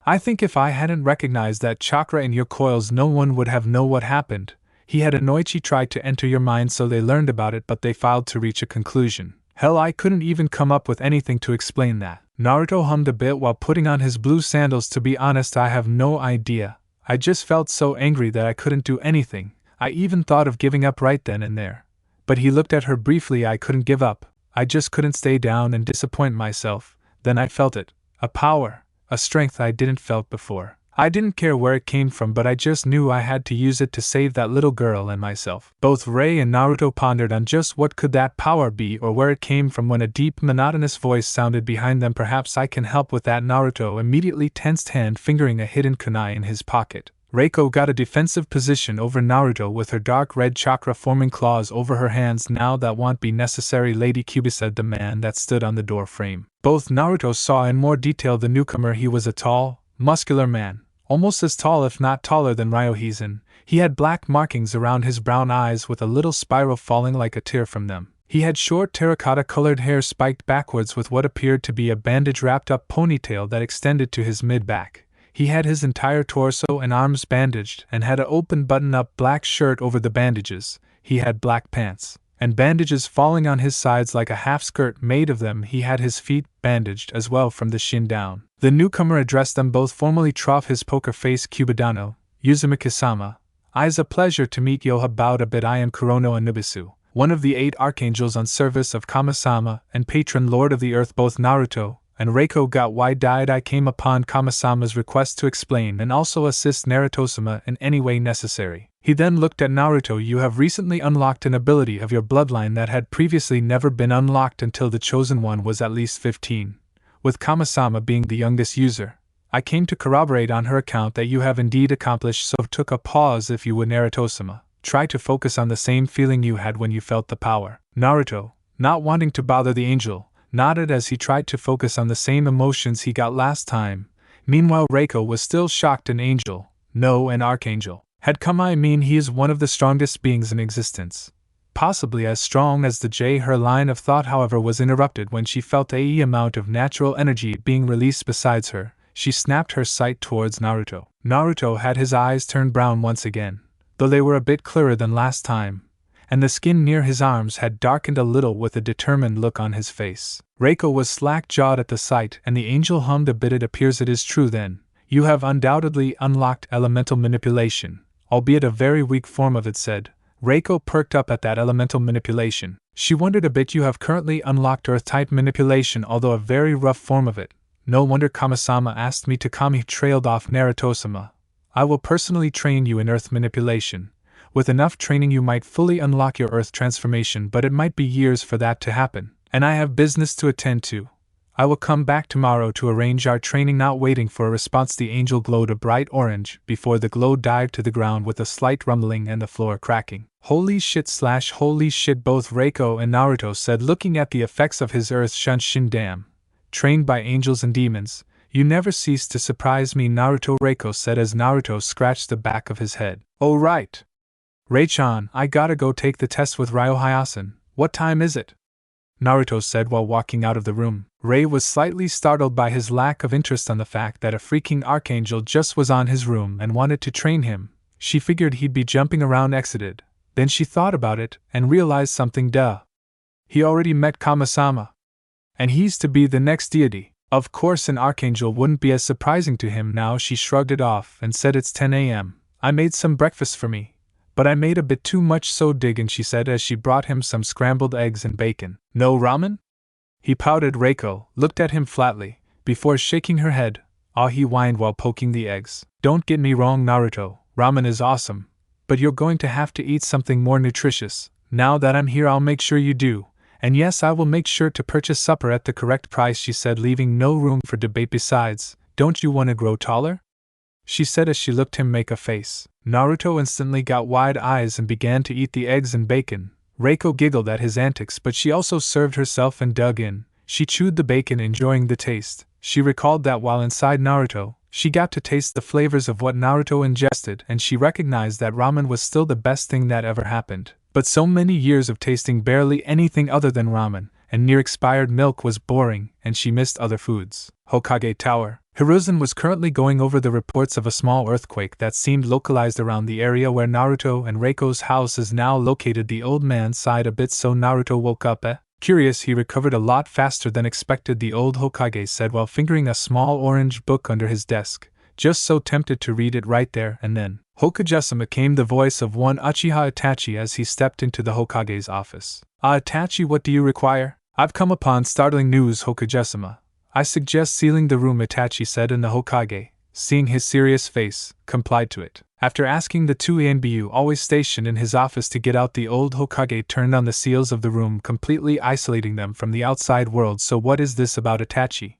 I think if I hadn't recognized that chakra in your coils, no one would have known what happened. He had Anoichi tried to enter your mind, so they learned about it, but they failed to reach a conclusion. Hell, I couldn't even come up with anything to explain that. Naruto hummed a bit while putting on his blue sandals. To be honest, I have no idea. I just felt so angry that I couldn't do anything. I even thought of giving up right then and there. But he looked at her briefly. I couldn't give up. I just couldn't stay down and disappoint myself. Then I felt it. A power. A strength I didn't felt before. I didn't care where it came from, but I just knew I had to use it to save that little girl and myself. Both Rei and Naruto pondered on just what could that power be or where it came from when a deep, monotonous voice sounded behind them. Perhaps I can help with that. Naruto immediately tensed hand, fingering a hidden kunai in his pocket. Reiko got a defensive position over Naruto with her dark red chakra forming claws over her hands. Now that won't be necessary, Lady Kyuubi said the man that stood on the door frame. Both Naruto saw in more detail the newcomer. He was a tall, muscular man, almost as tall if not taller than Ryohisen. He had black markings around his brown eyes with a little spiral falling like a tear from them. He had short terracotta-colored hair spiked backwards with what appeared to be a bandage-wrapped-up ponytail that extended to his mid-back. He had his entire torso and arms bandaged and had an open button-up black shirt over the bandages. He had black pants, and bandages falling on his sides like a half-skirt made of them. He had his feet bandaged as well from the shin down. The newcomer addressed them both formally. Trough his poker face. Kubidano, Uzumaki-sama. I's a pleasure to meet you. Bowed a bit. I am Kurono Anubisu, one of the 8 archangels on service of Kami-sama and patron lord of the earth. Both Naruto and Reiko got wide-eyed. I came upon Kami-sama's request to explain and also assist Naruto-sama in any way necessary. He then looked at Naruto. You have recently unlocked an ability of your bloodline that had previously never been unlocked until the chosen one was at least 15. With Kami-sama being the youngest user, I came to corroborate on her account that you have indeed accomplished so. Took a pause. If you would, Naruto-sama, try to focus on the same feeling you had when you felt the power. Naruto, not wanting to bother the angel, nodded as he tried to focus on the same emotions he got last time. Meanwhile, Reiko was still shocked. An angel? No, an archangel. Had come. I mean, he is one of the strongest beings in existence. Possibly as strong as the J. Her line of thought, however, was interrupted when she felt a amount of natural energy being released besides her. She snapped her sight towards Naruto. Naruto had his eyes turned brown once again, though they were a bit clearer than last time, and the skin near his arms had darkened a little with a determined look on his face. Reiko was slack-jawed at the sight, and the angel hummed a bit. It appears it is true then. You have undoubtedly unlocked elemental manipulation, albeit a very weak form of it, said. Reiko perked up at that elemental manipulation. She wondered a bit. You have currently unlocked earth-type manipulation, although a very rough form of it. No wonder Kami-sama asked me to come. He trailed off. Naruto-sama, I will personally train you in earth manipulation. With enough training you might fully unlock your earth transformation, but it might be years for that to happen, and I have business to attend to. I will come back tomorrow to arrange our training. Not waiting for a response, the angel glowed a bright orange before the glow dived to the ground with a slight rumbling and the floor cracking. Holy shit / holy shit, both Reiko and Naruto said, looking at the effects of his earth shunshin. Damn. Trained by angels and demons, you never cease to surprise me, Naruto. Reiko said as Naruto scratched the back of his head. Oh right. Rei-chan, I gotta go take the test with Ryohisen. What time is it? Naruto said while walking out of the room. Rei was slightly startled by his lack of interest on the fact that a freaking archangel just was on his room and wanted to train him. She figured he'd be jumping around. Exited Then she thought about it and realized something. Duh. He already met Kama-sama. And he's to be the next deity. Of course an archangel wouldn't be as surprising to him now. She shrugged it off and said, it's 10 a.m. I made some breakfast for me. But I made a bit too much, so dig in, she said as she brought him some scrambled eggs and bacon. No ramen? He pouted. Reiko looked at him flatly, before shaking her head. Ah, he whined while poking the eggs. Don't get me wrong, Naruto, ramen is awesome. But you're going to have to eat something more nutritious. Now that I'm here, I'll make sure you do. And yes, I will make sure to purchase supper at the correct price, she said, leaving no room for debate. Besides, don't you want to grow taller? She said as she looked him make a face. Naruto instantly got wide eyes and began to eat the eggs and bacon. Reiko giggled at his antics, but she also served herself and dug in. She chewed the bacon, enjoying the taste. She recalled that while inside Naruto, she got to taste the flavors of what Naruto ingested, and she recognized that ramen was still the best thing that ever happened. But so many years of tasting barely anything other than ramen and near-expired milk was boring, and she missed other foods. Hokage Tower. Hiruzen was currently going over the reports of a small earthquake that seemed localized around the area where Naruto and Reiko's house is now located. The old man sighed a bit, so Naruto woke up. Curious, he recovered a lot faster than expected, the old Hokage said while fingering a small orange book under his desk, just so tempted to read it right there and then. Hokage-sama came the voice of one Uchiha Itachi as he stepped into the Hokage's office. Ah, Itachi, what do you require? I've come upon startling news, Hokage-sama. I suggest sealing the room, Itachi said, and the Hokage, seeing his serious face, complied to it. After asking the two Anbu always stationed in his office to get out, the old Hokage turned on the seals of the room, completely isolating them from the outside world. So what is this about, Itachi?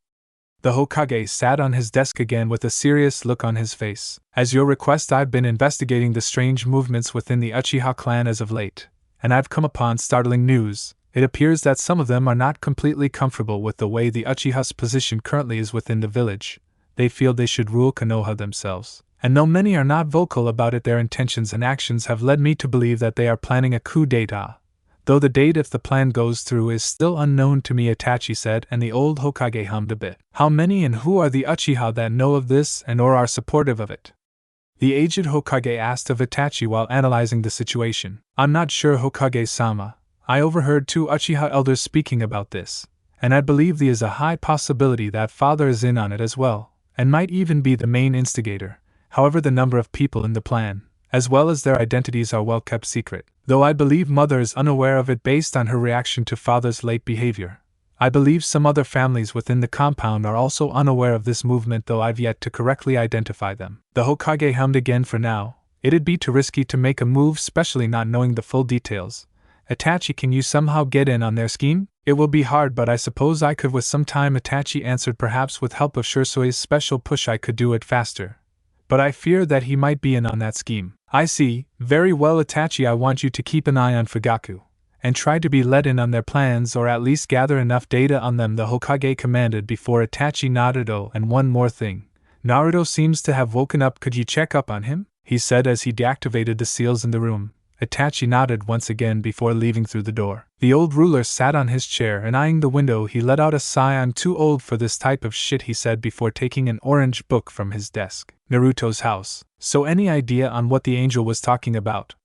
The Hokage sat on his desk again with a serious look on his face. As your request, I've been investigating the strange movements within the Uchiha clan as of late, and I've come upon startling news. It appears that some of them are not completely comfortable with the way the Uchiha's position currently is within the village. They feel they should rule Konoha themselves. And though many are not vocal about it, their intentions and actions have led me to believe that they are planning a coup d'etat. Though the date, if the plan goes through, is still unknown to me, Itachi said, and the old Hokage hummed a bit. How many and who are the Uchiha that know of this and or are supportive of it? The aged Hokage asked of Itachi while analyzing the situation. I'm not sure, Hokage-sama. I overheard two Uchiha elders speaking about this, and I believe there is a high possibility that father is in on it as well, and might even be the main instigator. However, the number of people in the plan, as well as their identities, are well kept secret, though I believe mother is unaware of it based on her reaction to father's late behavior. I believe some other families within the compound are also unaware of this movement, though I've yet to correctly identify them. The Hokage hummed again. For now, it'd be too risky to make a move, especially not knowing the full details. Itachi, can you somehow get in on their scheme? It will be hard, but I suppose I could with some time, Itachi answered. Perhaps with help of Shursui's special push I could do it faster. But I fear that he might be in on that scheme. I see. Very well, Itachi, I want you to keep an eye on Fugaku, and try to be let in on their plans, or at least gather enough data on them, the Hokage commanded before Itachi nodded. Oh, and one more thing. Naruto seems to have woken up. Could you check up on him? He said as he deactivated the seals in the room. Itachi nodded once again before leaving through the door. The old ruler sat on his chair and eyeing the window. He let out a sigh. I'm too old for this type of shit, he said before taking an orange book from his desk. Naruto's house. So any idea on what the angel was talking about?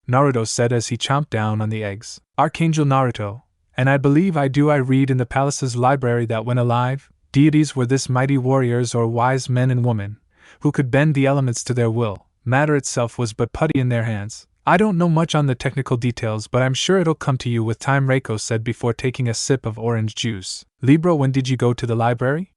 Naruto said as he chomped down on the eggs. Archangel Naruto. And I believe I do. I read in the palace's library that when alive, deities were this mighty warriors or wise men and women, who could bend the elements to their will. Matter itself was but putty in their hands. I don't know much on the technical details, but I'm sure it'll come to you with time, Reiko said before taking a sip of orange juice. Libro, when did you go to the library?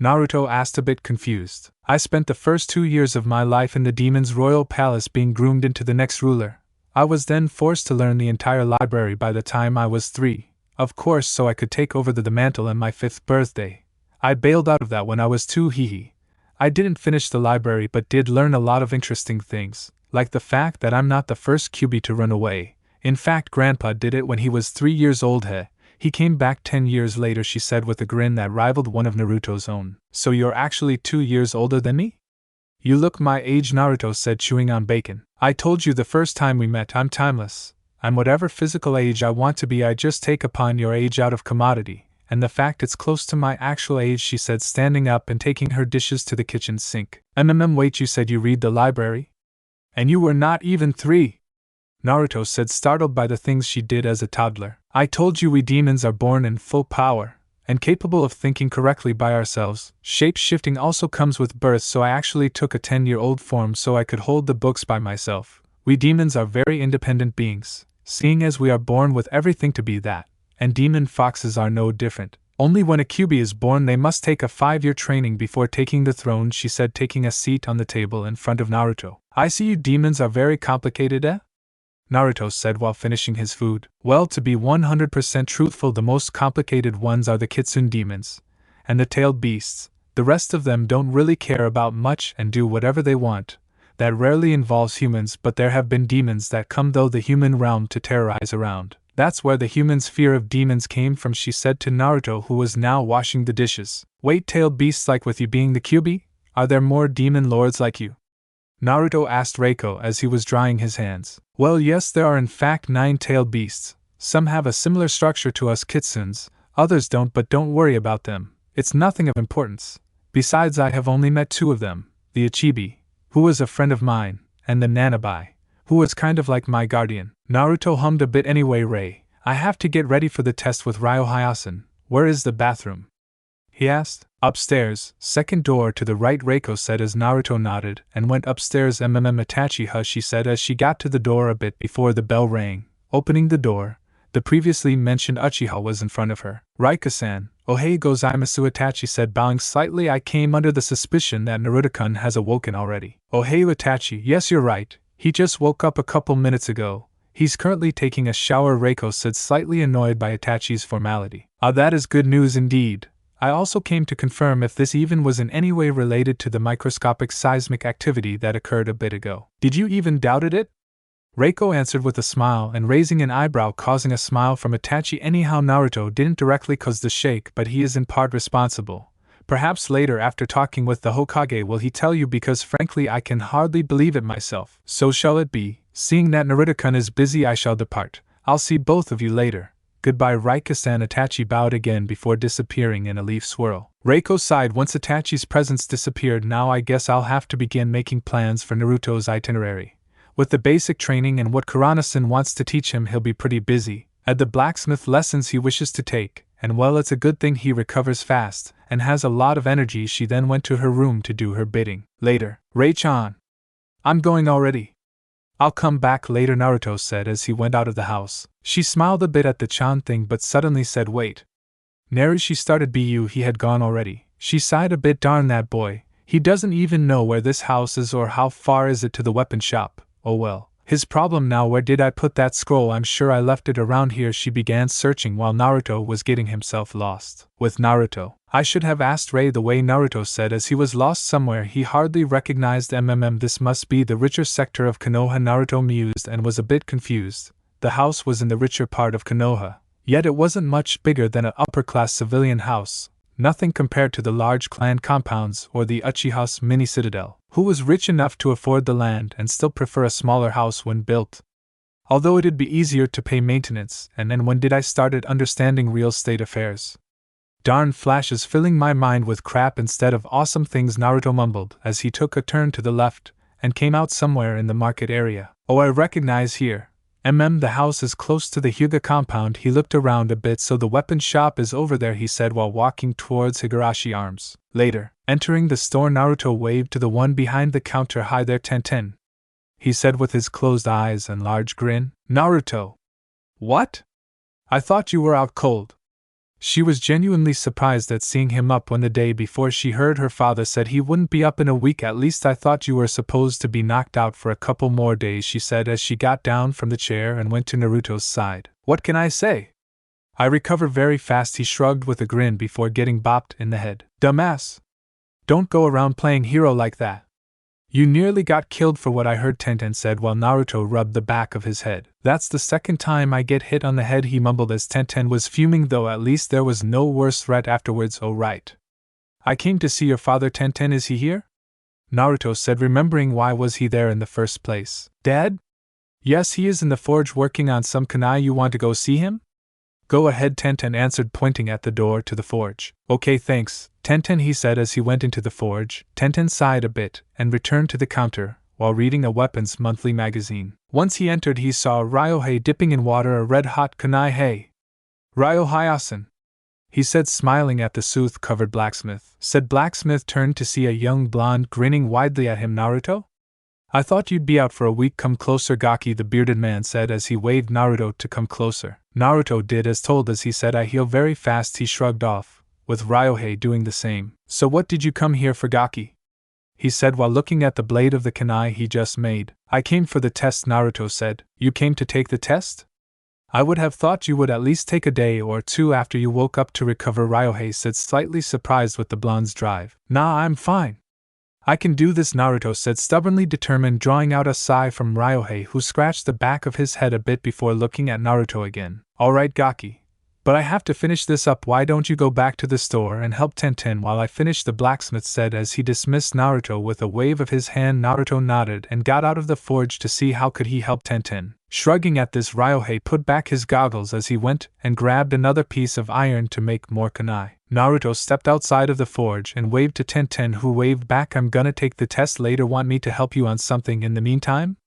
Naruto asked, a bit confused. I spent the first 2 years of my life in the demon's royal palace being groomed into the next ruler. I was then forced to learn the entire library by the time I was 3, of course, so I could take over the mantle on my 5th birthday. I bailed out of that when I was 2, hehe. I didn't finish the library but did learn a lot of interesting things, like the fact that I'm not the first QB to run away. In fact, Grandpa did it when he was 3 years old. He came back 10 years later, she said with a grin that rivaled one of Naruto's own. So you're actually 2 years older than me? You look my age, Naruto said, chewing on bacon. I told you the first time we met, I'm timeless. I'm whatever physical age I want to be. I just take upon your age out of commodity, and the fact it's close to my actual age, she said, standing up and taking her dishes to the kitchen sink. Wait, you said you read the library? And you were not even 3? Naruto said, startled by the things she did as a toddler. I told you we demons are born in full power, and capable of thinking correctly by ourselves. Shape-shifting also comes with birth, so I actually took a 10-year-old form so I could hold the books by myself. We demons are very independent beings, seeing as we are born with everything to be that, and demon foxes are no different. Only when a Kyuubi is born they must take a 5-year training before taking the throne, she said, taking a seat on the table in front of Naruto. I see you demons are very complicated, eh? Naruto said while finishing his food. Well, to be 100% truthful, the most complicated ones are the Kitsune demons, and the tailed beasts. The rest of them don't really care about much and do whatever they want. That rarely involves humans, but there have been demons that come though the human realm to terrorize around. That's where the humans' fear of demons came from, she said to Naruto, who was now washing the dishes. Wait, tailed beasts like with you being the Kyuubi? Are there more demon lords like you? Naruto asked Reiko as he was drying his hands. Well, yes, there are in fact 9 tailed beasts. Some have a similar structure to us Kitsunes, others don't, but don't worry about them. It's nothing of importance. Besides, I have only met 2 of them, the Ichibi, who was a friend of mine, and the Nanabi, who was kind of like my guardian. Naruto hummed a bit. Anyway, Rei, I have to get ready for the test with Ryo Hyasen. Where is the bathroom? He asked. Upstairs, second door to the right, Reiko said as Naruto nodded and went upstairs. Itachi, hush, she said as she got to the door a bit before the bell rang. Opening the door, the previously mentioned Uchiha was in front of her. Raika-san, ohei gozaimasu, Itachi said, bowing slightly. I came under the suspicion that Naruto-kun has awoken already. Ohei, Itachi, yes, you're right. He just woke up a couple minutes ago. He's currently taking a shower, Reiko said, slightly annoyed by Itachi's formality. Ah, that is good news indeed. I also came to confirm if this even was in any way related to the microscopic seismic activity that occurred a bit ago. Did you even doubted it? Reiko answered with a smile and raising an eyebrow, causing a smile from Itachi. Anyhow, Naruto didn't directly cause the shake, but he is in part responsible. Perhaps later, after talking with the Hokage, will he tell you, because frankly I can hardly believe it myself. So shall it be. Seeing that Naruto-kun is busy, I shall depart. I'll see both of you later. Goodbye, Raika-san. Itachi bowed again before disappearing in a leaf swirl. Reiko sighed once Itachi's presence disappeared. Now I guess I'll have to begin making plans for Naruto's itinerary. With the basic training and what Kurama-san wants to teach him, he'll be pretty busy. At the blacksmith lessons he wishes to take, and well, it's a good thing he recovers fast and has a lot of energy. She then went to her room to do her bidding. Later. Rei-chan. I'm going already. I'll come back later, Naruto said as he went out of the house. She smiled a bit at the chan thing but suddenly said, wait. Nary, she started. He had gone already. She sighed a bit. Darn that boy. He doesn't even know where this house is or how far is it to the weapon shop. Oh well. His problem now. Where did I put that scroll? I'm sure I left it around here. She began searching while Naruto was getting himself lost. With Naruto, I should have asked Rei the way, Naruto said as he was lost somewhere he hardly recognized. This must be the richer sector of Konoha. Naruto mused and was a bit confused. The house was in the richer part of Konoha, yet it wasn't much bigger than an upper-class civilian house, nothing compared to the large clan compounds or the Uchiha's mini-citadel. Who was rich enough to afford the land and still prefer a smaller house when built? Although it'd be easier to pay maintenance, and then when did I started understanding real estate affairs? Darn flashes filling my mind with crap instead of awesome things, Naruto mumbled as he took a turn to the left and came out somewhere in the market area. Oh, I recognize here. The house is close to the Hyuga compound. He looked around a bit. So the weapon shop is over there, he said while walking towards Higurashi Arms. Later, entering the store, Naruto waved to the one behind the counter. Hi there, Tenten, he said with his closed eyes and large grin. Naruto. What? I thought you were out cold. She was genuinely surprised at seeing him up when the day before she heard her father said he wouldn't be up in a week. At least I thought you were supposed to be knocked out for a couple more days, she said as she got down from the chair and went to Naruto's side. What can I say? I recover very fast, he shrugged with a grin before getting bopped in the head. Dumbass. Don't go around playing hero like that. You nearly got killed for what I heard, Tenten said while Naruto rubbed the back of his head. That's the second time I get hit on the head, he mumbled as Tenten was fuming, though at least there was no worse threat afterwards. Oh right. I came to see your father, Tenten. Is he here? Naruto said, remembering why was he there in the first place. Dad? Yes, he is in the forge working on some kunai. You want to go see him? Go ahead, Tenten answered, pointing at the door to the forge. Okay, thanks, Tenten, he said as he went into the forge. Tenten sighed a bit and returned to the counter, while reading a weapons monthly magazine. Once he entered, he saw Ryohei dipping in water a red-hot kunai. "Hey, Ryohei-san," he said, smiling at the soothe-covered blacksmith. Said blacksmith turned to see a young blonde grinning widely at him. "Naruto? I thought you'd be out for a week. Come closer." Gaki, the bearded man, said as he waved Naruto to come closer. Naruto did as told. As he said, "I heal very fast." He shrugged off, with Ryohei doing the same. "So what did you come here for, Gaki?" he said while looking at the blade of the kunai he just made. "I came for the test," Naruto said. "You came to take the test? I would have thought you would at least take a day or two after you woke up to recover," Ryohei said, slightly surprised with the blonde's drive. "Nah, I'm fine. I can do this," Naruto said, stubbornly determined, drawing out a sigh from Ryohei, who scratched the back of his head a bit before looking at Naruto again. "Alright, Gaki. But I have to finish this up. Why don't you go back to the store and help Tenten while I finish?" the blacksmith said as he dismissed Naruto with a wave of his hand. Naruto nodded and got out of the forge to see how could he help Tenten. Shrugging at this, Ryohei put back his goggles as he went and grabbed another piece of iron to make more kunai. Naruto stepped outside of the forge and waved to Tenten, who waved back. "I'm gonna take the test later. Want me to help you on something in the meantime?"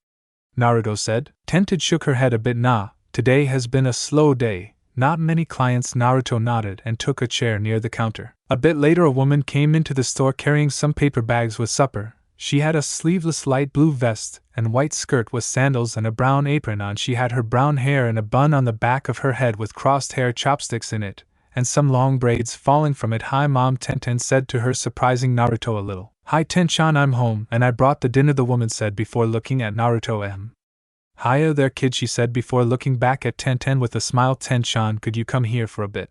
Naruto said. Tenten shook her head a bit. "Nah, today has been a slow day. Not many clients." Naruto nodded and took a chair near the counter. A bit later, a woman came into the store carrying some paper bags with supper. She had a sleeveless light blue vest and white skirt with sandals and a brown apron on. She had her brown hair in a bun on the back of her head with crossed hair chopsticks in it, and some long braids falling from it. "Hi, Mom," Tenten said to her, surprising Naruto a little. "Hi, Ten-chan, I'm home, and I brought the dinner," the woman said before looking at Naruto. "Hiya there, kid," she said before looking back at Tenten with a smile. "Ten-chan, could you come here for a bit?"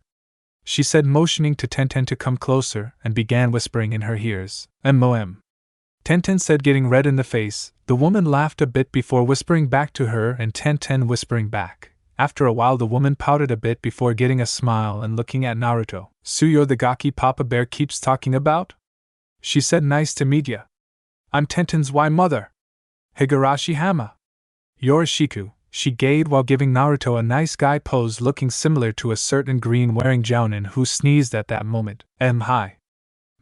she said, motioning to Tenten to come closer, and began whispering in her ears. "M.O.M." Tenten said, getting red in the face. The woman laughed a bit before whispering back to her, and Tenten whispering back. After a while, the woman pouted a bit before getting a smile and looking at Naruto. "So you're the Gaki Papa Bear keeps talking about?" she said. "Nice to meet ya. I'm Tenten's mother, Higurashi Hama. You're Shiku," she gayed while giving Naruto a nice guy pose looking similar to a certain green-wearing jounin who sneezed at that moment. Hi.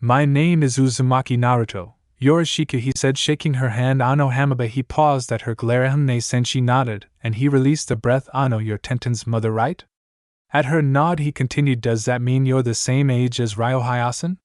My name is Uzumaki Naruto. You're Shiku," he said, shaking her hand. "Ano Hamabe." He paused at her glare. "Sen." She nodded, and he released a breath. "Ano, you're Tenten's mother, right?" At her nod, he continued, "Does that mean you're the same age as Ryohei-san?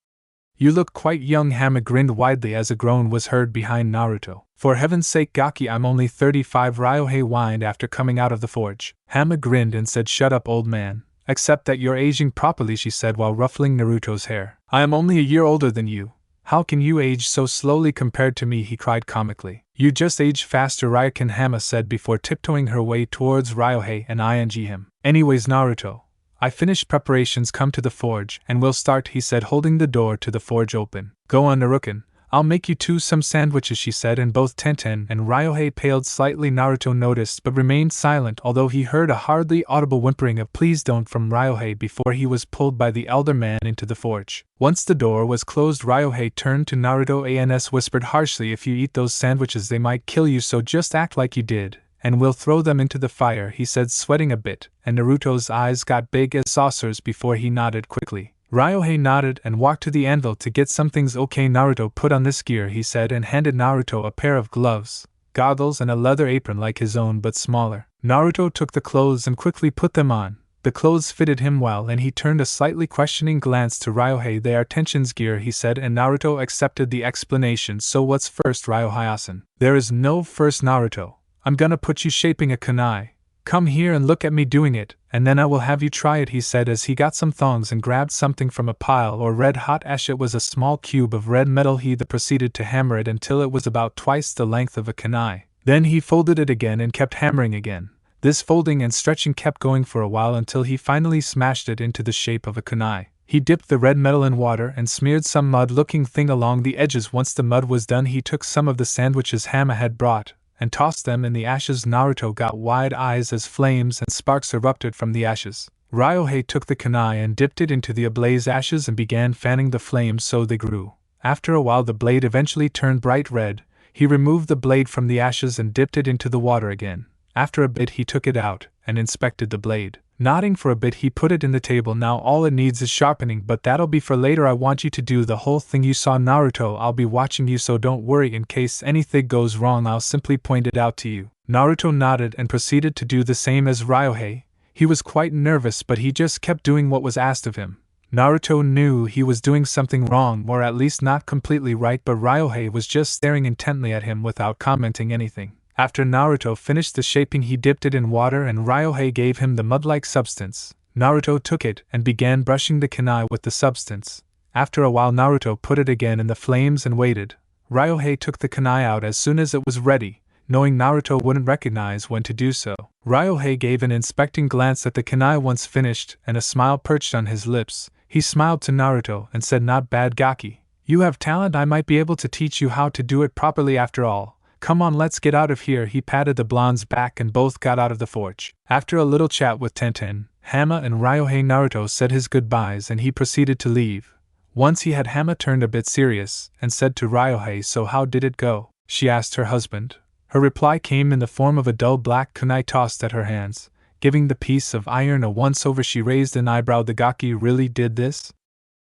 You look quite young." Hama grinned widely as a groan was heard behind Naruto. "For heaven's sake, Gaki, I'm only 35, Ryohei whined after coming out of the forge. Hama grinned and said, "Shut up, old man. Except that you're aging properly," she said while ruffling Naruto's hair. "I am only a year older than you. How can you age so slowly compared to me?" he cried comically. "You just age faster, Ryokan," Hama said before tiptoeing her way towards Ryohei and ing him. "Anyways, Naruto, I finished preparations. Come to the forge, and we'll start," he said, holding the door to the forge open. "Go on, Narukan. I'll make you some sandwiches," she said, and both Tenten and Ryohei paled slightly. Naruto noticed but remained silent, although he heard a hardly audible whimpering of "please don't" from Ryohei before he was pulled by the elder man into the forge. Once the door was closed, Ryohei turned to Naruto and whispered harshly, "If you eat those sandwiches they might kill you, so just act like you did, and we'll throw them into the fire," he said, sweating a bit, and Naruto's eyes got big as saucers before he nodded quickly. Ryohei nodded and walked to the anvil to get some things. "Okay, Naruto, put on this gear," he said, and handed Naruto a pair of gloves, goggles, and a leather apron like his own but smaller. Naruto took the clothes and quickly put them on. The clothes fitted him well, and he turned a slightly questioning glance to Ryohei. "They are Tenshin's gear," he said, and Naruto accepted the explanation. "So what's first, Ryohei-san?" "There is no first, Naruto. I'm gonna put you shaping a kunai. Come here and look at me doing it, and then I will have you try it," he said as he got some thongs and grabbed something from a pile or red-hot ash. It was a small cube of red metal. He proceeded to hammer it until it was about twice the length of a kunai. Then he folded it again and kept hammering again. This folding and stretching kept going for a while until he finally smashed it into the shape of a kunai. He dipped the red metal in water and smeared some mud-looking thing along the edges. Once the mud was done, he took some of the sandwiches Hama had brought and tossed them in the ashes. Naruto got wide eyes as flames and sparks erupted from the ashes. Ryohei took the kunai and dipped it into the ablaze ashes and began fanning the flames so they grew. After a while the blade eventually turned bright red. He removed the blade from the ashes and dipped it into the water again. After a bit he took it out and inspected the blade. Nodding for a bit, he put it in the table. Now all it needs is sharpening, but that'll be for later. I want you to do the whole thing you saw, Naruto. I'll be watching you, so don't worry. In case anything goes wrong, I'll simply point it out to you. Naruto nodded and proceeded to do the same as Ryohei. He was quite nervous, but he just kept doing what was asked of him. Naruto knew he was doing something wrong, or at least not completely right, but Ryohei was just staring intently at him without commenting anything. After Naruto finished the shaping, he dipped it in water and Ryohei gave him the mud-like substance. Naruto took it and began brushing the kunai with the substance. After a while, Naruto put it again in the flames and waited. Ryohei took the kunai out as soon as it was ready, knowing Naruto wouldn't recognize when to do so. Ryohei gave an inspecting glance at the kunai once finished, and a smile perched on his lips. He smiled to Naruto and said, "Not bad, Gaki. You have talent. I might be able to teach you how to do it properly after all. Come on, let's get out of here." He patted the blonde's back and both got out of the forge. After a little chat with Tenten, Hama and Ryohei, Naruto said his goodbyes and he proceeded to leave. Once he had, Hama turned a bit serious and said to Ryohei, "So how did it go?" she asked her husband. Her reply came in the form of a dull black kunai tossed at her hands. Giving the piece of iron a once-over, she raised an eyebrow. "The Gaki really did this?"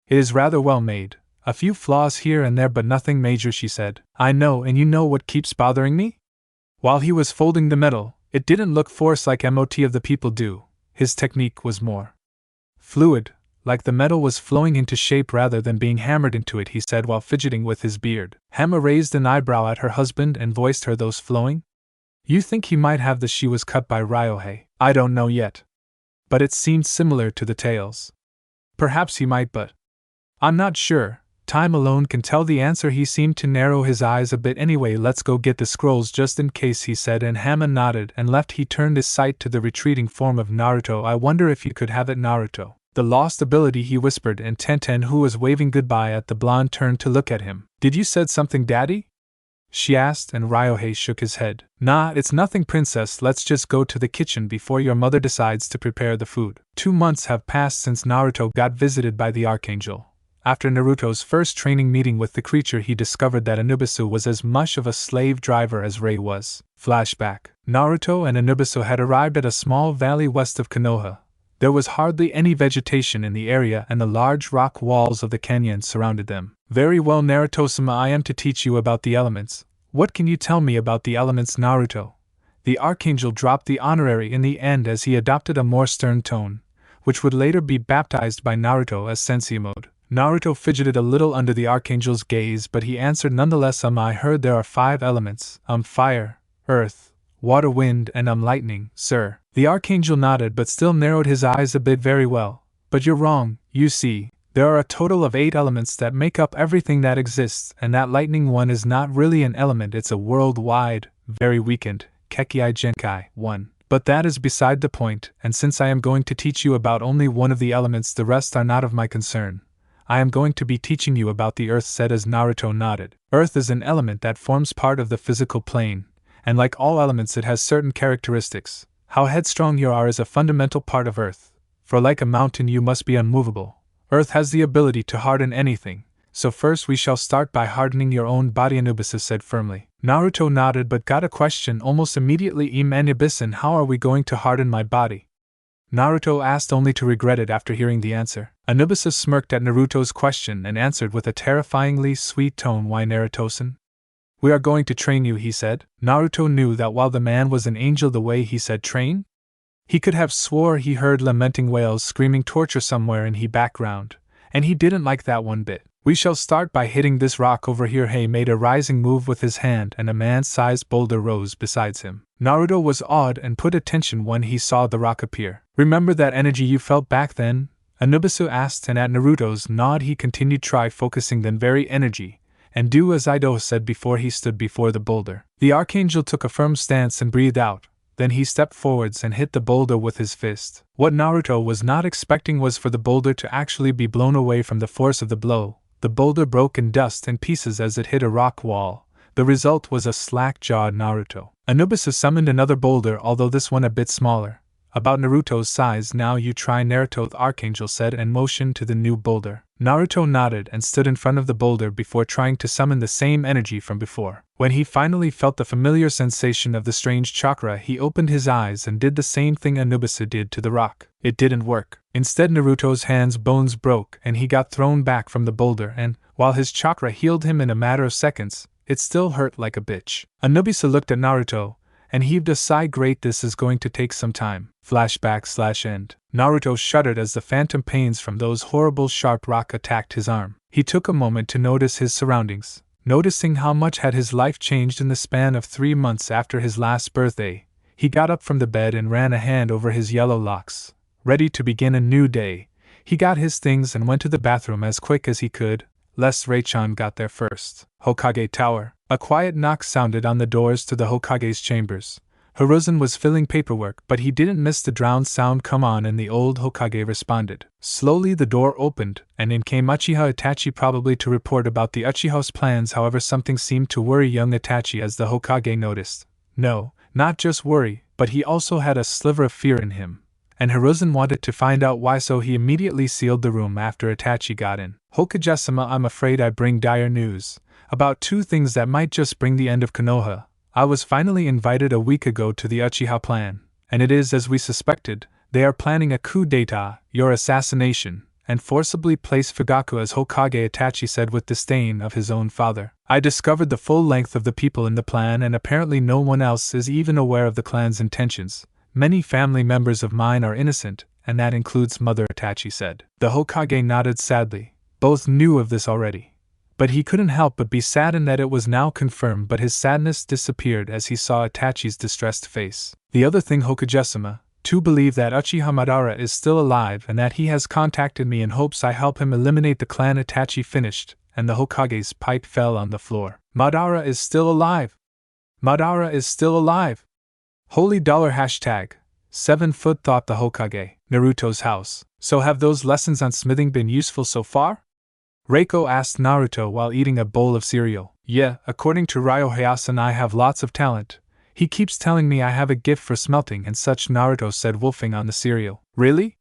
"It is rather well made. A few flaws here and there, but nothing major," she said. "I know, and you know what keeps bothering me?" While he was folding the metal, it didn't look forced like MOT of the people do. His technique was more fluid, like the metal was flowing into shape rather than being hammered into it, he said while fidgeting with his beard. Hama raised an eyebrow at her husband and voiced her those flowing? "You think he might have the she was cut by Ryohei?" "I don't know yet. But it seemed similar to the tails." "Perhaps he might, but I'm not sure. Time alone can tell the answer." He seemed to narrow his eyes a bit. "Anyway, let's go get the scrolls just in case," he said, and Hama nodded and left. He turned his sight to the retreating form of Naruto. "I wonder if you could have it, Naruto. The lost ability," he whispered, and Tenten, who was waving goodbye at the blonde, turned to look at him. "Did you said something, Daddy?" she asked, and Ryohei shook his head. "Nah, it's nothing, princess. Let's just go to the kitchen before your mother decides to prepare the food." 2 months have passed since Naruto got visited by the Archangel. After Naruto's first training meeting with the creature, he discovered that Anubisu was as much of a slave driver as Rei was. Flashback. Naruto and Anubisu had arrived at a small valley west of Konoha. There was hardly any vegetation in the area and the large rock walls of the canyon surrounded them. "Very well, Naruto-sama, I am to teach you about the elements. What can you tell me about the elements, Naruto?" The Archangel dropped the honorary in the end as he adopted a more stern tone, which would later be baptized by Naruto as Sensei mode. Naruto fidgeted a little under the Archangel's gaze, but he answered nonetheless, "I heard there are 5 elements, fire, earth, water, wind, and lightning, sir." The Archangel nodded but still narrowed his eyes a bit. "Very well, but you're wrong. You see, there are a total of 8 elements that make up everything that exists, and that lightning one is not really an element, it's a worldwide, very weakened, Kekkei Genkai 1. But that is beside the point, and since I am going to teach you about only one of the elements, the rest are not of my concern. I am going to be teaching you about the earth," said as Naruto nodded. Earth is an element that forms part of the physical plane, and like all elements it has certain characteristics. How headstrong you are is a fundamental part of earth, for like a mountain you must be unmovable. Earth has the ability to harden anything, so first we shall start by hardening your own body, Anubis said firmly. Naruto nodded but got a question almost immediately. Anubis, how are we going to harden my body?" Naruto asked only to regret it after hearing the answer. Anubis smirked at Naruto's question and answered with a terrifyingly sweet tone, "Why, Naruto-san? We are going to train you," he said. Naruto knew that while the man was an angel, the way he said train, he could have swore he heard lamenting wails screaming torture somewhere in the background, and he didn't like that one bit. "We shall start by hitting this rock over here." He made a rising move with his hand and a man-sized boulder rose beside him. Naruto was awed and put attention when he saw the rock appear. "Remember that energy you felt back then?" Anubisu asked, and at Naruto's nod he continued, "Try focusing that very energy, and do as Ido said." Before he stood before the boulder, the Archangel took a firm stance and breathed out. Then he stepped forwards and hit the boulder with his fist. What Naruto was not expecting was for the boulder to actually be blown away from the force of the blow. The boulder broke in dust and pieces as it hit a rock wall. The result was a slack-jawed Naruto. Anubis summoned another boulder, although this one a bit smaller. About Naruto's size now you try Naruto, the Archangel said and motioned to the new boulder. Naruto nodded and stood in front of the boulder before trying to summon the same energy from before. When he finally felt the familiar sensation of the strange chakra, he opened his eyes and did the same thing Anubis did to the rock. It didn't work. Instead, Naruto's hands' bones broke and he got thrown back from the boulder, and, while his chakra healed him in a matter of seconds, it still hurt like a bitch. Anubis looked at Naruto and heaved a sigh. Great, this is going to take some time. Flashback/end. Naruto shuddered as the phantom pains from those horrible sharp rock attacked his arm. He took a moment to notice his surroundings. Noticing how much had his life changed in the span of 3 months after his last birthday, he got up from the bed and ran a hand over his yellow locks. Ready to begin a new day, he got his things and went to the bathroom as quick as he could, lest Ray-chan got there first. Hokage Tower. A quiet knock sounded on the doors to the Hokage's chambers. Hiruzen was filling paperwork, but he didn't miss the drowned sound come on, and the old Hokage responded. Slowly the door opened, and in came Uchiha Itachi, probably to report about the Uchiha's plans. However, something seemed to worry young Itachi, as the Hokage noticed. No, not just worry, but he also had a sliver of fear in him. And Hiruzen wanted to find out why, so he immediately sealed the room after Itachi got in. Hokage-sama, I'm afraid I bring dire news. About 2 things that might just bring the end of Konoha. I was finally invited a week ago to the Uchiha plan, and it is as we suspected. They are planning a coup d'etat, your assassination, and forcibly place Fugaku as Hokage, Itachi said with disdain of his own father. I discovered the full length of the people in the plan, and apparently no one else is even aware of the clan's intentions. Many family members of mine are innocent, and that includes Mother, Itachi said. The Hokage nodded sadly. Both knew of this already. But he couldn't help but be saddened that it was now confirmed, but his sadness disappeared as he saw Itachi's distressed face. The other thing, Hokage-sama, to believe that Uchiha Madara is still alive and that he has contacted me in hopes I help him eliminate the clan, Itachi finished, and the Hokage's pipe fell on the floor. Madara is still alive! Madara is still alive! Holy dollar hashtag 7 foot, thought the Hokage. Naruto's house. So have those lessons on smithing been useful so far? Reiko asked Naruto while eating a bowl of cereal. Yeah, according to Ryo-Hayasan I have lots of talent. He keeps telling me I have a gift for smelting and such, Naruto said, wolfing on the cereal. Really?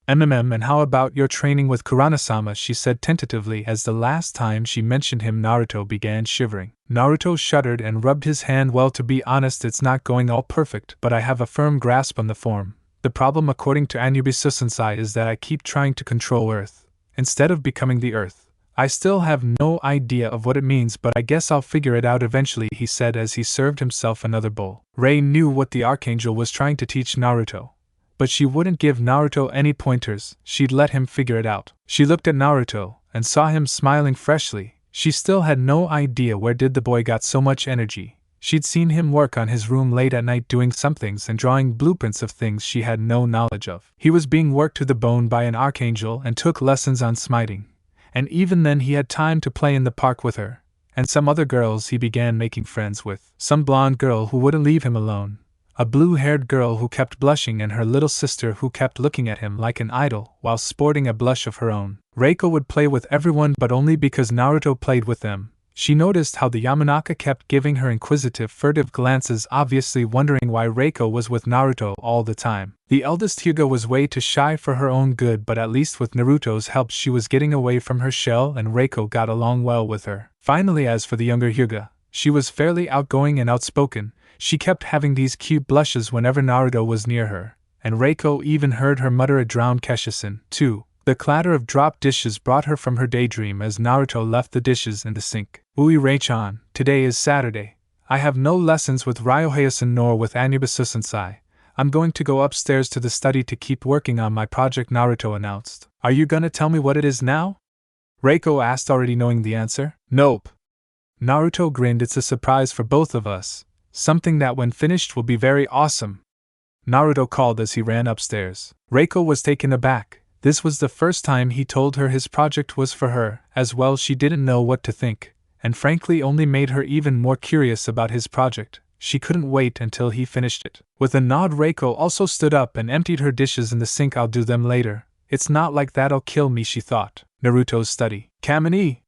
And how about your training with Kurama-sama, she said tentatively, as the last time she mentioned him Naruto began shivering. Naruto shuddered and rubbed his hand. Well, to be honest, it's not going all perfect, but I have a firm grasp on the form. The problem, according to Anubis Sensei, is that I keep trying to control Earth, instead of becoming the Earth. I still have no idea of what it means, but I guess I'll figure it out eventually, he said as he served himself another bowl. Rei knew what the Archangel was trying to teach Naruto, but she wouldn't give Naruto any pointers. She'd let him figure it out. She looked at Naruto and saw him smiling freshly. She still had no idea where did the boy got so much energy. She'd seen him work on his room late at night doing some things and drawing blueprints of things she had no knowledge of. He was being worked to the bone by an Archangel and took lessons on smiting. And even then he had time to play in the park with her, and some other girls he began making friends with. Some blonde girl who wouldn't leave him alone, a blue-haired girl who kept blushing, and her little sister who kept looking at him like an idol while sporting a blush of her own. Reiko would play with everyone, but only because Naruto played with them. She noticed how the Yamanaka kept giving her inquisitive, furtive glances, obviously wondering why Reiko was with Naruto all the time. The eldest Hyuga was way too shy for her own good, but at least with Naruto's help she was getting away from her shell, and Reiko got along well with her. Finally, as for the younger Hyuga, she was fairly outgoing and outspoken. She kept having these cute blushes whenever Naruto was near her, and Reiko even heard her mutter a drowned Keshisin, too. The clatter of dropped dishes brought her from her daydream as Naruto left the dishes in the sink. Ui Rei-chan, today is Saturday. I have no lessons with Ryo-Hayasan nor with Anubis Sensei. I'm going to go upstairs to the study to keep working on my project, Naruto announced. Are you gonna tell me what it is now? Reiko asked, already knowing the answer. Nope. Naruto grinned. It's a surprise for both of us. Something that when finished will be very awesome. Naruto called as he ran upstairs. Reiko was taken aback. This was the first time he told her his project was for her. As well, she didn't know what to think, and frankly only made her even more curious about his project. She couldn't wait until he finished it. With a nod, Reiko also stood up and emptied her dishes in the sink. I'll do them later. It's not like that'll kill me, she thought. Naruto's study. Kamini!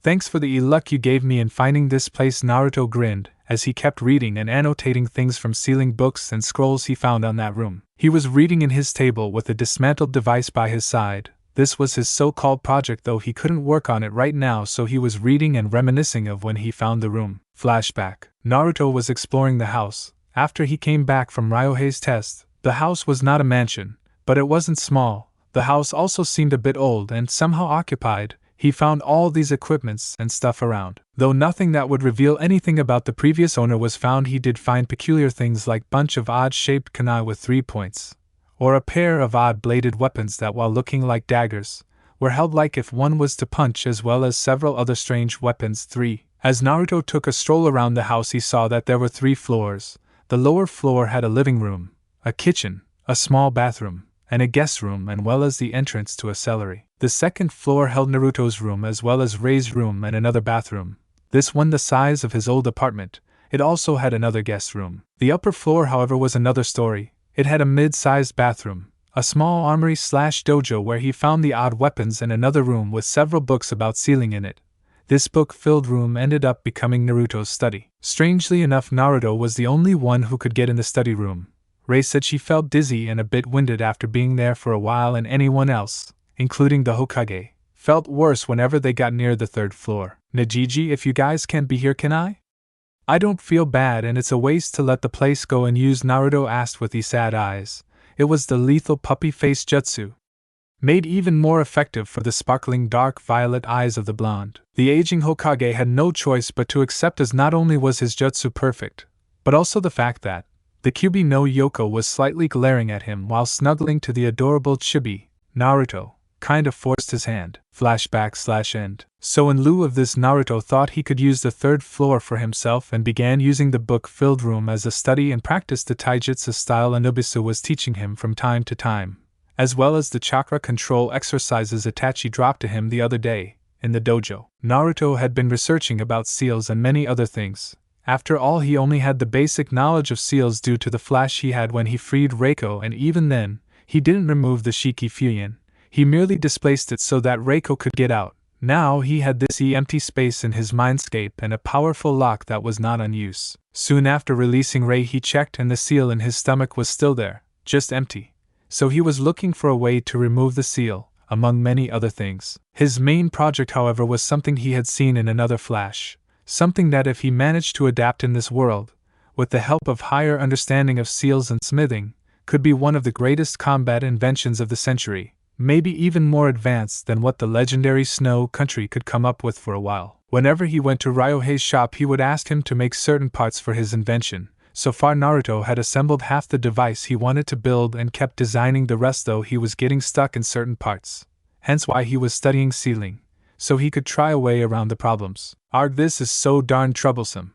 Thanks for the luck you gave me in finding this place, Naruto grinned, as he kept reading and annotating things from sealing books and scrolls he found on that room. He was reading in his table with a dismantled device by his side. This was his so-called project, though he couldn't work on it right now, so he was reading and reminiscing of when he found the room. Flashback. Naruto was exploring the house. After he came back from Ryohei's test, the house was not a mansion, but it wasn't small. The house also seemed a bit old and somehow occupied. He found all these equipments and stuff around. Though nothing that would reveal anything about the previous owner was found, he did find peculiar things like bunch of odd-shaped kunai with 3 points, or a pair of odd-bladed weapons that, while looking like daggers, were held like if one was to punch, as well as several other strange weapons. 3. As Naruto took a stroll around the house, he saw that there were 3 floors. The lower floor had a living room, a kitchen, a small bathroom, and a guest room, as well as the entrance to a cellary. The second floor held Naruto's room as well as Rei's room and another bathroom, this one the size of his old apartment. It also had another guest room. The upper floor, however, was another story. It had a mid-sized bathroom, a small armory/dojo where he found the odd weapons, and another room with several books about sealing in it. This book-filled room ended up becoming Naruto's study. Strangely enough, Naruto was the only one who could get in the study room. Rei said she felt dizzy and a bit winded after being there for a while, and anyone else, including the Hokage, felt worse whenever they got near the 3rd floor. Najiji, if you guys can't be here, can I? I don't feel bad, and it's a waste to let the place go and use, Naruto asked with his sad eyes. It was the lethal puppy face jutsu, made even more effective for the sparkling dark violet eyes of the blonde. The aging Hokage had no choice but to accept, as not only was his jutsu perfect, but also the fact that the Kyuubi no Yoko was slightly glaring at him while snuggling to the adorable chibi. Naruto kind of forced his hand. Flashback/end. So in lieu of this, Naruto thought he could use the 3rd floor for himself and began using the book-filled room as a study and practice the taijutsu style Anubisu was teaching him from time to time, as well as the chakra control exercises Itachi dropped to him the other day in the dojo. Naruto had been researching about seals and many other things. After all, he only had the basic knowledge of seals due to the flash he had when he freed Reiko, and even then, he didn't remove the Shiki Fuyin. He merely displaced it so that Reiko could get out. Now he had this empty space in his mindscape and a powerful lock that was not in use. Soon after releasing Rei, he checked, and the seal in his stomach was still there, just empty. So he was looking for a way to remove the seal, among many other things. His main project, however, was something he had seen in another flash. Something that, if he managed to adapt in this world, with the help of higher understanding of seals and smithing, could be one of the greatest combat inventions of the century, maybe even more advanced than what the legendary Snow Country could come up with for a while. Whenever he went to Ryohei's shop, he would ask him to make certain parts for his invention. So far, Naruto had assembled half the device he wanted to build and kept designing the rest, though he was getting stuck in certain parts. Hence why he was studying sealing, so he could try a way around the problems. "Arg, this is so darn troublesome,"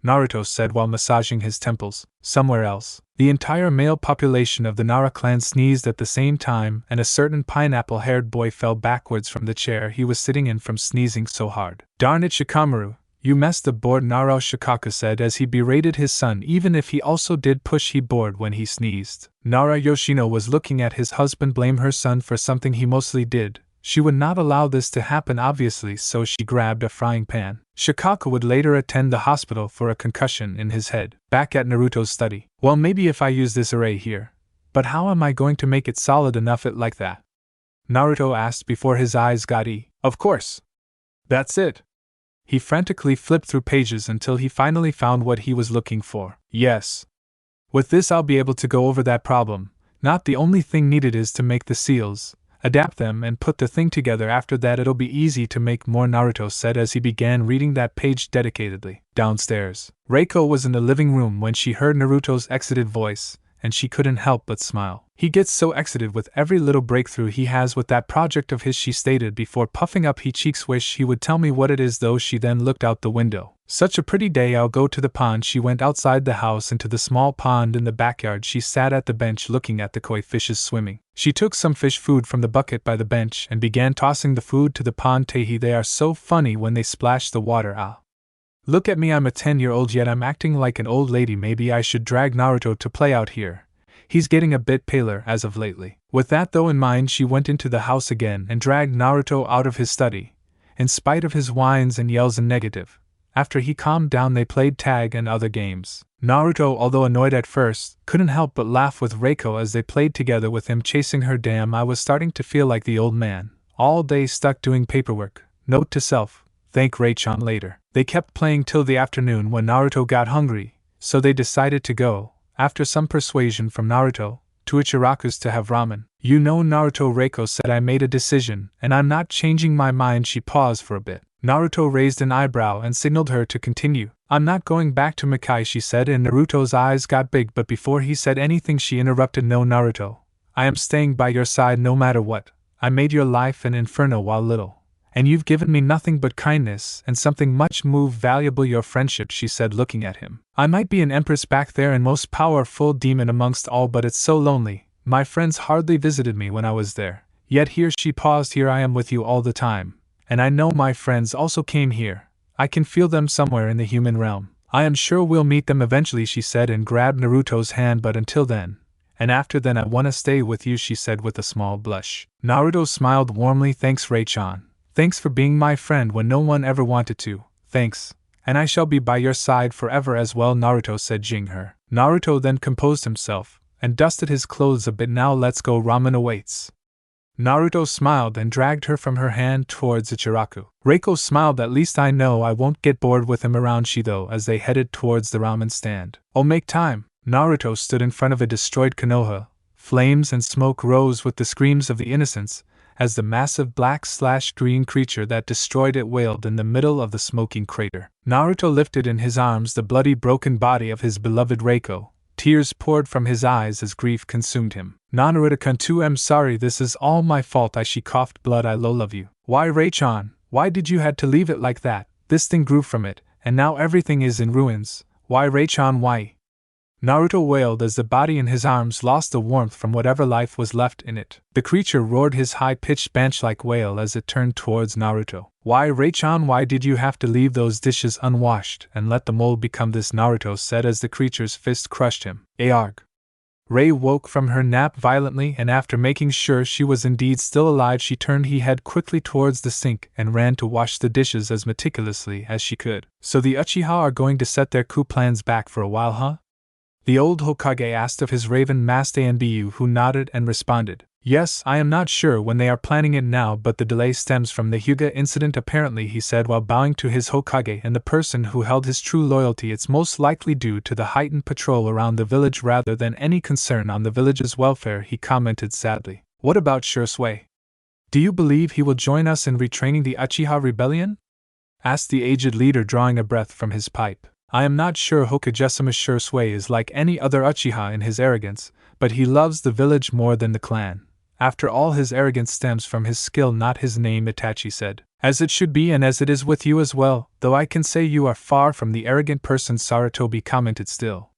Naruto said while massaging his temples. Somewhere else, the entire male population of the Nara clan sneezed at the same time, and a certain pineapple-haired boy fell backwards from the chair he was sitting in from sneezing so hard. "Darn it, Shikamaru, you messed the board," Naruto Shikaku said as he berated his son. Even if he also did push he board when he sneezed. Nara Yoshino was looking at his husband blame her son for something he mostly did. She would not allow this to happen, obviously, so she grabbed a frying pan. Shikaku would later attend the hospital for a concussion in his head. Back at Naruto's study. "Well, maybe if I use this array here. But how am I going to make it solid enough like that?" Naruto asked before his eyes got Of course. That's it. He frantically flipped through pages until he finally found what he was looking for. Yes. With this I'll be able to go over that problem. Not the only thing needed is to make the seals, adapt them, and put the thing together. After that it'll be easy to make more, Naruto said as he began reading that page dedicatedly. Downstairs, Reiko was in the living room when she heard Naruto's excited voice, and she couldn't help but smile. "He gets so excited with every little breakthrough he has with that project of his," she stated before puffing up her cheeks. "Wish he would tell me what it is though." She then looked out the window. "Such a pretty day, I'll go to the pond." She went outside the house into the small pond in the backyard. She sat at the bench looking at the koi fishes swimming. She took some fish food from the bucket by the bench and began tossing the food to the pond. "Tehi, they are so funny when they splash the water. Ah. Look at me, I'm a 10-year-old yet I'm acting like an old lady. Maybe I should drag Naruto to play out here. He's getting a bit paler as of lately." With that though in mind, she went into the house again and dragged Naruto out of his study, in spite of his whines and yells and negative. After he calmed down, they played tag and other games. Naruto, although annoyed at first, couldn't help but laugh with Reiko as they played together with him chasing her. Damn, I was starting to feel like the old man. All day stuck doing paperwork. Note to self, thank Reichan later. They kept playing till the afternoon when Naruto got hungry, so they decided to go, after some persuasion from Naruto, to Ichiraku's to have ramen. You know, Naruto, Reiko said, I made a decision, and I'm not changing my mind. She paused for a bit. Naruto raised an eyebrow and signaled her to continue. I'm not going back to Makai, she said, and Naruto's eyes got big, but before he said anything she interrupted. No, Naruto. I am staying by your side no matter what. I made your life an inferno while little, and you've given me nothing but kindness and something much more valuable, your friendship, she said, looking at him. I might be an empress back there and most powerful demon amongst all, but it's so lonely. My friends hardly visited me when I was there. Yet here, she paused, here I am with you all the time. And I know my friends also came here. I can feel them somewhere in the human realm. I am sure we'll meet them eventually, she said, and grabbed Naruto's hand. But until then, and after then, I want to stay with you, she said with a small blush. Naruto smiled warmly. Thanks, Reichan. Thanks for being my friend when no one ever wanted to. Thanks. And I shall be by your side forever as well, Naruto said, jing her. Naruto then composed himself and dusted his clothes a bit. Now let's go, ramen awaits. Naruto smiled and dragged her from her hand towards Ichiraku. Reiko smiled. At least I know I won't get bored with him around Shido, as they headed towards the ramen stand. Oh, make time. Naruto stood in front of a destroyed Konoha. Flames and smoke rose with the screams of the innocents, as the massive black/green creature that destroyed it wailed in the middle of the smoking crater. Naruto lifted in his arms the bloody broken body of his beloved Reiko. Tears poured from his eyes as grief consumed him. Naruto-kun too, I'm sorry, this is all my fault. She coughed blood. I love you. Why, Reichan, why did you had to leave it like that? This thing grew from it, and now everything is in ruins. Why, Reichan, why? Naruto wailed as the body in his arms lost the warmth from whatever life was left in it. The creature roared his high-pitched banshee-like wail as it turned towards Naruto. Why, Reichan, why did you have to leave those dishes unwashed and let the mold become this? Naruto said as the creature's fist crushed him. Arg. Rei woke from her nap violently, and after making sure she was indeed still alive, she turned her head quickly towards the sink and ran to wash the dishes as meticulously as she could. So the Uchiha are going to set their coup plans back for a while, huh? The old Hokage asked of his raven-masked Anbu, who nodded and responded, Yes, I am not sure when they are planning it now, but the delay stems from the Hyuga incident apparently, he said while bowing to his Hokage and the person who held his true loyalty. It's most likely due to the heightened patrol around the village rather than any concern on the village's welfare, he commented sadly. What about Shursui? Do you believe he will join us in retraining the Uchiha rebellion? Asked the aged leader, drawing a breath from his pipe. I am not sure. Hokage-sama Shursui is like any other Uchiha in his arrogance, but he loves the village more than the clan. After all, his arrogance stems from his skill, not his name, Itachi said. As it should be, and as it is with you as well, though I can say you are far from the arrogant person, Sarutobi commented. Still,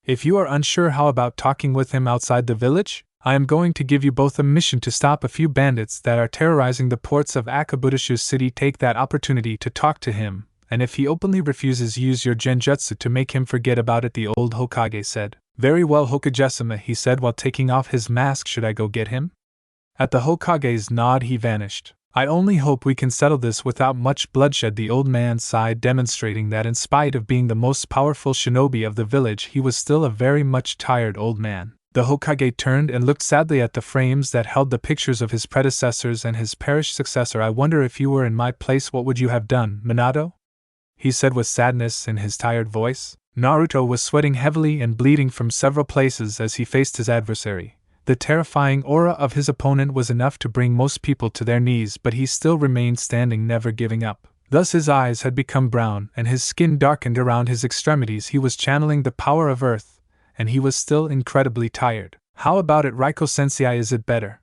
if you are unsure, how about talking with him outside the village? I am going to give you both a mission to stop a few bandits that are terrorizing the ports of Akabutoshio city. Take that opportunity to talk to him, and if he openly refuses, use your genjutsu to make him forget about it, the old Hokage said. Very well, Hokage-sama, he said while taking off his mask. Should I go get him? At the Hokage's nod, he vanished. I only hope we can settle this without much bloodshed, the old man sighed, demonstrating that in spite of being the most powerful shinobi of the village, he was still a very much tired old man. The Hokage turned and looked sadly at the frames that held the pictures of his predecessors and his perished successor. I wonder if you were in my place, what would you have done, Minato? He said with sadness in his tired voice. Naruto was sweating heavily and bleeding from several places as he faced his adversary. The terrifying aura of his opponent was enough to bring most people to their knees, but he still remained standing, never giving up. Thus his eyes had become brown and his skin darkened around his extremities. He was channeling the power of earth, and he was still incredibly tired. How about it, Raiko-sensei, is it better?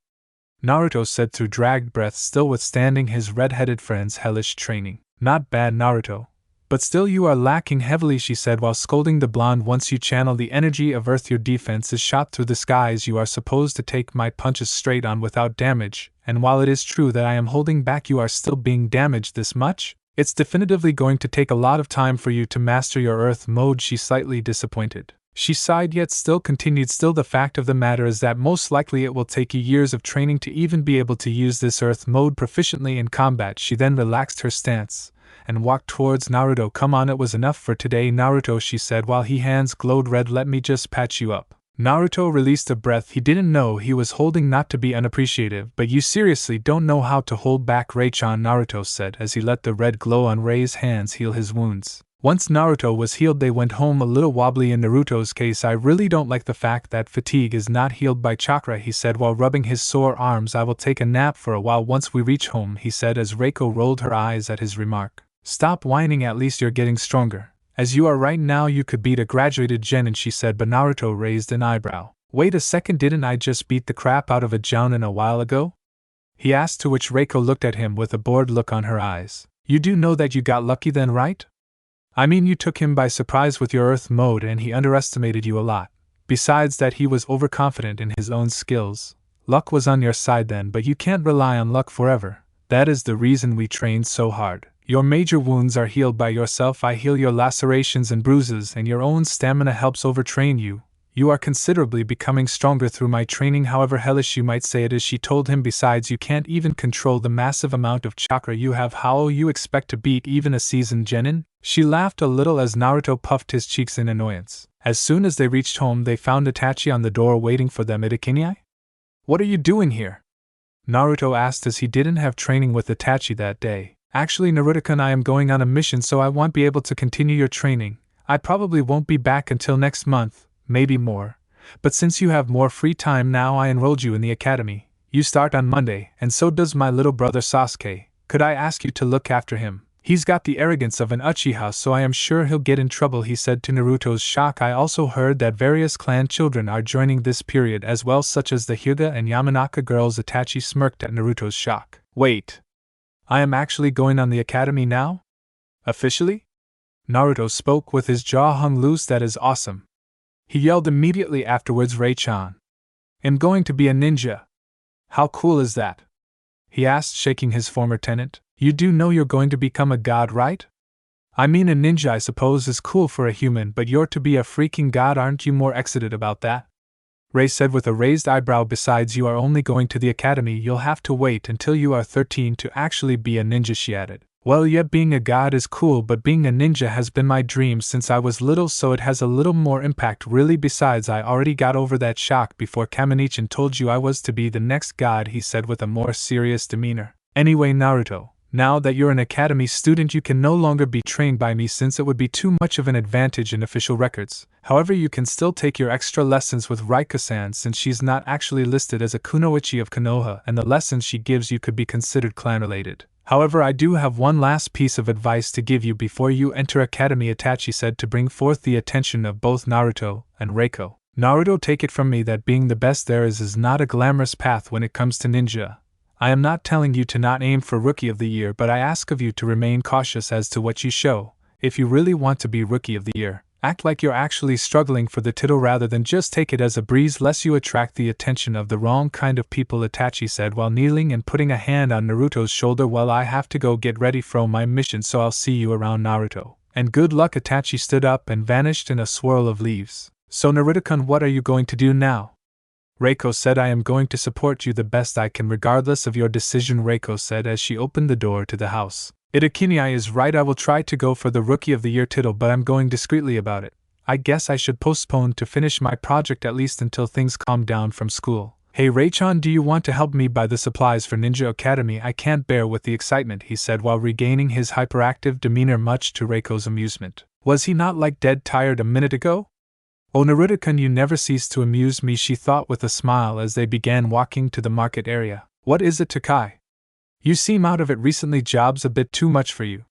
Naruto said through dragged breath, still withstanding his red-headed friend's hellish training. Not bad, Naruto. But still you are lacking heavily, she said while scolding the blonde. Once you channel the energy of earth, your defense is shot through the skies. You are supposed to take my punches straight on without damage, and while it is true that I am holding back, you are still being damaged this much? It's definitively going to take a lot of time for you to master your earth mode, she slightly disappointed. She sighed yet still continued, still the fact of the matter is that most likely it will take you years of training to even be able to use this earth mode proficiently in combat. She then relaxed her stance and walked towards Naruto. Come on, it was enough for today, Naruto, she said while his hands glowed red. Let me just patch you up. Naruto released a breath he didn't know he was holding, not to be unappreciative, but you seriously don't know how to hold back, Ray-chan, Naruto said as he let the red glow on Ray's hands heal his wounds. Once Naruto was healed, they went home a little wobbly. In Naruto's case, I really don't like the fact that fatigue is not healed by chakra, he said while rubbing his sore arms. I will take a nap for a while once we reach home, he said as Reiko rolled her eyes at his remark. Stop whining, at least you're getting stronger. As you are right now, you could beat a graduated genin, she said, but Naruto raised an eyebrow. Wait a second, didn't I just beat the crap out of a jounin a while ago? He asked, to which Reiko looked at him with a bored look on her eyes. You do know that you got lucky then, right? I mean, you took him by surprise with your earth mode and he underestimated you a lot. Besides that, he was overconfident in his own skills. Luck was on your side then, but you can't rely on luck forever. That is the reason we trained so hard. Your major wounds are healed by yourself. I heal your lacerations and bruises, and your own stamina helps overtrain you. You are considerably becoming stronger through my training, however hellish you might say it is, she told him. Besides, you can't even control the massive amount of chakra you have. How you expect to beat even a seasoned genin? She laughed a little as Naruto puffed his cheeks in annoyance. As soon as they reached home, they found Itachi on the door waiting for them. Itachi? What are you doing here? Naruto asked as he didn't have training with Itachi that day. Actually, Naruto-kun, I am going on a mission, so I won't be able to continue your training. I probably won't be back until next month, maybe more. But since you have more free time now, I enrolled you in the academy. You start on Monday, and so does my little brother Sasuke. Could I ask you to look after him? He's got the arrogance of an Uchiha, so I am sure he'll get in trouble, he said to Naruto's shock. I also heard that various clan children are joining this period as well, such as the Hyuga and Yamanaka girls. Itachi smirked at Naruto's shock. Wait. I am actually going on the academy now? Officially? Naruto spoke with his jaw hung loose. That is awesome. He yelled immediately afterwards. Ray-chan. I'm going to be a ninja. How cool is that? He asked, shaking his former tenant. You do know you're going to become a god, right? I mean, a ninja I suppose is cool for a human, but you're to be a freaking god. Aren't you more excited about that? Ray said with a raised eyebrow. Besides, you are only going to the academy. You'll have to wait until you are 13 to actually be a ninja, she added. Well, yeah, being a god is cool, but being a ninja has been my dream since I was little, so it has a little more impact really. Besides, I already got over that shock before Kamanichan told you I was to be the next god, he said with a more serious demeanor. Anyway, Naruto, now that you're an academy student, you can no longer be trained by me since it would be too much of an advantage in official records. However, you can still take your extra lessons with Raika-san since she's not actually listed as a kunoichi of Konoha, and the lessons she gives you could be considered clan-related. However, I do have one last piece of advice to give you before you enter academy, Itachi said to bring forth the attention of both Naruto and Reiko. Naruto, take it from me that being the best there is not a glamorous path when it comes to ninja. I am not telling you to not aim for Rookie of the Year, but I ask of you to remain cautious as to what you show. If you really want to be Rookie of the Year, act like you're actually struggling for the title rather than just take it as a breeze, lest you attract the attention of the wrong kind of people, Itachi said while kneeling and putting a hand on Naruto's shoulder. Well, I have to go get ready for my mission, so I'll see you around, Naruto. And good luck. Itachi stood up and vanished in a swirl of leaves. So Naruto-kun, what are you going to do now? Reiko said. I am going to support you the best I can regardless of your decision, Reiko said as she opened the door to the house. Itachi is right, I will try to go for the Rookie of the Year title, but I'm going discreetly about it. I guess I should postpone to finish my project at least until things calm down from school. Hey Ray-chan, do you want to help me buy the supplies for Ninja Academy? I can't bear with the excitement, he said while regaining his hyperactive demeanor, much to Reiko's amusement. Was he not like dead tired a minute ago? Oh Naruto-kun, you never cease to amuse me, she thought with a smile as they began walking to the market area. What is it, Takai? You seem out of it recently. Job's a bit too much for you,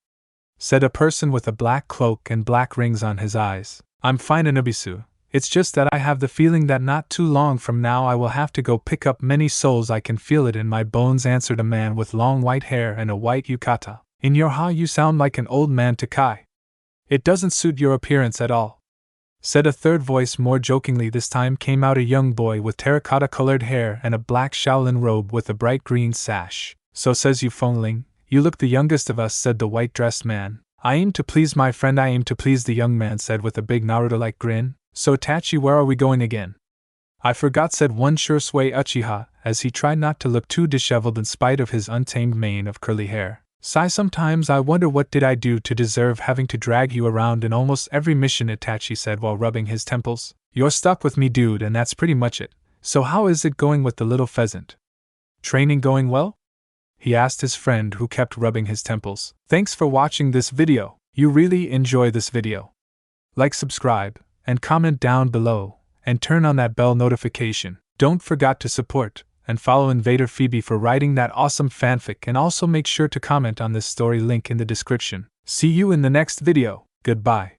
said a person with a black cloak and black rings on his eyes. I'm fine, Anubisu. It's just that I have the feeling that not too long from now I will have to go pick up many souls. I can feel it in my bones, answered a man with long white hair and a white yukata. In your ha, you sound like an old man, Takai. It doesn't suit your appearance at all, said a third voice more jokingly. This time came out a young boy with terracotta-colored hair and a black Shaolin robe with a bright green sash. So says you, Fengling. You look the youngest of us, said the white-dressed man. I aim to please my friend. I aim to please the young man said with a big Naruto-like grin. So Itachi, where are we going again? I forgot, said one Shursui Uchiha, as he tried not to look too disheveled in spite of his untamed mane of curly hair. Sigh, sometimes I wonder what did I do to deserve having to drag you around in almost every mission, Itachi said while rubbing his temples. You're stuck with me, dude, and that's pretty much it. So how is it going with the little pheasant? Training going well? He asked his friend who kept rubbing his temples. Thanks for watching this video. You really enjoy this video. Like, subscribe, and comment down below, and turn on that bell notification. Don't forget to support and follow Invader Phoebe for writing that awesome fanfic, and also make sure to comment on this story, link in the description. See you in the next video. Goodbye.